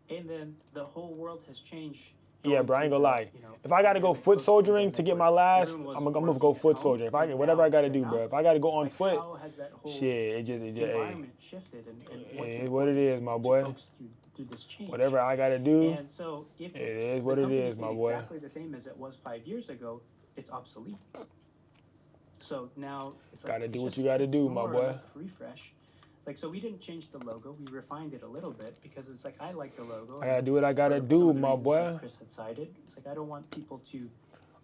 And then the whole world has changed. Yeah, bro, I ain't gonna lie. If I gotta go foot soldiering to get my last, I'm gonna go foot soldiering. If I can, whatever I gotta do, bro. If I gotta go on foot, shit, it environment shifted and it is what it is, my boy. Through this change. Whatever I gotta do, And so if it is the what it company is, stayed my boy. Exactly the same as it was 5 years ago, it's obsolete. So now it's like Gotta it's do what just- you gotta it's do, more my or boy. less a refresh. Like, so we didn't change the logo. We refined it a little bit because it's like I like the logo. I gotta do what I gotta For some do, of the my reasons boy. that Chris had cited. It's like I don't want people to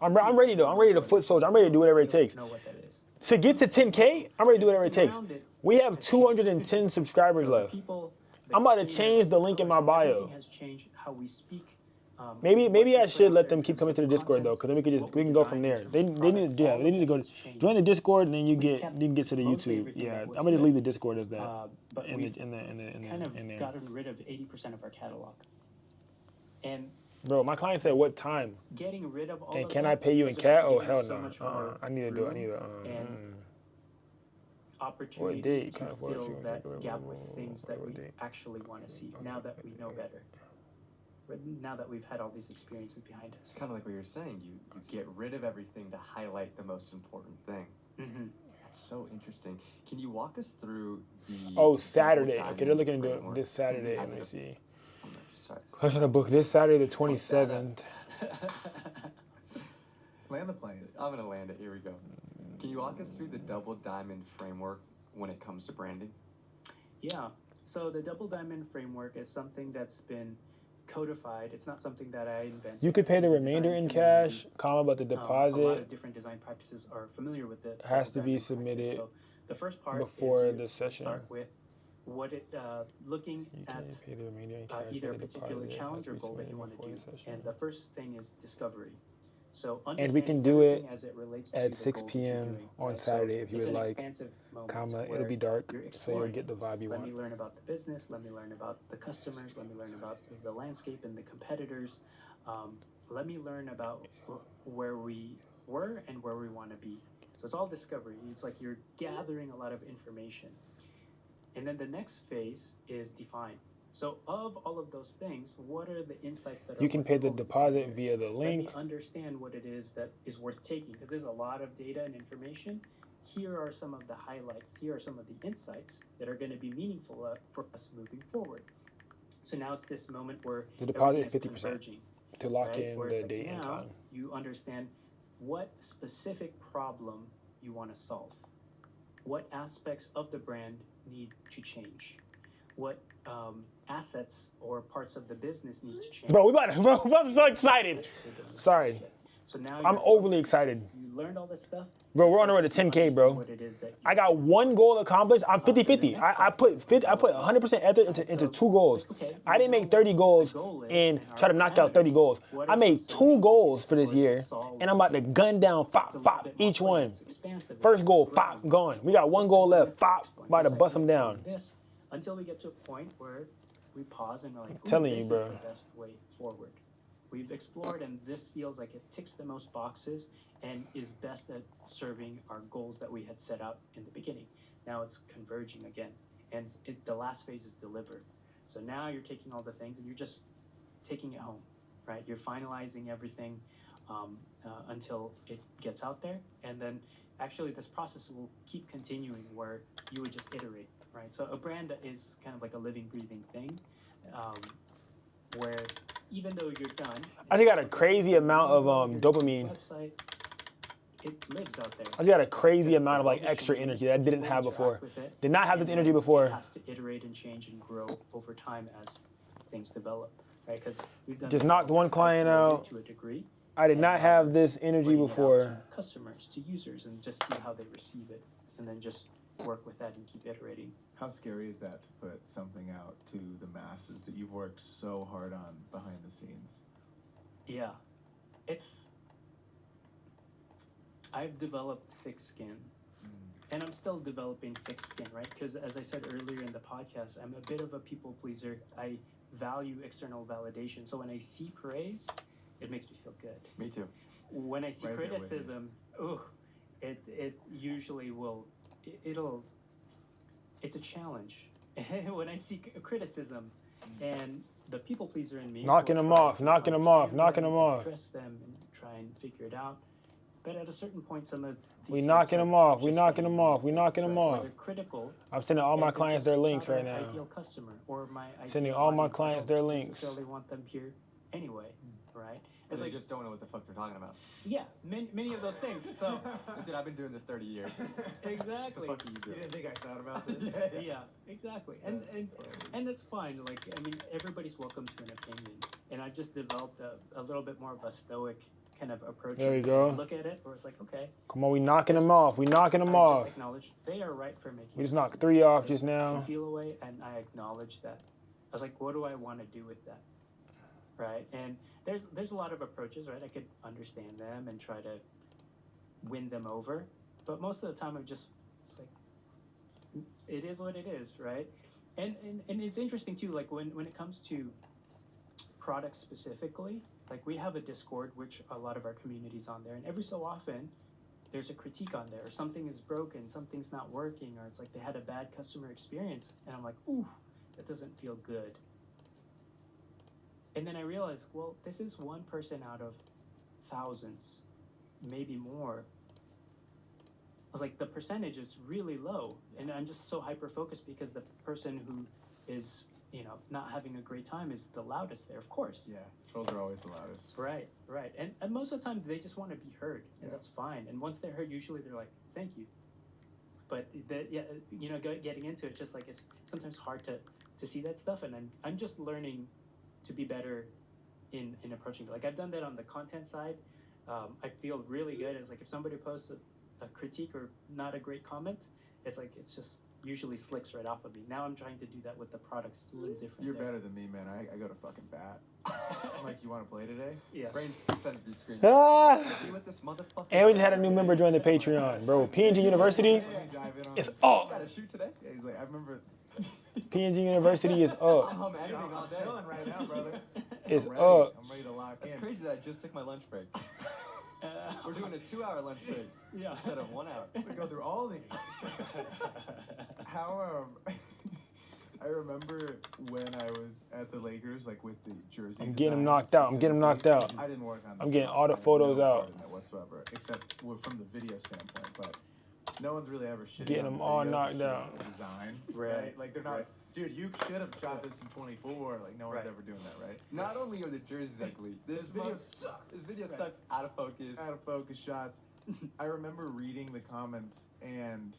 I'm ready though. I'm ready to foot soldier. I'm ready to do whatever it takes. know what that is. To get to 10K, I'm ready to do whatever it takes. We have 210 subscribers left. People I'm about to change the link in my bio. Everything has changed how we speak. Maybe I should let them keep coming to the Discord though, because then we can go from there. They need to go join the Discord, and then you can get to the YouTube. Yeah, I'm gonna just leave the Discord as that But in we've the kind of in there. gotten rid of 80% of our catalog. And Bro, my client said, what time? Getting rid of all And of can that I pay you in is just cash? Oh, giving hell us so no. much more I need to do it. I need room to. and What opportunity date? to Kind of force fill you. that gap with things that What we date? actually want to see now that we know better. But now that we've had all these experiences behind It's us. kind of like what you're saying. You get rid of everything to highlight the most important thing. Mm-hmm. That's so interesting. Can you walk us through the Oh, double Saturday. Okay, they're diamond looking to do it framework this Saturday. as Let me a- see. Sorry. Question of book this Saturday, the 27th. Land the plane. I'm gonna land it. Here we go. Can you walk us through the double diamond framework when it comes to branding? Yeah. So the double diamond framework is something that's been codified. It's not something that I invented. You could pay the The remainder design in community, cash, comma, but the a lot deposit of different design practices are familiar with it. has to be submitted So the first part before is the you session. start with what it looking You at can pay the remainder in cash, either a but the particular deposit challenge has or to be goal that you submitted want to before do. the session. And the first thing is discovery. So And we can understanding do it everything as it relates to at the 6 goals that you're p.m. doing, on right? Saturday So if you it's would an like, expansive moment comma, it'll where be dark, you're so you'll exploring. get the vibe you Let want. me learn about the business. Let me learn about the customers. Let me learn about the landscape and the competitors. Let me learn about where we were and where we want to be. So it's all discovery. It's like you're gathering a lot of information. And then the next phase is define. So of all of those things, what are the insights that are You can pay the worth deposit taking? via the Let link. me understand what it is that is worth taking, because there's a lot of data and information. Here are some of the highlights. Here are some of the insights that are going to be meaningful for us moving forward. So now it's this moment where The deposit is everything 50% converging, to lock right? in Where it's the like date and now time. you understand what specific problem you want to solve. What aspects of the brand need to change? What assets or parts of the business need to change? Bro, I'm so excited. Sorry. So now I'm you're overly excited. You learned all this stuff. Bro, we're on the road to Focus on 10K, bro. what it is that you I got one goal accomplished. I'm 50-50. next I put 100% effort into 2 goals. I didn't make 30 goals and try to knock out 30 goals. I made 2 goals for this year, and I'm about to gun down 5 each one. First goal, 5 gone. We got 1 goal left. 5 about to bust them down. This until we get to a point where we pause and we're like, Telling this you, bro. is the best way forward. We've explored, and this feels like it ticks the most boxes and is best at serving our goals that we had set out in the beginning. Now it's converging again, and the last phase is deliver. So now you're taking all the things and you're just taking it home, right? You're finalizing everything until it gets out there, and then actually this process will keep continuing where you would just iterate, right? So a brand is kind of like a living, breathing thing, where even though you're done, I just got a crazy amount of dopamine. website, it lives out there. I just got a crazy amount of like extra energy that I didn't have before. Did not have this energy before. It has to iterate and change and grow over time as things develop, right? Because we've done Just this knocked one client out. to a degree. I did not have this energy Bring it out before. to customers, to users, and just see how they receive it, and then just work with that and keep iterating. How scary is that to put something out to the masses that you've worked so hard on behind the scenes? Yeah, I've developed thick skin, and I'm still developing thick skin, right? Because as I said earlier in the podcast, I'm a bit of a people pleaser. I value external validation. So when I see praise, it makes me feel good. Me too. When I see Right there with you. criticism, it usually will, it's a challenge. When I see criticism, and the people pleaser in me, Knocking will them try off, to knocking them off, understand knocking them them and off. address them and try and figure it out. But at a certain point, some of these We folks knocking are them off. We just knocking saying them off. We things, knocking them right? Or off. they're critical. I'm sending all my and they're clients just their links not right our now. Ideal customer or my Sending ideal all my audience. I clients don't their links. necessarily want them here anyway, right? It's It's they like, just don't know what the fuck they're talking about. yeah, many of those things. So Dude, I've been doing this 30 years. exactly. What the fuck are you You doing? didn't think I thought about this? Yeah, exactly. And that's fine. Like, I mean, everybody's welcome to an opinion. And I've just developed a little bit more of a stoic kind of approach. There you go. Look at it, where it's like, okay, Come on, we knocking them off. We knocking them I off. just acknowledge they are right for making. We just knocked 3 off just I now. feel away, and I acknowledge that. I was like, what do I want to do with that? Right? And there's a lot of approaches, right? I could understand them and try to win them over, but most of the time it's like, it is what it is, right? And it's interesting too, like when it comes to products specifically, Like we have a Discord, which a lot of our community's on there, and every so often there's a critique on there, or something is broken, something's not working, or it's like they had a bad customer experience, and I'm like, ooh, that doesn't feel good. And then I realized, well, this is one person out of thousands, maybe more. I was like, the percentage is really low, and I'm just so hyper focused because the person who is, you know, not having a great time is the loudest there, of course. Yeah, trolls are always the loudest. Right, right. And most of the time they just want to be heard, and Yeah. that's fine. And once they're heard, usually they're like, thank you. But you know, getting into it, just like it's sometimes hard to see that stuff, and I'm just learning to be better in approaching it. Like I've done that on the content side. I feel really good. It's like if somebody posts a critique or not a great comment, it's like it's just usually slicks right off of me. Now I'm trying to do that with the products. It's a little different. You're there. better than me, man. I go to fucking bat. I'm like, you want to play today? Yeah. Brains sends me screen. Ah! See what this motherfucker. And we just had a new member join the Patreon, bro. PNG University Let me dive in on is this. up. Gotta shoot today. Yeah, he's like, I remember. PNG University is I'm up. home Dude, editing all I'm day. chilling right now, brother. It's I'm ready. up. I'm ready to lock That's in. crazy that I just took my lunch break. We're doing a 2-hour lunch break Yeah. instead of 1 hour. We go through all these. How I remember when I was at the Lakers, like with the jersey. I'm getting him design knocked out. I'm getting him knocked out. I didn't work on. I'm this getting stuff. all the I had photos no out. part in that whatsoever, except from the video standpoint. But no one's really ever shitting Getting on them the all videos, knocked they're shitting out. on the design, Right. Like they're not. Right. Dude, you should have shot this in 24. Like no one's Right. ever doing that, right? Not only are the jerseys ugly, This video sucks. This video Right. sucks out of focus. Out of focus shots. I remember reading the comments, and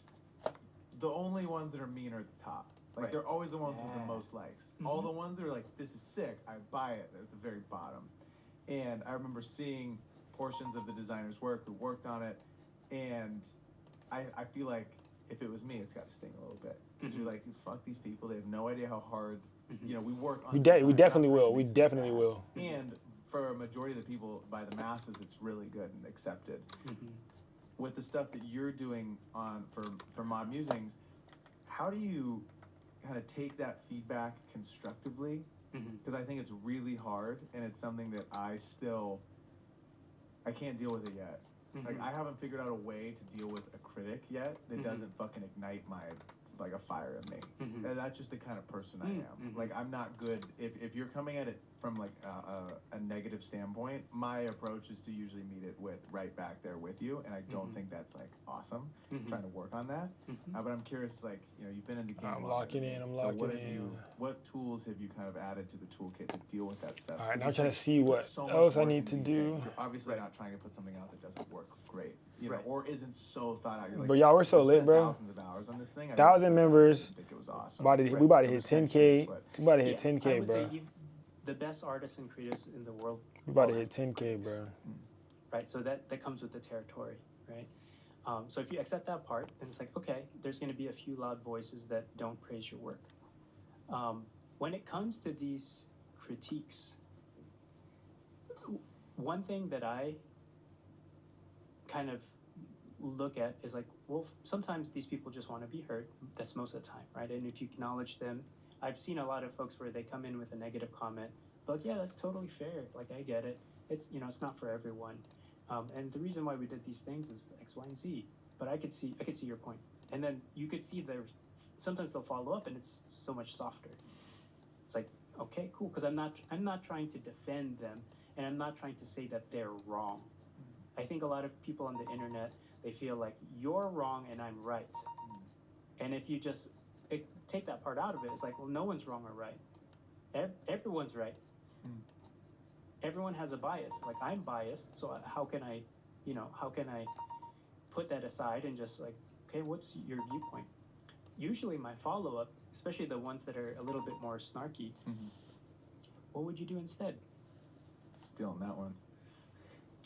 the only ones that are mean are at the top. Like Right. they're always the ones with the Yeah. most likes. Mhm. All the ones that are like, "This is sick, I buy it," they're at the very bottom. And I remember seeing portions of the designer's work who worked on it, and I feel like if it was me, it's got to sting a little bit because you're like, "Fuck these people! They have no idea how hard." You know, we work on. We the definitely design, not will. trying We to make definitely it bad. will. And for a majority of the people, by the masses, it's really good and accepted. Mhm. With the stuff that you're doing on for Mod Musings, how do you kind of take that feedback constructively? Mhm. Because I think it's really hard, and it's something that I can't deal with it yet. Like Mhm. I haven't figured out a way to deal with a critic yet that Mhm. doesn't fucking ignite my like a fire in me. Mhm. And that's just the kind of person I am. Mhm. Like I'm not good if you're coming at it from like a negative standpoint. My approach is to usually meet it with right back there with you, and I don't Mhm. think that's like awesome. Mhm. Trying to work on that, Mhm. but I'm curious. Like you've been in the game. I'm longer locking than in, me. I'm So locking what have in. what tools have you kind of added to the toolkit to deal with that stuff? All right, 'Cause now I'm it's trying like to see you put what so much else I work need into to these do. things. You're obviously Right. not trying to put something out that doesn't work great, Right. or isn't so thought out. You're like, But y'all, we're so "We lit, spent bro. Thousands of hours on this thing. I 1,000 didn't members. think it was awesome. We about to hit 10K. We about to hit Yeah, I 10K, would bro. say the best artists and creatives in the world. We about to all hit have 10K, critics, bro. Right, so that comes with the territory, right? So if you accept that part, then it's like, okay, there's going to be a few loud voices that don't praise your work. When it comes to these critiques, one thing that I kind of look at is like, well, sometimes these people just want to be heard. That's most of the time, right? And if you acknowledge them, I've seen a lot of folks where they come in with a negative comment, but like, yeah, that's totally fair. Like, I get it. It's, you know, it's not for everyone. And the reason why we did these things is X, Y, and Z. But I could see your point. And then you could see sometimes they'll follow up and it's so much softer. It's like, okay, cool, because I'm not trying to defend them, and I'm not trying to say that they're wrong. I think a lot of people on the internet, they feel like you're wrong and I'm right. And if you just take that part out of it, it's like, well, no one's wrong or right. Everyone's right. Everyone has a bias. Like, I'm biased, so how can I put that aside and just like, okay, what's your viewpoint? Usually my follow-up, especially the ones that are a little bit more snarky, what would you do instead? Still on that one.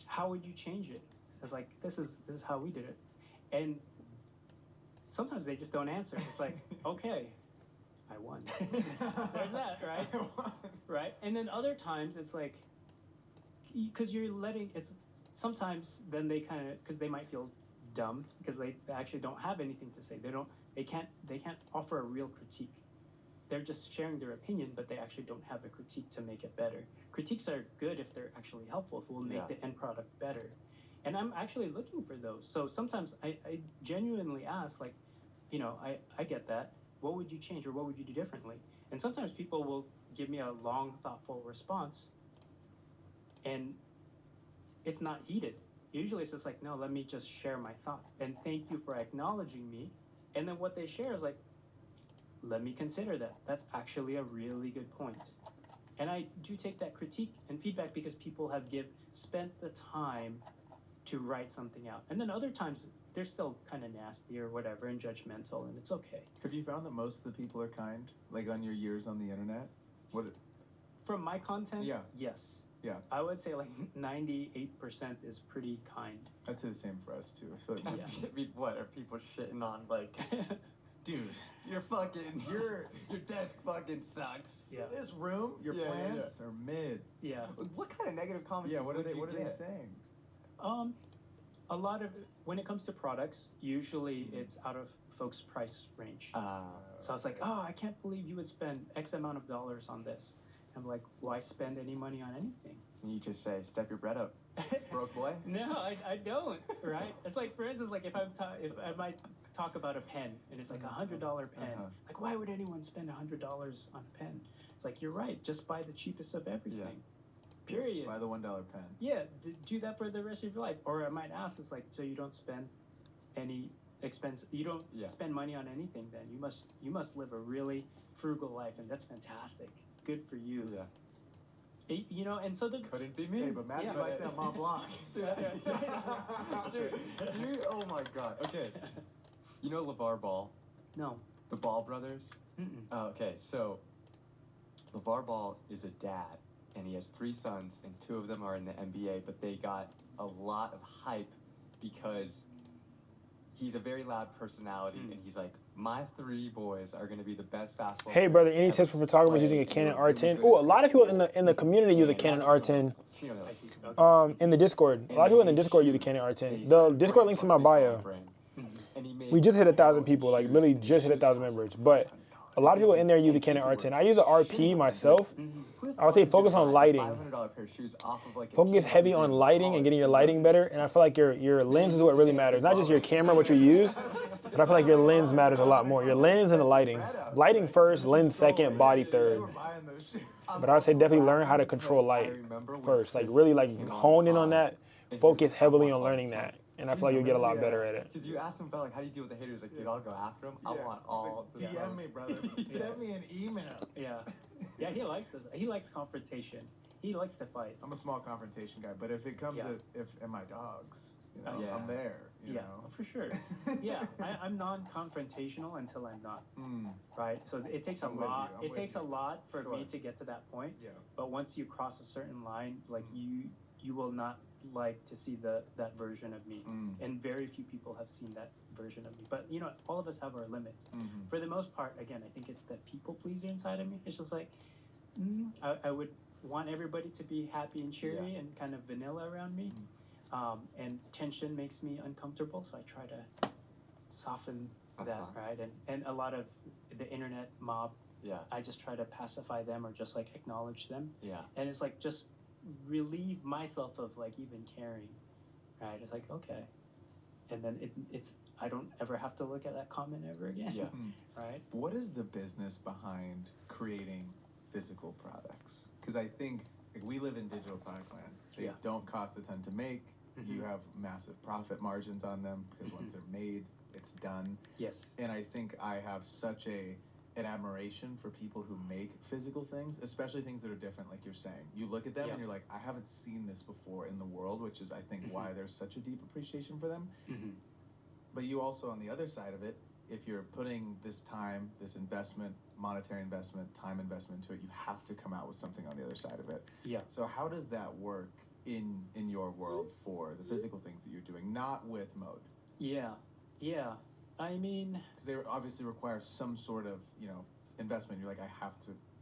How would you change it? It's like, this is how we did it. And sometimes they just don't answer. It's like, okay, I won. There's that, right? Right? And then other times it's like, because you're letting, it's sometimes then they kind of, because they might feel dumb because they actually don't have anything to say. They can't offer a real critique. they're just sharing their opinion, but they actually don't have a critique to make it better. Critiques are good if they're actually helpful, if it will make the end product better. And I'm actually looking for those. So sometimes I genuinely ask, like, you know, I get that. What would you change or what would you do differently? And sometimes people will give me a long, thoughtful response, and it's not heated. Usually it's just like, no, let me just share my thoughts. And thank you for acknowledging me. And then what they share is like, let me consider that. That's actually a really good point. And I do take that critique and feedback because people have spent the time to write something out. And then other times they're still kind of nasty or whatever and judgmental, and it's okay. Have you found that most of the people are kind, like on your years on the internet? From my content, Yeah. yes. Yeah. I would say like 98% is pretty kind. I'd say the same for us too. I feel like I mean, what are people shitting on? Like, dude, your desk fucking sucks. Yeah. this room, your Yeah, yeah, plants are mid. Yeah. What kind of negative comments? Yeah, what are would you they get? saying? A lot of when it comes to products, usually it's out of folks' price range. So I was like, oh, I can't believe you would spend X amount of dollars on this. I'm like, why spend any money on anything? And you just say, step your bread up, broke boy. No, I don't. Right? It's like, for instance, like if I might talk about a pen and it's like $100 pen. Like, why would anyone spend $100 on a pen? It's like, you're right. Just buy the cheapest of everything. Yeah. Period. Buy the $1 pen. Yeah, do that for the rest of your life. Or I might ask, it's like, so you don't spend any expense. You don't spend money on anything. Then you must live a really frugal life, and that's fantastic. Good for you. Yeah. You know, and so the Couldn't be me. Hey, but Matthew likes that Mont Blanc. Dude, oh my god. Okay. You know LeVar Ball? No. The Ball brothers? Mm-mm. Oh, okay, so LeVar Ball is a dad, and he has 3 sons, and 2 of them are in the NBA, but they got a lot of hype because he's a very loud personality, and he's like, my 3 boys are going to be the best basketball Hey, players brother, any ever tips for photographers play. using a Canon It was R10? good. Oh, a lot of people in the community use a Canon R10. In the Discord. A lot of people in the Discord use a Canon R10. The Discord link's in my bio. We just hit 1,000 people, like literally just hit 1,000 members. But a lot of people in there use a Canon R10. I use an RP myself. I would say focus on lighting. Focus heavy on lighting and getting your lighting better. And I feel like your lens is what really matters. Not just your camera, what you use, but I feel like your lens matters a lot more. Your lens and the lighting. Lighting first, lens second, body third. But I would say definitely learn how to control light first. Like really like hone in on that. Focus heavily on learning that. And I feel like you'll get a lot better at it. Because you asked him about like, how do you deal with the haters? Like, dude, I'll go after him. I want all. Like, DM me, brother. Send me an email. Yeah. Yeah, he likes this. He likes confrontation. He likes to fight. I'm a small confrontation guy, but if it comes and my dogs, you know, I'm there. You know? For sure. Yeah, I'm non-confrontational until I'm not. Right. So it takes a lot. It takes a lot for me to get to that point. Yeah. But once you cross a certain line, like you will not like to see that version of me, and very few people have seen that version of me. But you know, all of us have our limits. For the most part, again, I think it's the people pleaser inside of me. It's just like I would want everybody to be happy and cheery and kind of vanilla around me, and tension makes me uncomfortable, so I try to soften that, right? And a lot of the internet mob, I just try to pacify them or just like acknowledge them, and it's like just relieve myself of like even caring, right? It's like, okay, and then it's I don't ever have to look at that comment ever again. Right? What is the business behind creating physical products? Because I think like, we live in digital product land. They don't cost a ton to make. You have massive profit margins on them because once they're made, it's done. Yes. And I think I have such an admiration for people who make physical things, especially things that are different, like you're saying. You look at them and you're like, I haven't seen this before in the world, which is, I think, why there's such a deep appreciation for them. But you also, on the other side of it, if you're putting this time, this investment, monetary investment, time investment into it, you have to come out with something on the other side of it. Yeah. So how does that work in your world for the physical things that you're doing, not with mode? Yeah. I mean, because they obviously require some sort of, you know, investment. You're like,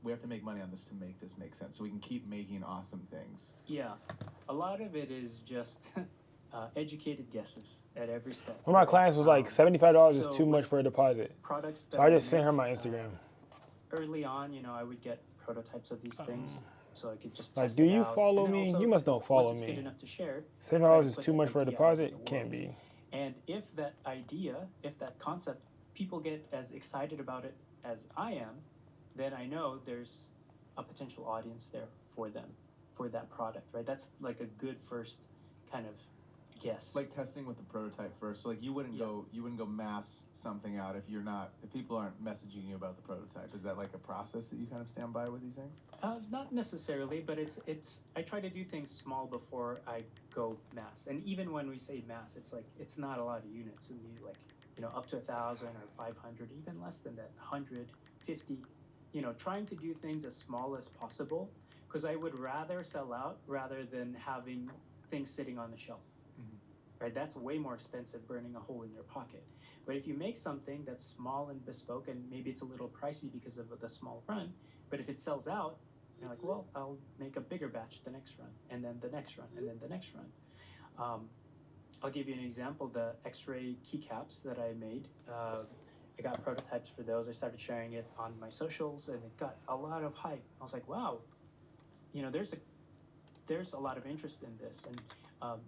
we have to make money on this to make this make sense, so we can keep making awesome things. Yeah, a lot of it is just educated guesses at every step. One of my clients was like $75 is too much for a deposit. Products. So I just sent her my Instagram. early on, you know, I would get prototypes of these things, so I could just Like, test do it you out. follow And then me? also, You must don't follow once it's good me. enough to share, $7 try is to too put much the for a idea out in deposit? the Can't world. be. And if that idea, if that concept, people get as excited about it as I am, then I know there's a potential audience there for them, for that product, right? That's like a good first kind of guess. Like testing with the prototype first. So like you wouldn't go mass something out if people aren't messaging you about the prototype. Is that like a process that you kind of stand by with these things? Not necessarily, but it's I try to do things small before I go mass. And even when we say mass, it's like it's not a lot of units. And you like, you know, up to 1,000 or 500, even less than that, 100, 50. You know, trying to do things as small as possible, because I would rather sell out rather than having things sitting on the shelf. Right? That's way more expensive, burning a hole in your pocket. But if you make something that's small and bespoke, and maybe it's a little pricey because of the small run, but if it sells out, you're like, well, I'll make a bigger batch the next run, and then the next run, and then the next run. I'll give you an example. The X-ray keycaps that I made, I got prototypes for those. I started sharing it on my socials, and it got a lot of hype. I was like, wow, you know, there's a lot of interest in this. And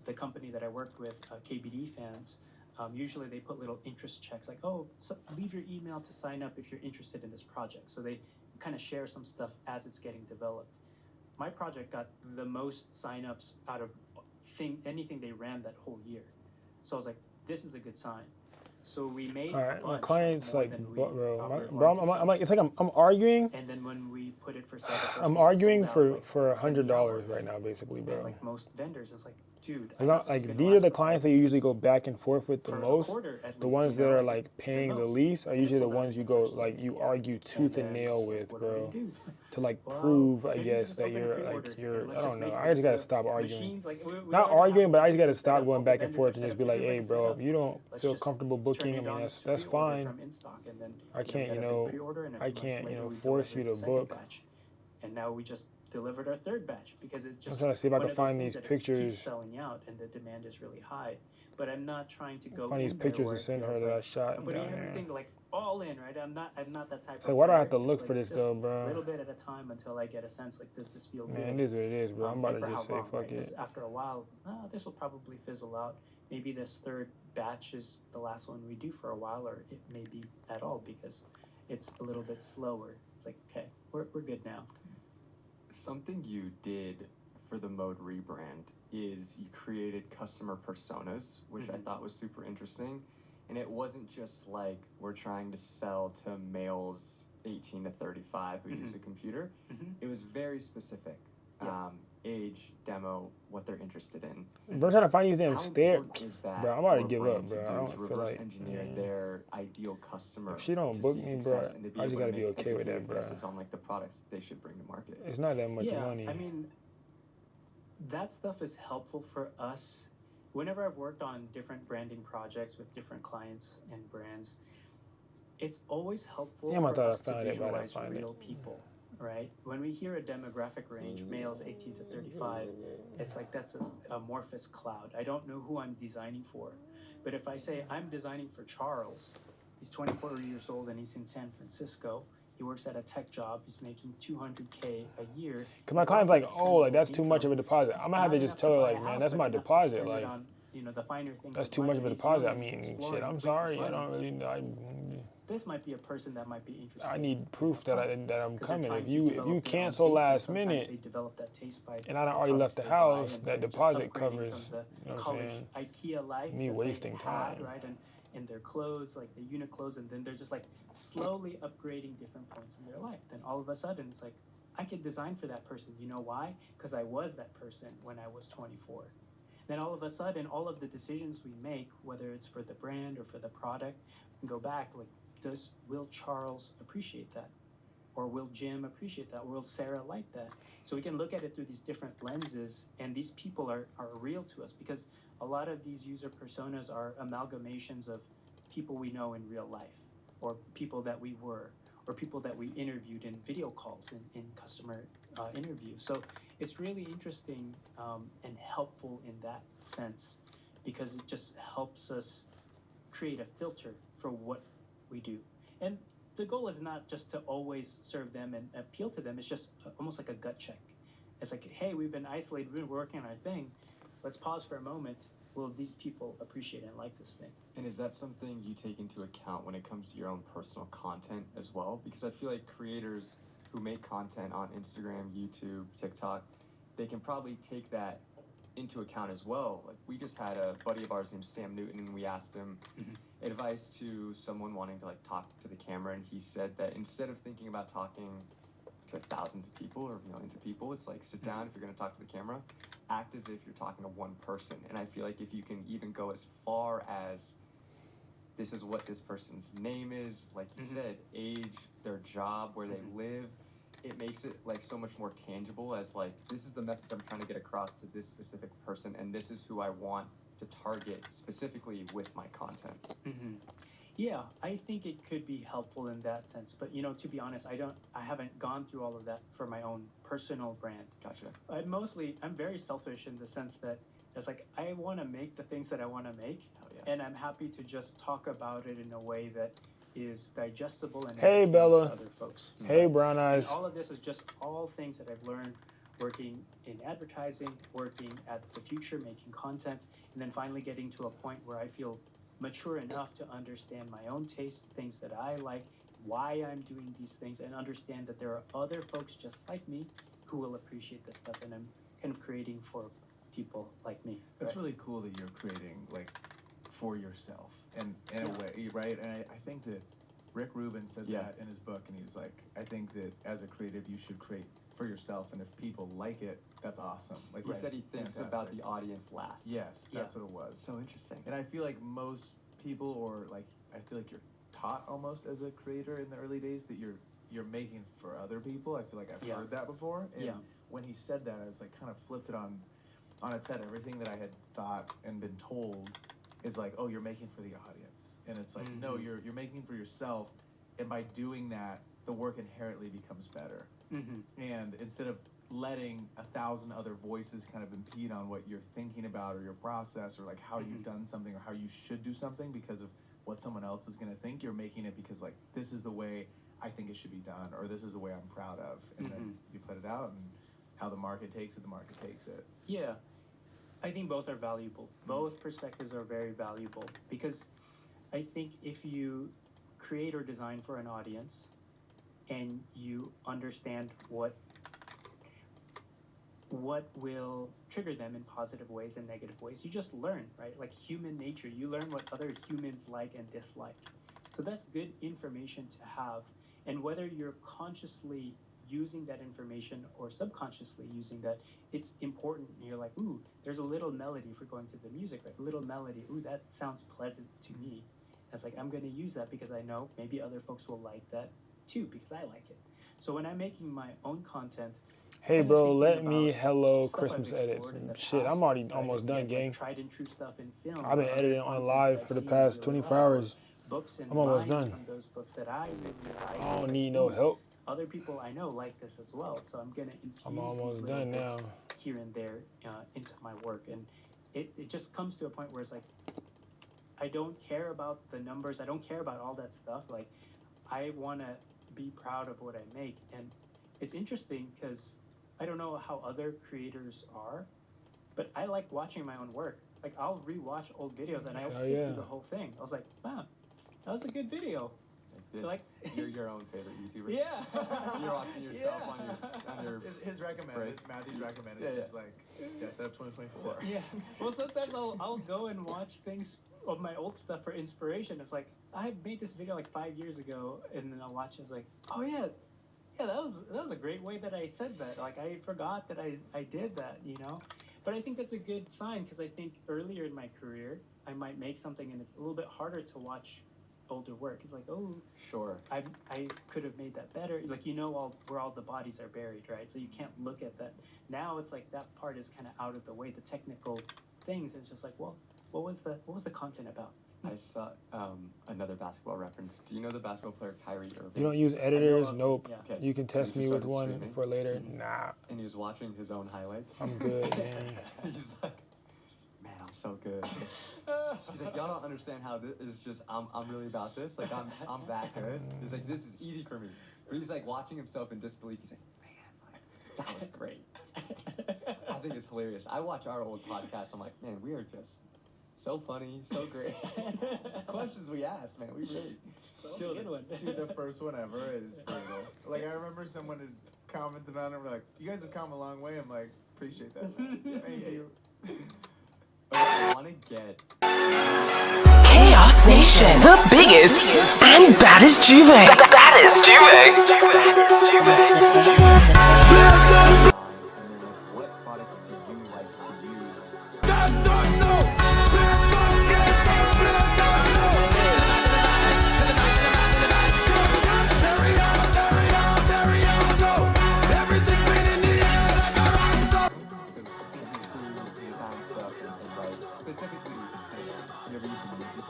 the company that I worked with, KBD fans, usually they put little interest checks like, oh, so leave your email to sign up if you're interested in this project. So they kind of share some stuff as it's getting developed. My project got the most signups out of anything they ran that whole year. So I was like, this is a good sign. So we made All right, a my bunch client's more like, than we bro, were bro, going to I'm sell. like, it's like I'm arguing. And then when we put it for sale, the first I'm day, it arguing sold out, for like, for within the hour. $100 right now, basically, And bro. like most vendors, it's like, dude, Like, like these are the clients that you usually go back and forth with the for a most. quarter at The least, ones you that know, are like paying the most. least are And it usually the sold out ones in you the go first like day. you argue tooth and then nail it's like, with, what are we bro, gonna do? to like Well, prove, I maybe guess, just that open a you're pre-order, like you're. and I let's don't just know. make I just gotta the stop arguing. machines, like, we Not already have arguing, the but I just gotta machines set stop up, going all the back and vendors forth are and set just up, be like, hey, everybody's set bro, up. if you don't Let's feel just comfortable turn booking, I it mean on that's pre-order fine. from in stock, and then I can't, we you got a big know, pre-order, and a I few months can't, you later know, we force you delivered to the second book. batch. And now we just delivered our third batch because it's I'm just trying to see if I one can of those find things these that it keeps pictures. selling out and the demand is really high. But I'm not trying to go Find these in there pictures where to it send her feels that I like shot I'm putting down here. everything like all in, right? I'm not that type So of why do I have vendor. to look It's for like this just though, a bro? little bit at a time until I get a sense like, does this feel Man, good? it is what it is, bro. I'm about And to for just how say long, fuck right? 'Cause it. after a while, this will probably fizzle out. Maybe this third batch is the last one we do for a while, or it may be at all because it's a little bit slower. It's like, okay, we're good now. Something you did for the Mode rebrand is you created customer personas, which I thought was super interesting. And it wasn't just like we're trying to sell to males 18 to 35 who use a computer. It was very specific. Yeah. Age, demo, what they're interested in. Bro, I'm trying to find these damn How stairs. important is that Bro, I'm about to for a give brand up, bro. to I do, don't to feel reverse like engineer their ideal customer if she don't to book see me, success bro, and to be I just able to gotta be make okay with that, educated bro. guesses on like the products they should bring to market. It's not that much money. I mean, that stuff is helpful for us. Whenever I've worked on different branding projects with different clients and brands, it's always helpful Damn, I for thought I us to found it, but I didn't visualize find it. real people, right? When we hear a demographic range, males 18 to 35, it's like that's a amorphous cloud. I don't know who I'm designing for. But if I say I'm designing for Charles, he's 24 years old and he's in San Francisco. He works at a tech job. He's making $200K a year. Cause my client's like, oh, like that's too much of a deposit. I'm gonna have to just tell her like, man, that's my deposit. Like, the finer things that's of too life, much of a and he's deposit. I young, he's mean, exploring shit. I'm with sorry. his I don't money. really. This might be a person that might be interested. I need proof that I'm 'Cause they're coming. trying If to you develop their own cancel taste, and last sometimes minute they develop that taste by and I done the already products left the they buy, house, and that just deposit upgrading covers. from You know the what I'm college saying? IKEA life Me that wasting they time. had, right? And their clothes, like the unit clothes, and then they're just like slowly upgrading different points in their life. Then all of a sudden, it's like, I could design for that person. You know why? Because I was that person when I was 24. Then all of a sudden, all of the decisions we make, whether it's for the brand or for the product, we can go back, like, will Charles appreciate that? Or will Jim appreciate that? Or will Sarah like that? So we can look at it through these different lenses, and these people are real to us because a lot of these user personas are amalgamations of people we know in real life, or people that we were, or people that we interviewed in video calls, in customer interviews. So it's really interesting and helpful in that sense because it just helps us create a filter for what we do. And the goal is not just to always serve them and appeal to them. It's just almost like a gut check. It's like, hey, we've been isolated, we've been working on our thing. Let's pause for a moment. Will these people appreciate and like this thing? And is that something you take into account when it comes to your own personal content as well? Because I feel like creators who make content on Instagram, YouTube, TikTok, they can probably take that into account as well. Like, we just had a buddy of ours named Sam Newton, and we asked him advice to someone wanting to like talk to the camera, and he said that instead of thinking about talking to thousands of people or millions of people, it's like, sit down. If you're going to talk to the camera, act as if you're talking to one person. And I feel like if you can even go as far as, this is what this person's name is, like you said, age, their job, where they live, it makes it like so much more tangible, as like, this is the message I'm trying to get across to this specific person, and this is who I want to target specifically with my content. Yeah, I think it could be helpful in that sense. But you know, to be honest, I haven't gone through all of that for my own personal brand. Gotcha. I'm very selfish in the sense that it's like, I want to make the things that I want to make, and I'm happy to just talk about it in a way that is digestible and Hey, entertaining Bella. to other folks. Hey, Brown Eyes. And all of this is just all things that I've learned working in advertising, working at the future, making content, and then finally getting to a point where I feel mature enough to understand my own tastes, things that I like, why I'm doing these things, and understand that there are other folks just like me who will appreciate this stuff, and I'm kind of creating for people like me. That's really cool that you're creating like for yourself, and in a way, right? And I think that Rick Rubin said that in his book, and he was like, I think that as a creative, you should create for yourself, and if people like it, that's awesome. Like, He said he thinks about the audience last. Yes, that's what it was. So interesting. And I feel like most people, or like, I feel like you're taught almost as a creator in the early days that you're making for other people. I feel like I've heard that before. And when he said that, I was like, kind of flipped it on its head. Everything that I had thought and been told is like, oh, you're making for the audience. And it's like, no, you're making for yourself. And by doing that, the work inherently becomes better. And instead of letting 1,000 other voices kind of impede on what you're thinking about or your process, or like how you've done something or how you should do something because of what someone else is going to think, you're making it because like, this is the way I think it should be done, or this is the way I'm proud of. And then you put it out, and how the market takes it, the market takes it. Yeah, I think both are valuable. Both perspectives are very valuable, because I think if you create or design for an audience and you understand what will trigger them in positive ways and negative ways, you just learn, right? Like human nature, you learn what other humans like and dislike. So that's good information to have. And whether you're consciously using that information or subconsciously using that, it's important. You're like, ooh, there's a little melody, if we're going to the music, right? A little melody, ooh, that sounds pleasant to me. It's like, I'm going to use that because I know maybe other folks will like that too, because I like it. So when I'm making my own content, Hey, kind of bro, thinking let me about hello stuff Christmas I've edits. explored in the Shit, past, I'm already right? almost done, Again, gang. like tried and true stuff in film. I've been editing on live for the past 24 hours. Books and I'm almost lines done. from those books that I read. I don't need no help. Other people I know like this as well, so I'm gonna infuse I'm almost these little done bits now. here and there into my work, and it just comes to a point where it's like, I don't care about the numbers, I don't care about all that stuff. Like, I want to be proud of what I make. And it's interesting because I don't know how other creators are, but I like watching my own work. Like, I'll rewatch old videos and I'll sit through the whole thing. I was like, wow, that was a good video. Like you're your own favorite YouTuber. Yeah. You're watching yourself on your his recommended, Matthew's recommended, just like, set up 2024. Yeah. Well, sometimes I'll go and watch things of my old stuff for inspiration. It's like, I made this video like 5 years ago, and then I'll watch it. It's like, oh yeah, that was a great way that I said that. Like, I forgot that I did that, you know. But I think that's a good sign, because I think earlier in my career, I might make something and it's a little bit harder to watch older work. It's like, oh, sure, I could have made that better. Like, you know, where all the bodies are buried, right? So you can't look at that. Now it's like that part is kind of out of the way, the technical things. And it's just like, well, what was the content about? I saw another basketball reference. Do you know the basketball player Kyrie Irving? You don't use editors? Nope. Yeah. Okay. You can test So me he with started one streaming. for later. Nah, And he was watching his own highlights. I'm good, man. He's like, man, I'm so good. He's like, y'all don't understand how this is just. I'm really about this. Like I'm that good. He's like, this is easy for me. But he's like watching himself in disbelief. He's like, man, like, that was great. I think it's hilarious. I watch our old podcast. I'm like, man, we are just so funny, so great. Questions we ask, man, we really killed it. Dude, the first one ever is brutal. Like, I remember someone had commented on it, we're like, you guys have come a long way. I'm like, appreciate that, man. Thank you. I want to get Chaos Nation, the biggest and baddest duo. Baddest duo. and then like, what products do you like to use? Design stuff and write specifically with the pen. You ever use the movie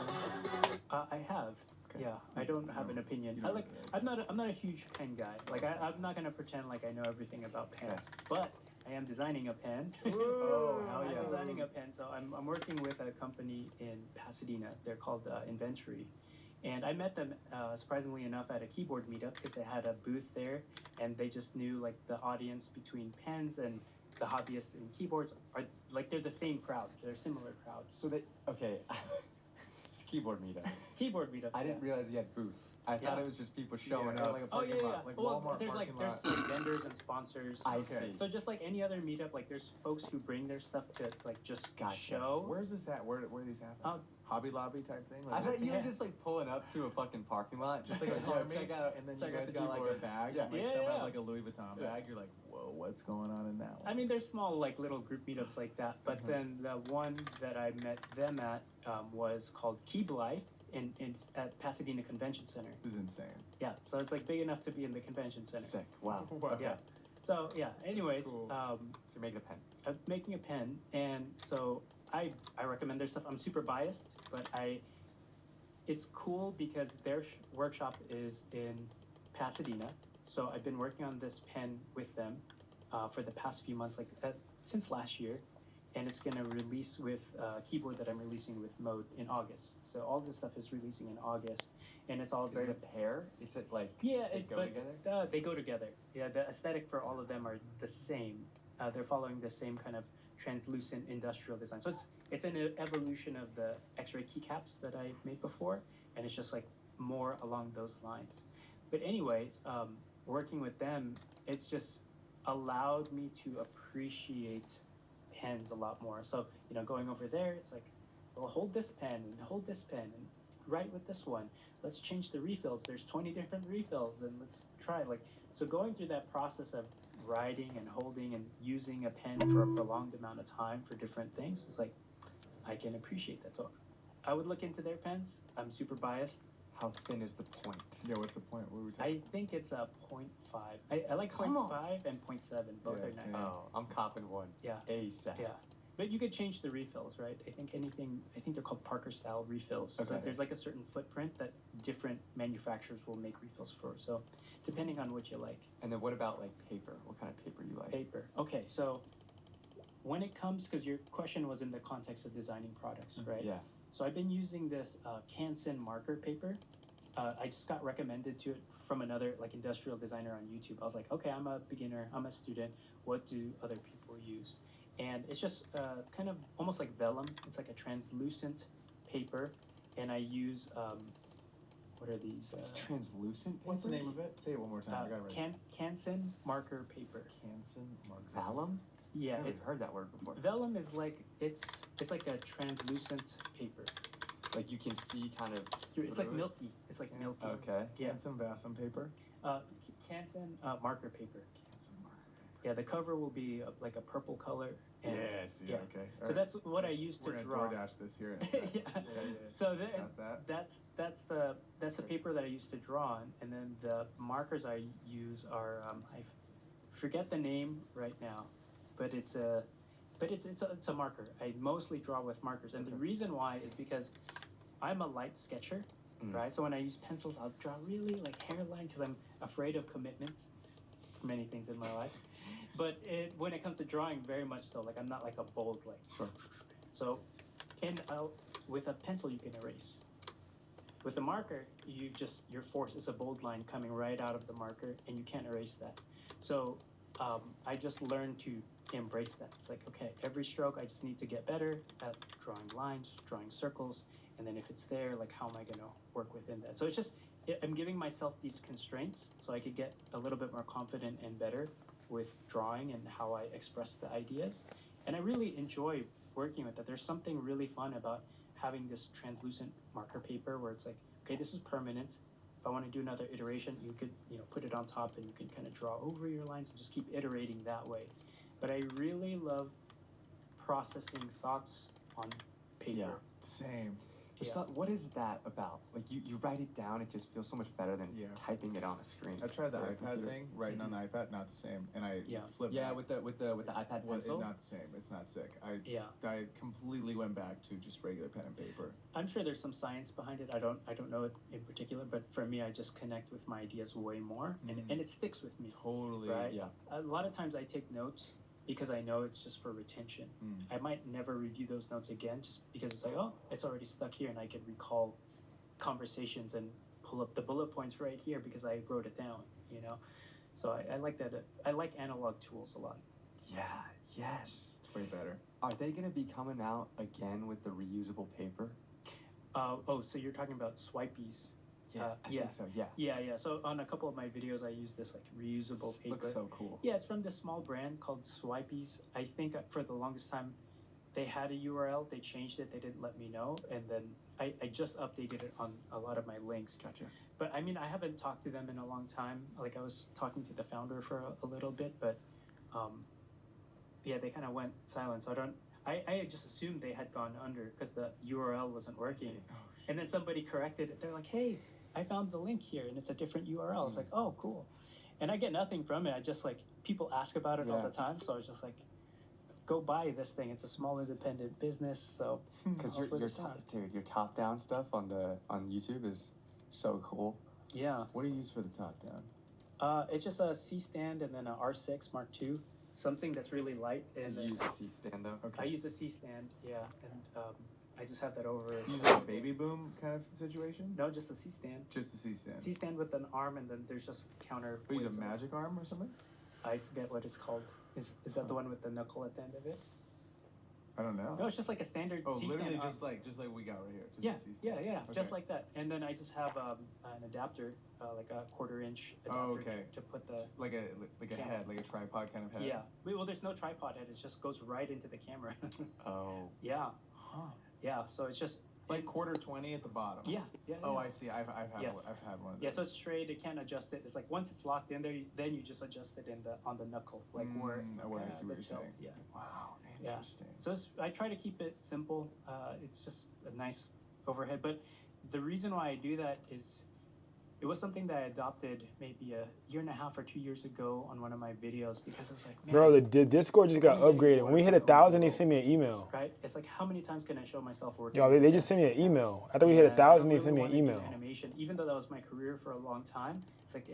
pen? I have. Yeah, I don't have an opinion. I like. I'm not a huge pen guy. Like I'm not gonna pretend like I know everything about pens. Yeah. But I am designing a pen. Oh, hell yeah. I'm designing a pen. So I'm working with a company in Pasadena. They're called Inventory. And I met them, surprisingly enough, at a keyboard meetup because they had a booth there, and they just knew like the audience between pens and the hobbyists in keyboards are like they're the same crowd. They're a similar crowd. So that okay, it's keyboard meetup. Keyboard meetups. I didn't realize you had booths. I thought it was just people showing Yeah, up. like a Oh yeah, parking yeah. lot, like Well, Walmart there's like parking lot. there's like vendors and sponsors. I Okay. see. So just like any other meetup, like there's folks who bring their stuff to like just Gotcha. show. Where's this at? Where do these happen? Oh. Hobby Lobby type thing? I Like, thought you were Yeah. just like pulling up to a fucking parking lot, just like, like, oh, yeah, check out, and then check you out guys the got like a keyboard. bag, Yeah. like Yeah, some yeah. have like a Louis Vuitton bag. You're like, whoa, what's going on in that one? I mean, there's small like little group meetups like that, but then the one that I met them at was called Keyblight in at Pasadena Convention Center. This is insane. Yeah, so it's like big enough to be in the convention center. Sick. Wow. Wow. Yeah. So yeah. Anyways, cool. So you're making a pen. I'm making a pen, and so I recommend their stuff. I'm super biased, but it's cool because their workshop is in Pasadena. So I've been working on this pen with them for the past few months, like since last year, and it's gonna release with a keyboard that I'm releasing with Mode in August. So all this stuff is releasing in August, and it's all Is very it a pair? It's it like yeah, they go together? they go together. Yeah, the aesthetic for all of them are the same. They're following the same kind of translucent industrial design. So it's an evolution of the X-ray keycaps that I made before, and it's just like more along those lines. But anyways, working with them, it's just allowed me to appreciate pens a lot more. So going over there, it's like, well, hold this pen and hold this pen and write with this one. Let's change the refills. There's 20 different refills, and let's try so going through that process of writing and holding and using a pen for a prolonged amount of time for different things, it's like I can appreciate that. So I would look into their pens. I'm super biased. How thin is the point? Yeah, what's the point? What were we talking I think it's a 0.5. I like Come on. 0.5 and 0.7. Both Yeah, are nice. same. Oh, I'm copping one. Yeah. ASAP. Yeah. But you could change the refills, right? I think they're called Parker style refills. Okay. So there's like a certain footprint that different manufacturers will make refills for. So depending on what you like. And then what about like paper? What kind of paper you like? Paper. Okay, so when it comes, because your question was in the context of designing products, right? Yeah. So I've been using this Canson marker paper. I just got recommended to it from another like industrial designer on YouTube. I was like, okay, I'm a beginner, I'm a student. What do other people use? And it's just kind of almost like vellum. It's like a translucent paper, and I use what are these? It's translucent. What's the paper? name of it? Say it one more time. I got it right. Canson marker paper. Canson marker. Vellum? Yeah, I've never it's heard that word before. vellum is like it's like a translucent paper. Like you can see kind of It's like through it? milky. It's like milky. Okay. Yeah. Canson Vassum paper. Canson marker paper. Canson marker paper. Yeah, the cover will be like a purple color. And, Yes. Yeah. yeah. Okay. So that's what I use to We're gonna draw. DoorDash this here. In a yeah. sec. So Got that. that's the paper that I use to draw on, and then the markers I use are I forget the name right now, but it's a marker. I mostly draw with markers, and the reason why is because I'm a light sketcher, right? So when I use pencils, I'll draw really like hairline because I'm afraid of commitment for many things in my life. But when it comes to drawing, very much so. Like I'm not like a bold like. Sure. So, and with a pencil you can erase. With a marker, your force is a bold line coming right out of the marker, and you can't erase that. So I just learned to embrace that. It's like, okay, every stroke I just need to get better at drawing lines, drawing circles, and then if it's there, like how am I going to work within that? So it's just, I'm giving myself these constraints so I could get a little bit more confident and better with drawing and how I express the ideas. And I really enjoy working with that. There's something really fun about having this translucent marker paper where it's like, okay, this is permanent. If I want to do another iteration, you could, put it on top and you can kind of draw over your lines and just keep iterating that way. But I really love processing thoughts on paper. Yeah. Same. Yeah. What is that about? Like you write it down, it just feels so much better than typing it on a screen. I tried the or a iPad computer. thing, writing on the iPad, not the same. And I flipped Yeah, back. with the iPad Well, it's pencil. not the same. It's not sick. I completely went back to just regular pen and paper. I'm sure there's some science behind it. I don't know it in particular, but for me, I just connect with my ideas way more, and it sticks with me. Totally. Right? Yeah. A lot of times I take notes because I know it's just for retention. I might never review those notes again just because it's like, oh, it's already stuck here, and I can recall conversations and pull up the bullet points right here because I wrote it down, So I like that. I like analog tools a lot. Yeah. Yes. It's way better. Are they gonna be coming out again with the reusable paper? So you're talking about swipies. I think so. Yeah. Yeah. So on a couple of my videos, I use this like reusable paper. Looks so cool. Yeah, it's from this small brand called Swipies. I think for the longest time, they had a URL. They changed it. They didn't let me know, and then I just updated it on a lot of my links. Gotcha. But I mean, I haven't talked to them in a long time. Like I was talking to the founder for a little bit, but they kind of went silent. So I just assumed they had gone under because the URL wasn't working. And then somebody corrected it. They're like, hey, I found the link here and it's a different URL. It's like, oh, cool. And I get nothing from it. I just like, people ask about it all the time. So I was just like, go buy this thing. It's a small independent business. So Because your top down stuff on YouTube is so cool. Yeah. What do you use for the top down? It's just a C stand and then a R6 Mark II. Something that's really light. So And you use a C stand though? I use a C stand, and I just have that over. Use like a baby boom kind of situation? No, just a C stand. Just a C stand. C stand with an arm, and then there's just counter. Use a weights on it. magic arm or something? I forget what it's called. Is that the one with the knuckle at the end of it? I don't know. No, it's just like a standard Oh, C literally stand. just like we got right here. Just Yeah, a C stand. yeah, just Okay. like that. And then I just have an adapter, like a 1/4-inch adapter okay. to put the. Like a Camera. head, like a tripod kind of head. Yeah. Well, there's no tripod head. It just goes right into the camera. Oh. Yeah. Huh. Yeah. So it's just. Like 1/4-20 at the bottom. Yeah. Oh, yeah. I see. I've had Yes. one of those. Yeah, so it's straight. It can't adjust it. It's like once it's locked in there, then you just adjust it on the knuckle, like where. I see what the you're tilt, saying. Yeah. Wow, Yeah. interesting. So I try to keep it simple. It's just a nice overhead. But the reason why I do that is it was something that I adopted maybe a year and a half or 2 years ago on one of my videos because it's like, man, Bro, the Discord just got upgraded. When we hit 1,000, they sent me an email. right? It's like, how many times can I show myself working? Yo, they just sent me an email. After we hit 1,000, they sent me an email. Animation, even though that was my career for a long time, it's like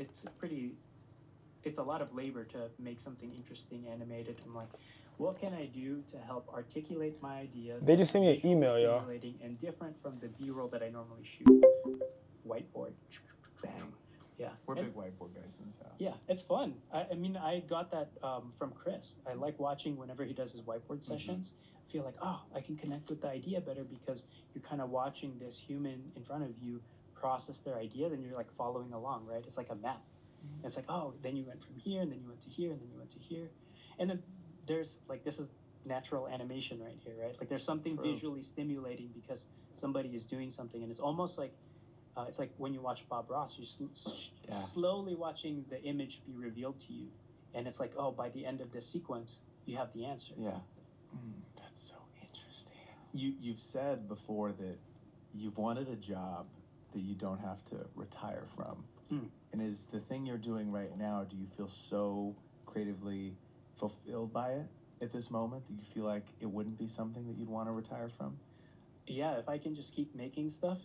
it's a lot of labor to make something interesting animated. I'm like, what can I do to help articulate my ideas? They just sent me an visually email, y'all. stimulating and different from the B-roll that I normally shoot. Whiteboard. Bang. Yeah. We're And- big whiteboard guys in this house. yeah, it's fun. I mean, I got that from Chris. I like watching whenever he does his whiteboard sessions. I feel like, oh, I can connect with the idea better because you're kind of watching this human in front of you process their idea, then you're like following along, right? It's like a map. It's like, oh, then you went from here, and then you went to here, and then you went to here. And then there's like, this is natural animation right here, right? Like there's something True. visually stimulating because somebody is doing something, and it's almost like, it's like when you watch Bob Ross, you're slowly watching the image be revealed to you. And it's like, oh, by the end of this sequence, you have the answer. Yeah. That's so interesting. You've said before that you've wanted a job that you don't have to retire from. And is the thing you're doing right now, do you feel so creatively fulfilled by it at this moment that you feel like it wouldn't be something that you'd want to retire from? Yeah, if I can just keep making stuff,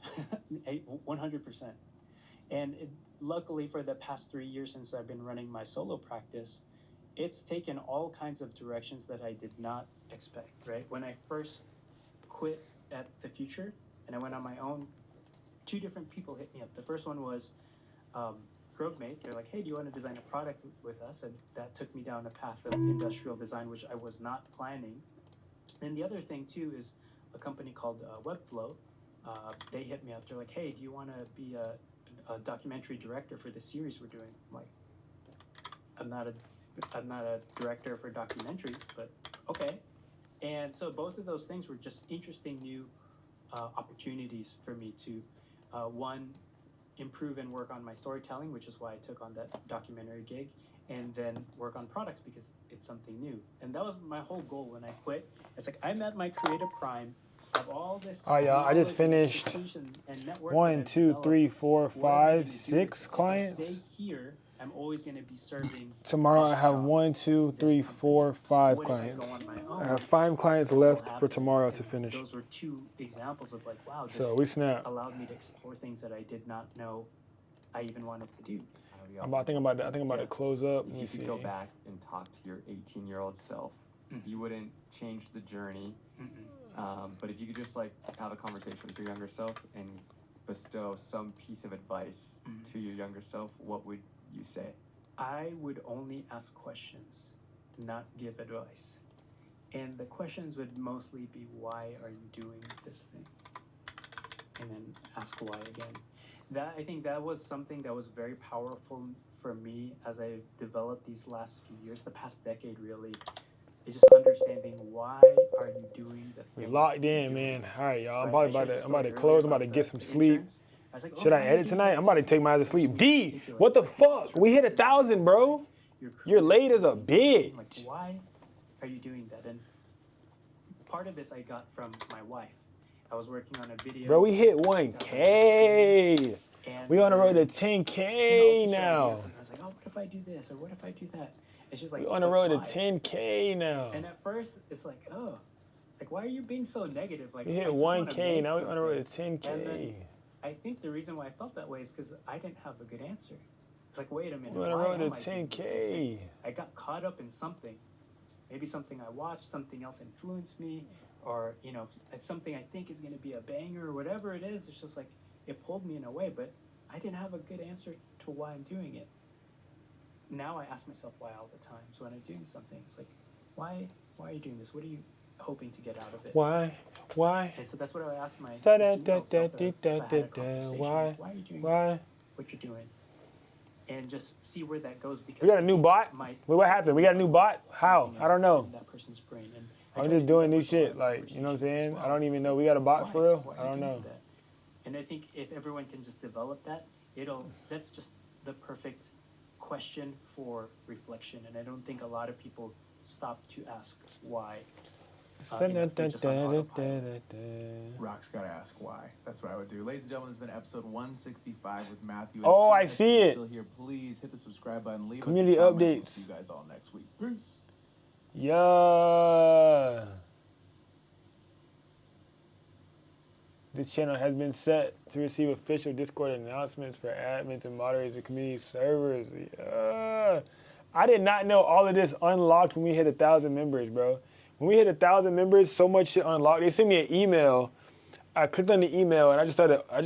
100%. And luckily for the past 3 years since I've been running my solo practice, it's taken all kinds of directions that I did not expect, right? When I first quit at the future and I went on my own, 2 different people hit me up. The first one was GroveMate. They're like, hey, do you want to design a product with us? And that took me down a path of industrial design, which I was not planning. And the other thing too is a company called Webflow. They hit me up. They're like, hey, do you want to be a documentary director for the series we're doing? I'm like, I'm not a director for documentaries, but okay. And so both of those things were just interesting new opportunities for me to, one, improve and work on my storytelling, which is why I took on that documentary gig, and then work on products because it's something new. And that was my whole goal when I quit. It's like I'm at my creative prime. Of all this. All right, y'all. I just finished and 1, 2, 3, 4, 5, 6 If I clients. stay here, I'm always going to be serving. Tomorrow I have 1, 2, 3, 4, 5 What if I go clients. on my own? I have 5 clients left for tomorrow to finish. Those were 2 examples of like, wow, this So we snap. allowed me to explore things that I did not know I even wanted to do. I think I'm about to close up. Let me If you see. could go back and talk to your 18-year-old self, you wouldn't change the journey. But if you could just like have a conversation with your younger self and bestow some piece of advice to your younger self, what would you say? I would only ask questions, not give advice. And the questions would mostly be, why are you doing this thing? And then ask why again. I think that was something that was very powerful for me as I developed these last few years, the past decade really. It's just understanding, why are you doing the We thing? locked in, man. All right, y'all. I'm Right? about I to shared the close. I'm story about to earlier get about some the sleep. interns. I was like, Should I why edit do tonight? that? I'm about to take my ass to sleep. D, Ridiculous. what the fuck? We hit 1,000, bro. You're late as a bitch. Like, why are you doing that? And part of this I got from my wife. I was working on a video. Bro, we hit 1K. And We on the road to then, 10K you know, now. I was like, oh, what if I do this or what if I do that? It's just like We on the road to why? 10K now. And at first, it's like, oh, like why are you being so negative? Like We I hit just wanna 1K. make Now we on the road to something. 10K. And then I think the reason why I felt that way is because I didn't have a good answer. It's like, wait a minute. We on the why road to am I doing this? 10K. I got caught up in something. Maybe something I watched, something else influenced me, or you know, it's something I think is going to be a banger or whatever it is. It's just like it pulled me in a way, but I didn't have a good answer to why I'm doing it. Now I ask myself why all the time. So when I'm doing something, it's like, why are you doing this? What are you hoping to get out of it? Why? And so that's what I would ask my Da female da self da if I had da a da da. conversation, Why? like, why are you doing Why? what you're doing? And just see where that goes. Because We got a new bot? Wait, what happened? We got a new bot? How? I don't know. in that person's brain. And I'm just doing new shit. Like, you know what I'm saying? I don't even know. We got a bot for real? I don't know. That? And I think if everyone can just develop that, that's just the perfect question for reflection. And I don't think a lot of people stop to ask why. Rock's gotta ask why. That's what I would do. Ladies and gentlemen, it's been episode 165 with Matthew. Oh, I If see you're it. Still here, please hit the subscribe button. Leave Community us a comment. We'll updates. see you guys all next week. Peace. Yeah. This channel has been set to receive official Discord announcements for admins and moderators of community servers. Yeah. I did not know all of this unlocked when we hit 1,000 members, bro. When we hit 1,000 members, so much shit unlocked. They sent me an email. I clicked on the email and I just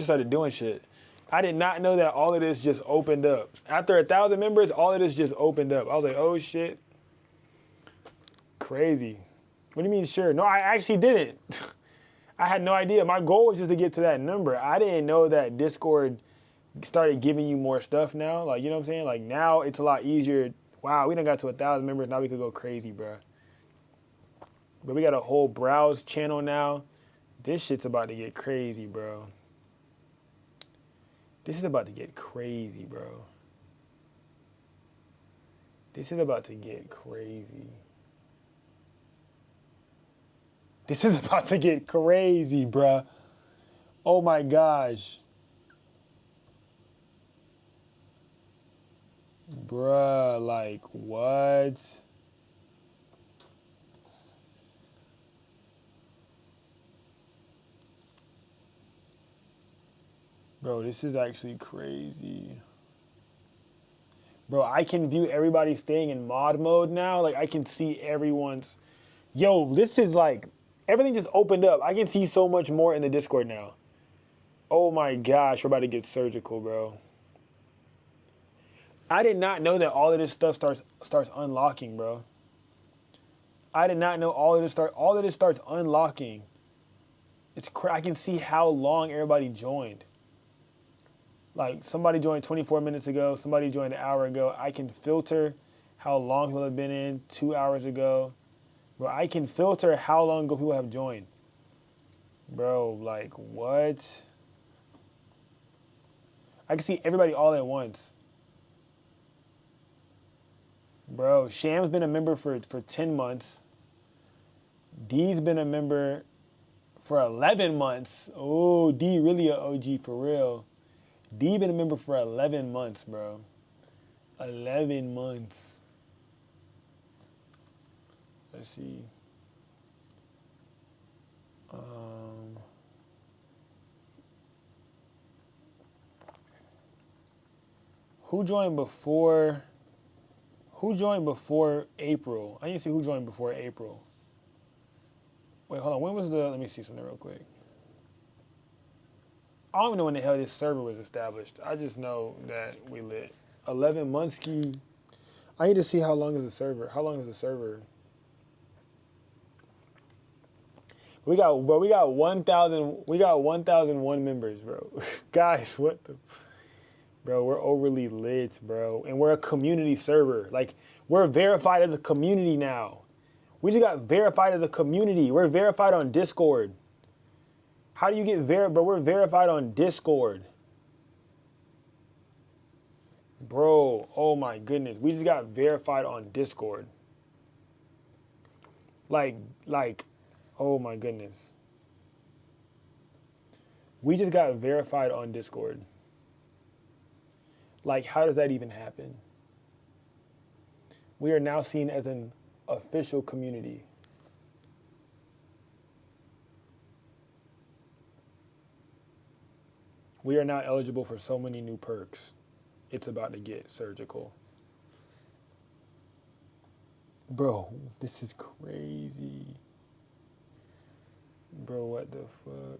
started doing shit. I did not know that all of this just opened up. After 1,000 members, all of this just opened up. I was like, oh shit. Crazy. What do you mean sure? No, I actually didn't. I had no idea. My goal was just to get to that number. I didn't know that Discord started giving you more stuff now. Like, you know what I'm saying? Like now it's a lot easier. Wow, we done got to 1,000 members. Now we could go crazy, bro. But we got a whole browse channel now. This shit's about to get crazy, bro. This is about to get crazy, bro. This is about to get crazy. This is about to get crazy, bruh. Oh my gosh. Bruh, like what? Bro, this is actually crazy. Bro, I can view everybody staying in mod mode now. Like I can see everyone's. Yo, this is like Everything just opened up. I can see so much more in the Discord now. Oh my gosh, we're about to get surgical, bro. I did not know that all of this stuff starts unlocking, bro. I did not know all of this starts unlocking. I can see how long everybody joined. Like somebody joined 24 minutes ago, somebody joined an hour ago. I can filter how long people have been in 2 hours ago. Bro, I can filter how long ago people have joined. Bro, like what? I can see everybody all at once. Bro, Sham's been a member for 10 months. D's been a member for 11 months. Oh, D really a OG for real. D been a member for 11 months, bro. 11 months. Let's see. Who joined before April? I need to see who joined before April. Wait, hold on. When was let me see something real quick. I don't even know when the hell this server was established. I just know that we lit. 11 months key. I need to see how long is the server. How long is the server? We got 1,001 members, bro. Guys, what the bro, we're overly lit, bro. And we're a community server. Like, we're verified as a community now. We just got verified as a community. We're verified on Discord. How do you get verified? Bro, we're verified on Discord. Bro, oh my goodness. We just got verified on Discord. Like, oh my goodness. We just got verified on Discord. Like, how does that even happen? We are now seen as an official community. We are now eligible for so many new perks. It's about to get surgical. Bro, this is crazy. Bro, what the fuck?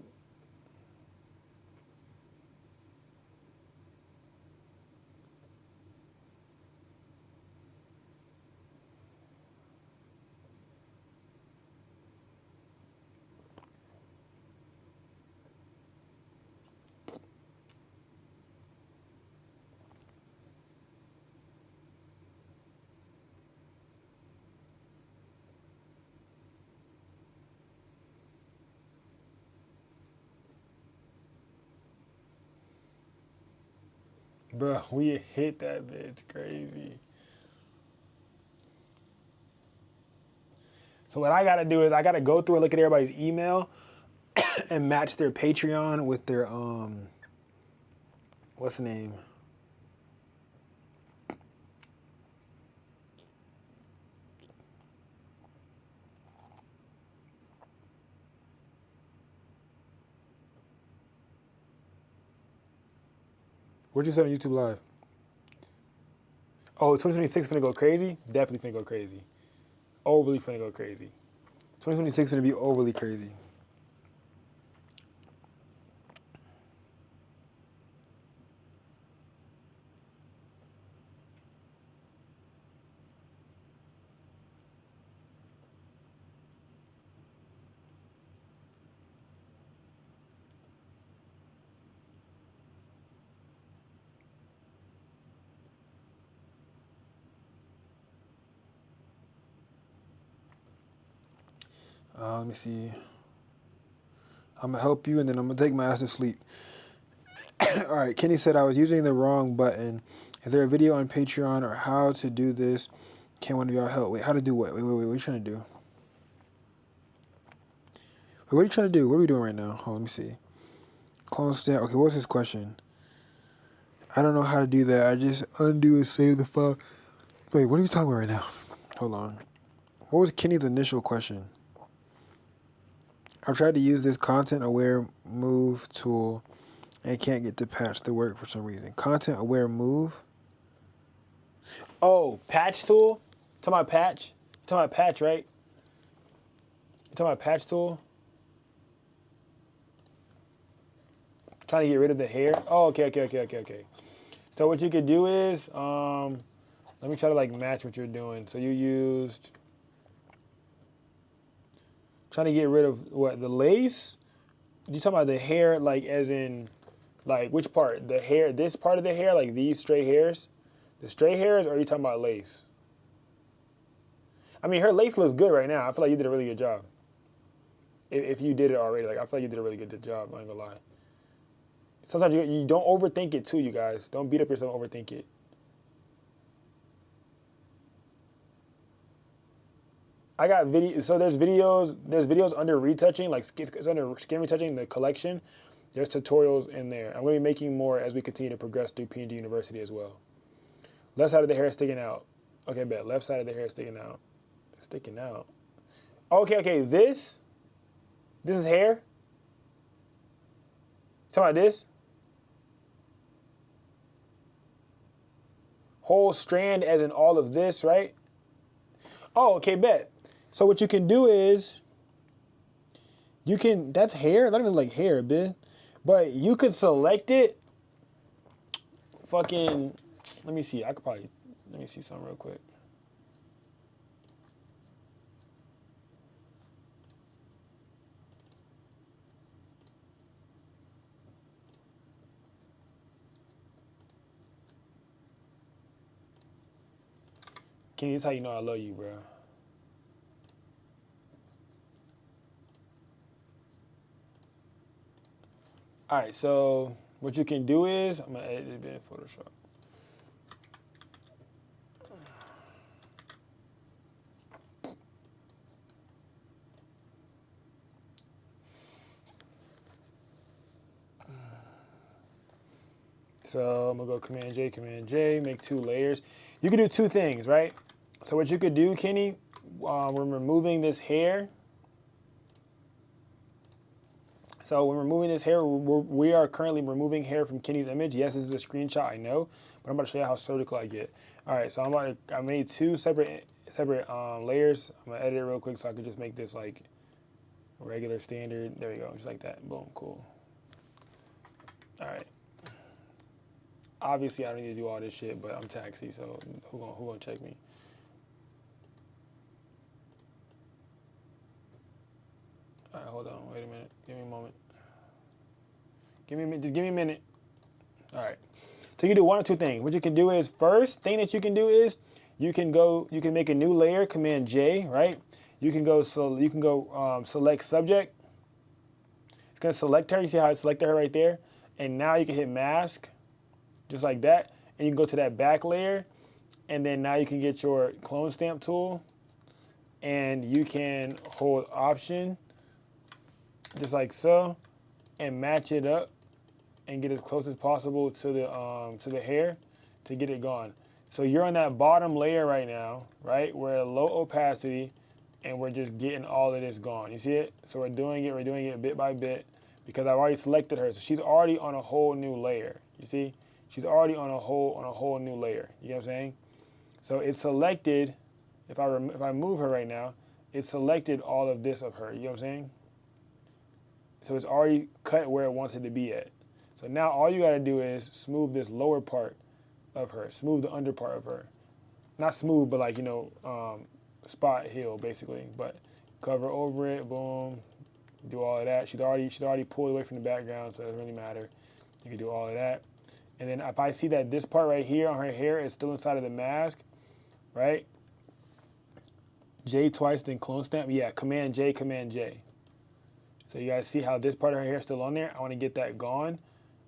Bro, we hit that bitch crazy. So what I gotta do is I gotta go through and look at everybody's email and match their Patreon with their what's the name? What'd you say on YouTube Live? Oh, 2026 finna go crazy? Definitely finna go crazy. Overly finna go crazy. 2026 finna be overly crazy. Let me see. I'm gonna help you and then I'm gonna take my ass to sleep. All right, Kenny said I was using the wrong button. Is there a video on Patreon or how to do this? Can one of y'all help? Wait, how to do what? Wait, what are you trying to do? Wait, what are you trying to do? What are we doing right now? Hold on, let me see. Clone stamp. Okay, what's his question? I don't know how to do that. I just undo and save the file. Wait, what are you talking about right now? Hold on. What was Kenny's initial question? I've tried to use this content aware move tool and can't get the patch to work for some reason. Content aware move? Oh, patch tool? Talking about patch? Talking about patch, right? You talking about patch tool? Trying to get rid of the hair. Oh, okay. So what you could do is, let me try to like match what you're doing. So you used, trying to get rid of what, the lace? You talking about the hair, like as in, like which part? The hair, this part of the hair, like these stray hairs? The stray hairs, or are you talking about lace? I mean, her lace looks good right now. I feel like you did a really good job. If you did it already, like I feel like you did a really good job, I ain't gonna lie. Sometimes you don't overthink it too, you guys. Don't beat up yourself, overthink it. I got video, so there's videos under retouching, like it's under skin retouching, the collection. There's tutorials in there. I'm gonna be making more as we continue to progress through PNG University as well. Left side of the hair is sticking out. Okay, bet, left side of the hair is sticking out. Sticking out. Okay, this is hair? Talking about this? Whole strand as in all of this, right? Oh, okay, bet. So what you can do is, that's hair? That don't even look like hair, bitch. But you could select it. Fucking, let me see. Let me see something real quick. Kenny, this is how you know I love you, bro. All right, so what you can do is, I'm gonna edit it in Photoshop. So I'm gonna go Command J, make 2 layers. You can do 2 things, right? So what you could do, Kenny, we're removing this hair. So when removing this hair, we are currently removing hair from Kenny's image. Yes, this is a screenshot, I know, but I'm about to show you how surgical I get. All right, so I made 2 separate layers. I'm gonna edit it real quick so I can just make this like regular standard. There we go, just like that. Boom, cool. All right. Obviously, I don't need to do all this shit, but I'm taxi, so who gonna check me? All right, hold on, wait a minute. Give me a moment. Just give me a minute. All right. So you can do 1 or 2 things. What you can do is, first thing that you can do is, you can make a new layer, Command J, right? You can go select subject. It's gonna select her. You see how it selected her right there? And now you can hit mask, just like that. And you can go to that back layer. And then now you can get your clone stamp tool. And you can hold Option, just like so, and match it up and get as close as possible to the hair to get it gone. So you're on that bottom layer right now, right? We're at low opacity and we're just getting all of this gone. You see it? So we're doing it bit by bit because I've already selected her. So she's already on a whole new layer. You see? She's already on a whole new layer. You get what I'm saying? So it's selected, if I move her right now, it selected all of this of her. You know what I'm saying? So it's already cut where it wants it to be at. So now all you gotta do is smooth this lower part of her, smooth the under part of her. Not smooth, but like, spot heal basically. But cover over it, boom, do all of that. She's already pulled away from the background, so it doesn't really matter. You can do all of that. And then if I see that this part right here on her hair is still inside of the mask, right? J twice, then clone stamp. Yeah, Command J, Command J. So you guys see how this part of her hair is still on there? I want to get that gone.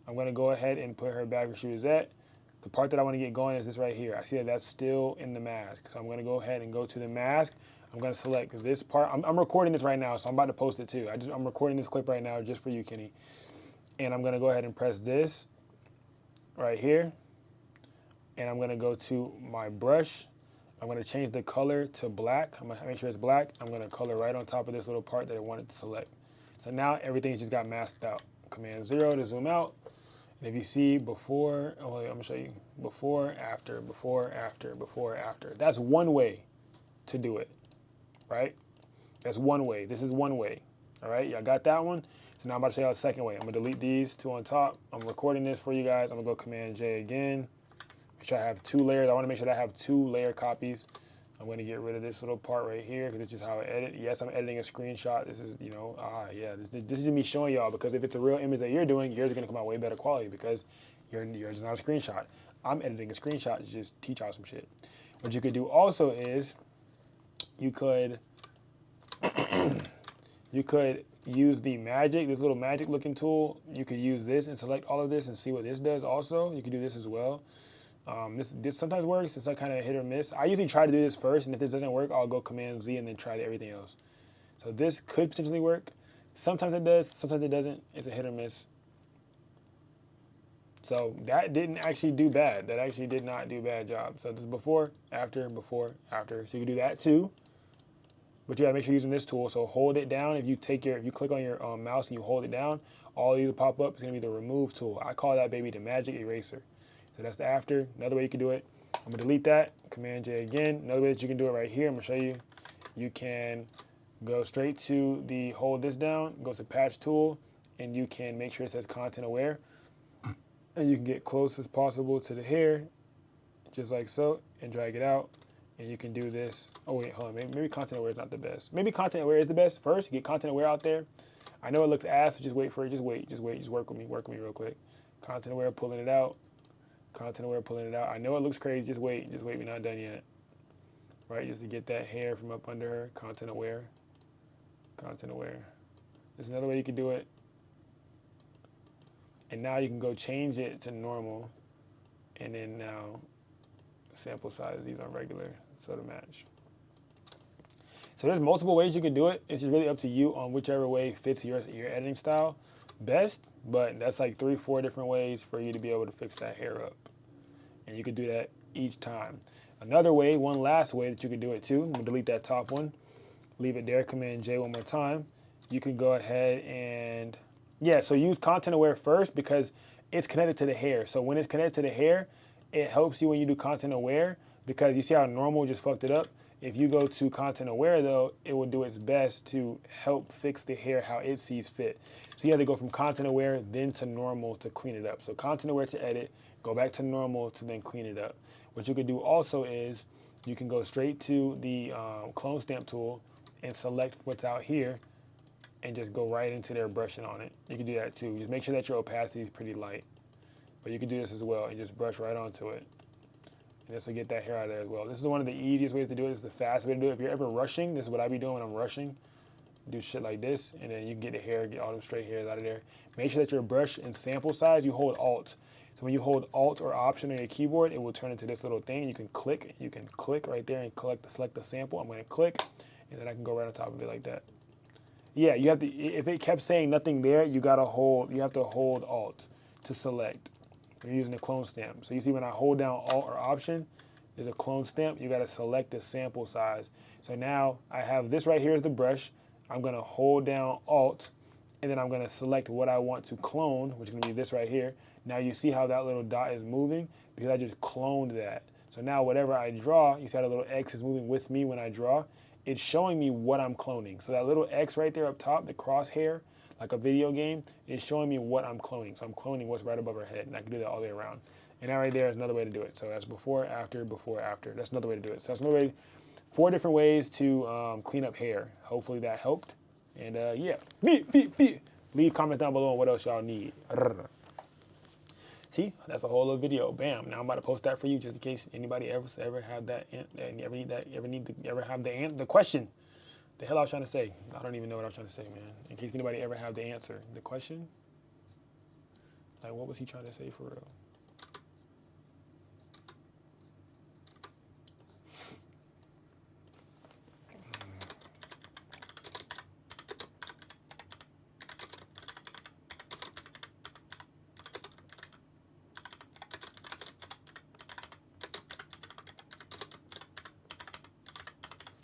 I'm going to go ahead and put her back where she was at. The part that I want to get going is this right here. I see that that's still in the mask. So I'm going to go ahead and go to the mask. I'm going to select this part. I'm recording this right now, so I'm about to post it too. I'm recording this clip right now just for you, Kenny. And I'm going to go ahead and press this right here. And I'm going to go to my brush. I'm going to change the color to black. I'm going to make sure it's black. I'm going to color right on top of this little part that I wanted to select. So now everything just got masked out. Command 0 to zoom out. And if you see before, I'm going to show you before, after, before, after, before, after. That's one way to do it, right? That's one way. This is one way. All right, y'all got that one? So now I'm about to show y'all the second way. I'm gonna delete these two on top. I'm recording this for you guys. I'm gonna go Command J again. Make sure I have 2 layers. I wanna make sure that I have 2 layer copies. I'm gonna get rid of this little part right here because this is how I edit. Yes, I'm editing a screenshot. This is, you know, this is me showing y'all, because if it's a real image that you're doing, yours is gonna come out way better quality because yours is not a screenshot. I'm editing a screenshot to just teach y'all some shit. What you could do also is you could use the magic, this little magic looking tool. You could use this and select all of this and see what this does also. You can do this as well. This sometimes works. It's like kind of hit or miss. I usually try to do this first, and if this doesn't work, I'll go Command Z and then try everything else. So this could potentially work. Sometimes it does, sometimes it doesn't. It's a hit or miss. So that didn't actually do bad. That actually did not do a bad job. So this is before, after, before, after. So you can do that too. But you gotta make sure you're using this tool. So hold it down. If you click on your mouse and you hold it down, all these will pop up. It's gonna be the remove tool. I call that baby the magic eraser. So that's the after. Another way you can do it. I'm gonna delete that. Command J again. Another way that you can do it right here. I'm gonna show you. You can go straight to the hold this down. Go to patch tool, and you can make sure it says content aware. And you can get close as possible to the hair, just like so, and drag it out. And you can do this. Oh wait, hold on. Maybe content aware is not the best. Maybe content aware is the best. First, get content aware out there. I know it looks ass, so just wait for it. Just wait. Just work with me real quick. Content aware, pulling it out. Content aware, pulling it out. I know it looks crazy. Just wait. We're not done yet. Right, just to get that hair from up under her. Content aware. Content aware. There's another way you can do it. And now you can go change it to normal. And then now sample size these are regular, so to match. So there's multiple ways you can do it. It's just really up to you on whichever way fits your editing style best. But that's like 3-4 different ways for you to be able to fix that hair up. And you could do that each time. Another way, one last way that you could do it too, I'm gonna delete that top one, leave it there, Command J one more time. You can go ahead and, yeah, so use content aware first because it's connected to the hair. So when it's connected to the hair, it helps you when you do content aware, because you see how normal just fucked it up? If you go to content aware though, it will do its best to help fix the hair how it sees fit. So you have to go from content aware then to normal to clean it up. So content aware to edit, go back to normal to then clean it up. What you could do also is you can go straight to the clone stamp tool and select what's out here and just go right into there brushing on it. You can do that too. Just make sure that your opacity is pretty light. But you can do this as well and just brush right onto it. And this will get that hair out of there as well. This is one of the easiest ways to do it. This is the fast way to do it. If you're ever rushing, this is what I be doing when I'm rushing. Do shit like this, and then you can get the hair, get all them straight hairs out of there. Make sure that your brush and sample size, you hold Alt. So when you hold Alt or Option on your keyboard, it will turn into this little thing. You can click right there and select the sample. I'm gonna click, and then I can go right on top of it like that. Yeah, you have to, if it kept saying nothing there, you have to hold Alt to select. You're using the clone stamp. So you see when I hold down Alt or Option, there's a clone stamp. You gotta select the sample size. So now I have this right here as the brush. I'm gonna hold down Alt, and then I'm gonna select what I want to clone, which is gonna be this right here. Now you see how that little dot is moving because I just cloned that. So now whatever I draw, you see how the little X is moving with me when I draw. It's showing me what I'm cloning. So that little X right there up top, the crosshair, like a video game, is showing me what I'm cloning. So I'm cloning what's right above her head, and I can do that all the way around. And that right there is another way to do it. So that's before, after, before, after. That's another way to do it. So that's another way, 4 different ways to clean up hair. Hopefully that helped. And yeah, leave comments down below on what else y'all need. See, that's a whole other video. Bam. Now I'm about to post that for you, just in case anybody ever have that, ever have the question. The hell I was trying to say. I don't even know what I was trying to say, man. In case anybody ever have the answer. The question? Like, what was he trying to say for real?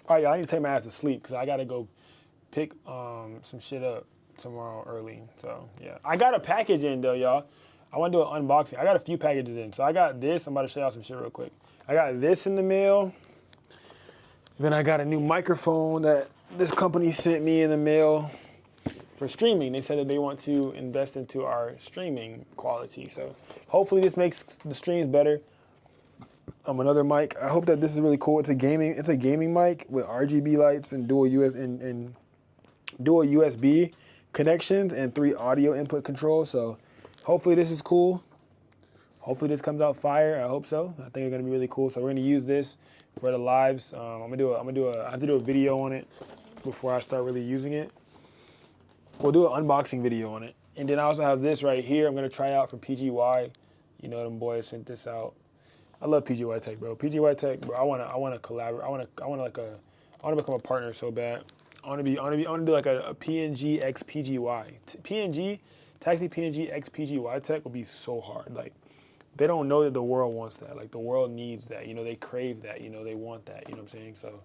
All right, y'all, I need to take my ass to sleep because I got to go pick some shit up tomorrow early. So, yeah. I got a package in, though, y'all. I want to do an unboxing. I got a few packages in. So, I got this. I'm about to show y'all some shit real quick. I got this in the mail. Then I got a new microphone that this company sent me in the mail for streaming. They said that they want to invest into our streaming quality. So hopefully this makes the streams better. Another mic. I hope that this is really cool. It's a gaming mic with RGB lights and dual USB connections and 3 audio input controls. So hopefully this is cool. Hopefully this comes out fire. I hope so. I think it's gonna be really cool. So we're gonna use this for the lives. I have to do a video on it before I start really using it. We'll do an unboxing video on it. And then I also have this right here. I'm gonna try out from PGY. You know, them boys sent this out. I love PGY Tech, bro. PGY Tech, bro. I wanna collaborate. I wanna become a partner so bad. I wanna do like a PNG X PGY. Taxi PNG X PGY Tech will be so hard. Like, they don't know that the world wants that. Like, the world needs that. You know, they crave that. You know, they want that. You know what I'm saying? So,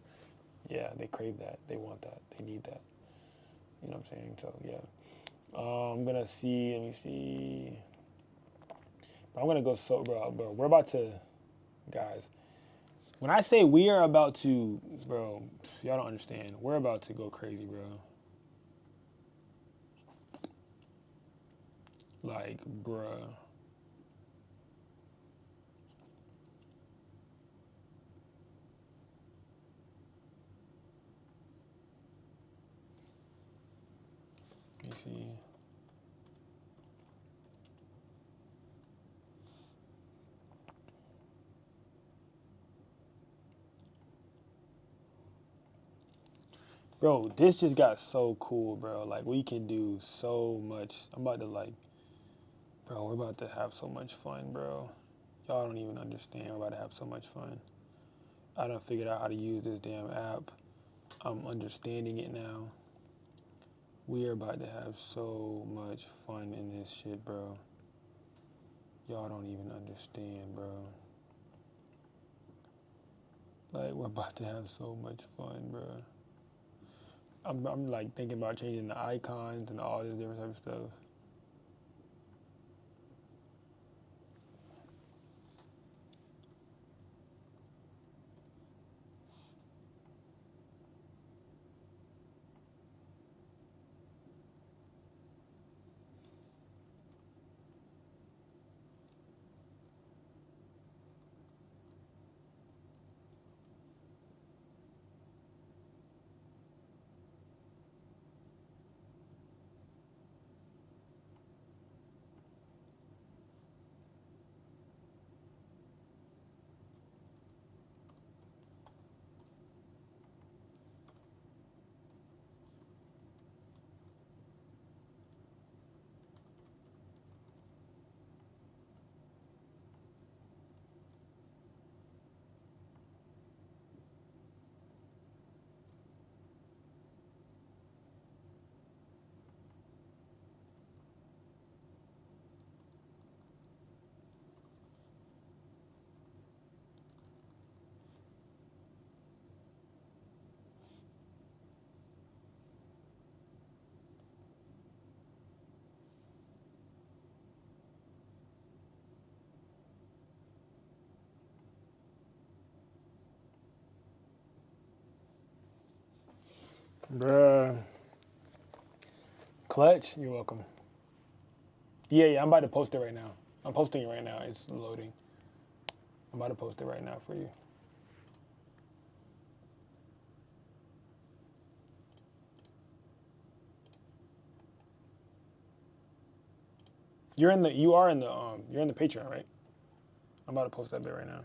yeah, they crave that. They want that. They need that. You know what I'm saying? So, yeah. I'm gonna see. Let me see. I'm gonna go bro. We're about to. Guys, when I say we are about to, bro, y'all don't understand. We're about to go crazy, bro. Like, bruh. Let me see. Bro, this just got so cool, bro. Like, we can do so much. I'm about to, like, bro, we're about to have so much fun, bro. Y'all don't even understand. We're about to have so much fun. I done figured out how to use this damn app. I'm understanding it now. We are about to have so much fun in this shit, bro. Y'all don't even understand, bro. Like, we're about to have so much fun, bro. I'm like thinking about changing the icons and all this different type of stuff. Bruh. Clutch, you're welcome. Yeah, I'm about to post it right now. I'm posting it right now. It's loading. I'm about to post it right now for you. You are in the Patreon, right? I'm about to post that bit right now.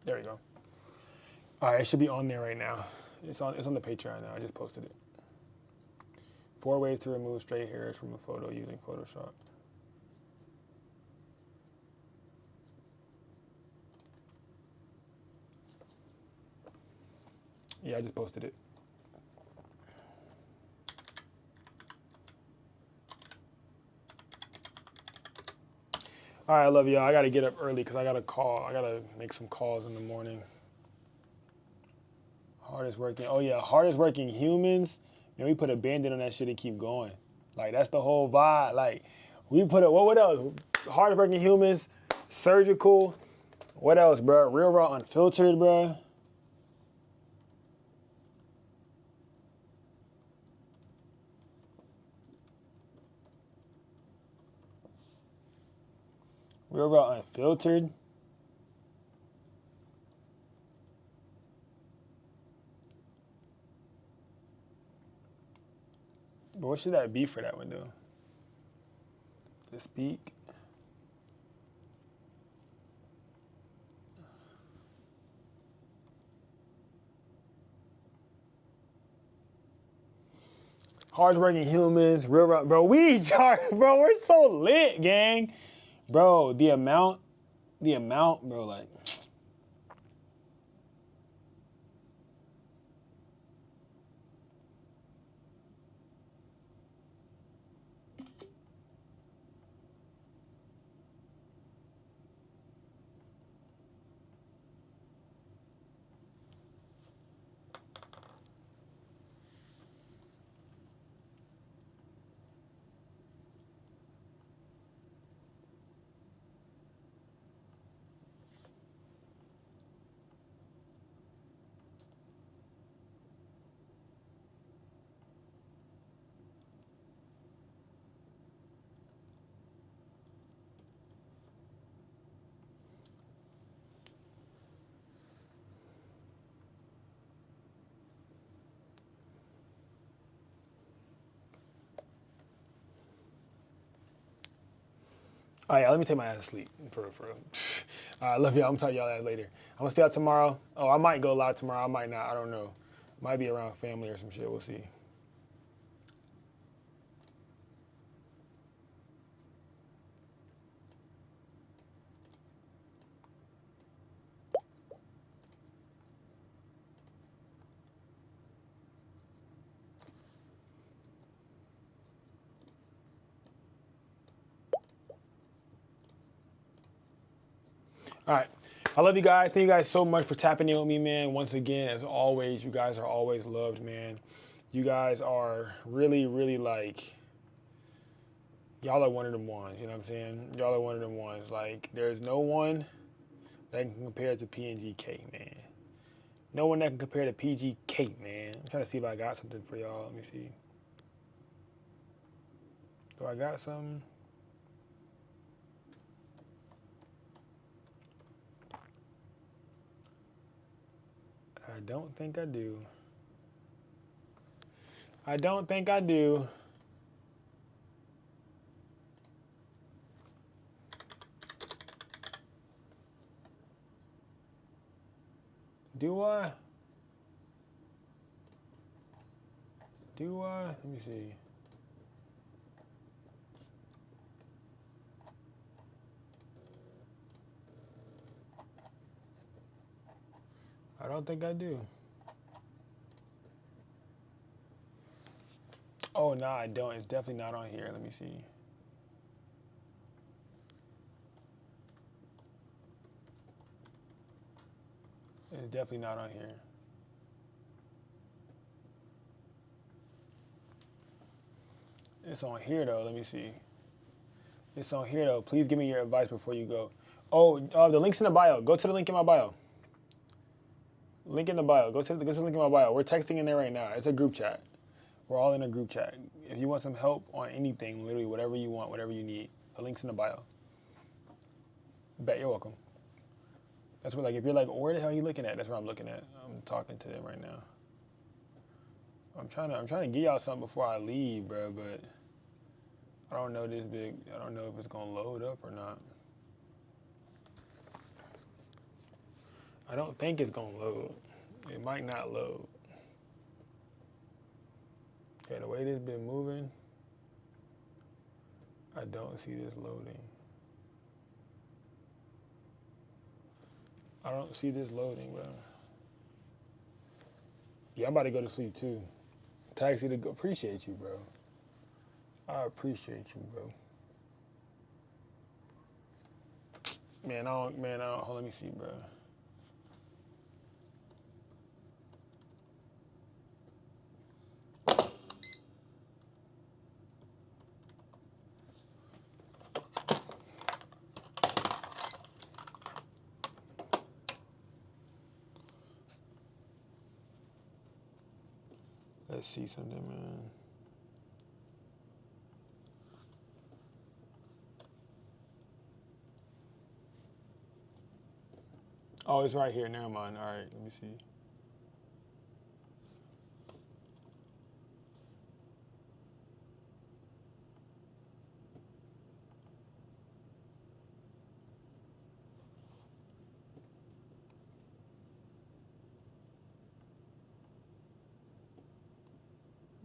There we go. All right, it should be on there right now. It's on the Patreon now. I just posted it. 4 ways to remove stray hairs from a photo using Photoshop. Yeah, I just posted it. All right, I love y'all. I got to get up early because I got to call. I got to make some calls in the morning. Hardest working. Oh, yeah. Hardest working humans. Man, we put a band-aid on that shit and keep going. Like, that's the whole vibe. Like, We put it, what else? Hardworking humans, surgical. What else, bro? Real raw, unfiltered, bro. Real raw, unfiltered. But what should that be for that window? To speak. Hardworking humans, real raw, bro. Bro, we're so lit, gang. Bro, the amount, bro, like. Oh yeah, let me take my ass to sleep, for real, for real. I love y'all, I'm gonna talk to y'all later. I'm gonna stay out tomorrow. Oh, I might go live tomorrow, I might not, I don't know. Might be around family or some shit, we'll see. All right. I love you guys. Thank you guys so much for tapping in with me, man. Once again, as always, you guys are always loved, man. You guys are really, really like, y'all are one of them ones, you know what I'm saying? Y'all are one of them ones. Like, there's no one that can compare to PNGK, man. No one that can compare to PGK, man. I'm trying to see if I got something for y'all. Let me see. Do I got something? I don't think I do. I don't think I do. Do I? Do I? Let me see. I don't think I do. Oh, no, I don't. It's definitely not on here. Let me see. It's definitely not on here. It's on here, though. Let me see. It's on here, though. Please give me your advice before you go. Oh, the link's in the bio. Go to the link in my bio. Link in the bio. Go to the link in my bio. We're texting in there right now. It's a group chat. We're all in a group chat. If you want some help on anything, literally whatever you want, whatever you need, the link's in the bio. Bet you're welcome. That's what, like, if you're like, where the hell are you looking at? That's what I'm looking at. I'm talking to them right now. I'm trying to get y'all something before I leave, bro, but I don't know this big. I don't know if it's gonna load up or not. I don't think it's gonna load. It might not load. Okay, the way this been moving, I don't see this loading. I don't see this loading, bro. Yeah, I'm about to go to sleep too. Taxi to go. Appreciate you, bro. I appreciate you, bro. Man, I don't, hold, let me see, bro. Let's see something, man. Oh, it's right here. Never mind. All right, let me see.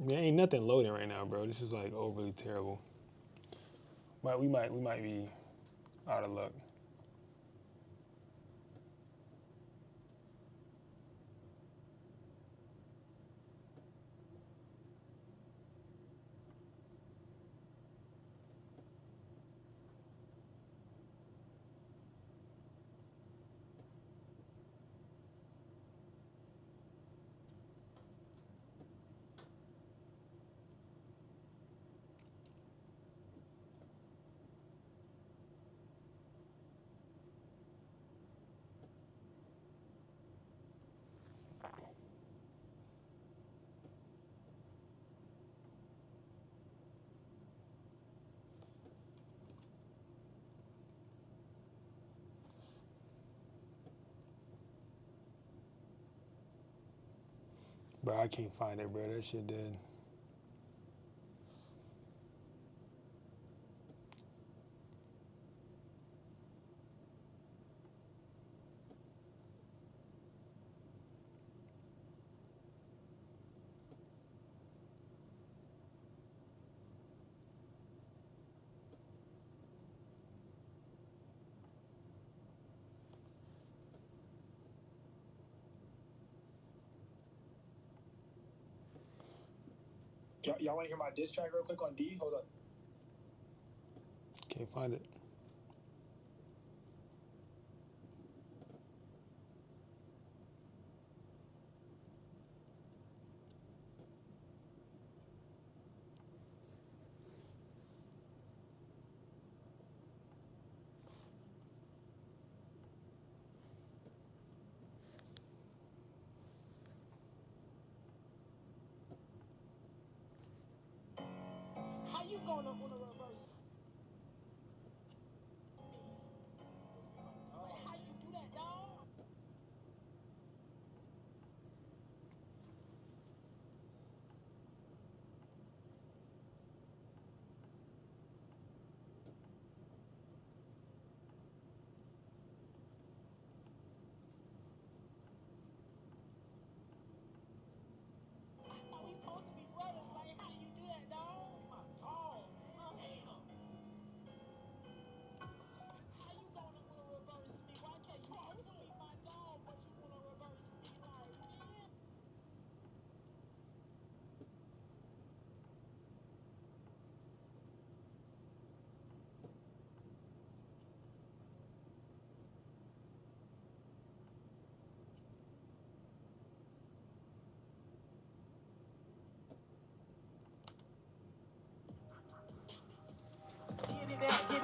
There ain't nothing loading right now, bro. This is like overly terrible. But we might be out of luck. Bro, I can't find it, bro. That shit dead. Y'all want to hear my diss track real quick on D? Hold up. Can't find it. How you gonna on a reverse? Like, how you do that, dog? I thought we supposed to be brothers. Like, how you do that, dog? My dog. How you gonna reverse me? Why can't you also be my dog, but you wanna reverse me? Like, yeah.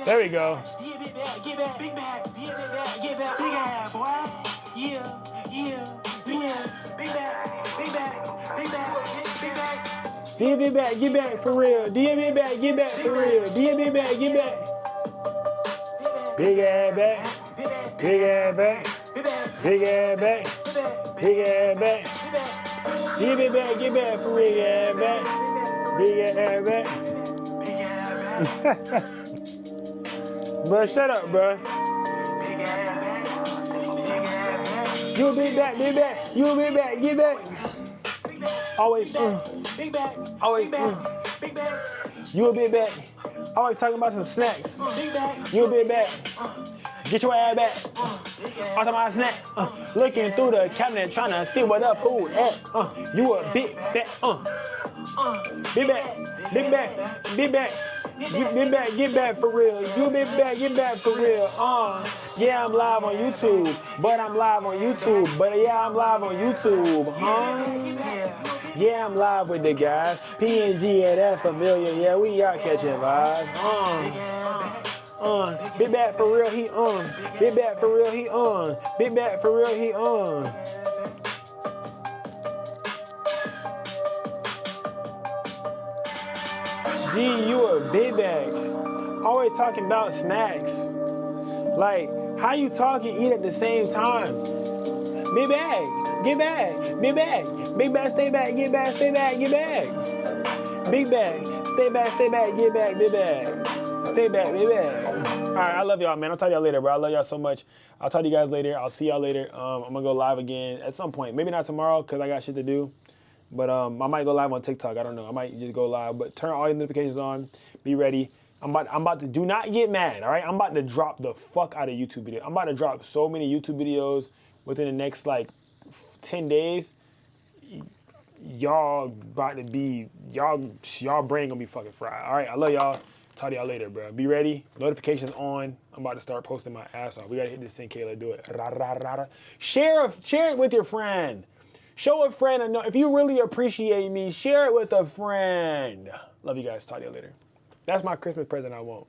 There we go. Get back, big bag, get back, big ass, boy. Yeah, big bag, big bag, big bag, big bag. Get back for real. Get back for real. Get back. Big ass back. Big ass back. Big ass back. Big ass back. Get back for real. Ass back. Big ass back. Bro, shut up, bro. You be back. You be back. Get back. Always, always, you'll be back. Always talking about some snacks. You'll be back. Get your ass back. I'm talking about snacks. Looking through the cabinet, trying to see what the food at. You a big back. Be back. Be back. Be back. You be back, get back for real. You be back, get back for real. Yeah, I'm live on YouTube. But I'm live on YouTube. But yeah, I'm live on YouTube. Yeah, I'm live with the guys. PNG, yeah, that's familiar. Yeah, we are catching vibes. Be back for real, he on. Be back for real, he on. Be back for real, he on. D, you a big bag. Always talking about snacks. Like, how you talk and eat at the same time? Big bag, get back, big bag, big bag, stay back, get back, stay back, get back. Big bag, stay back, get back, big bag. Stay back, big bag. All right, I love y'all, man. I'll talk to y'all later, bro. I love y'all so much. I'll talk to you guys later. I'll see y'all later. I'm gonna go live again at some point. Maybe not tomorrow, because I got shit to do. But I might go live on TikTok. I don't know. I might just go live. But turn all your notifications on. Be ready. I'm about to, do not get mad, all right? I'm about to drop the fuck out of YouTube videos. I'm about to drop so many YouTube videos within the next, like, 10 days. Y'all about to be, y'all brain gonna be fucking fried. All right, I love y'all. Talk to y'all later, bro. Be ready. Notifications on. I'm about to start posting my ass off. We gotta hit this 10K. Let's do it. Share it with your friend. Show a friend. If you really appreciate me, share it with a friend. Love you guys. Talk to you later. That's my Christmas present I want.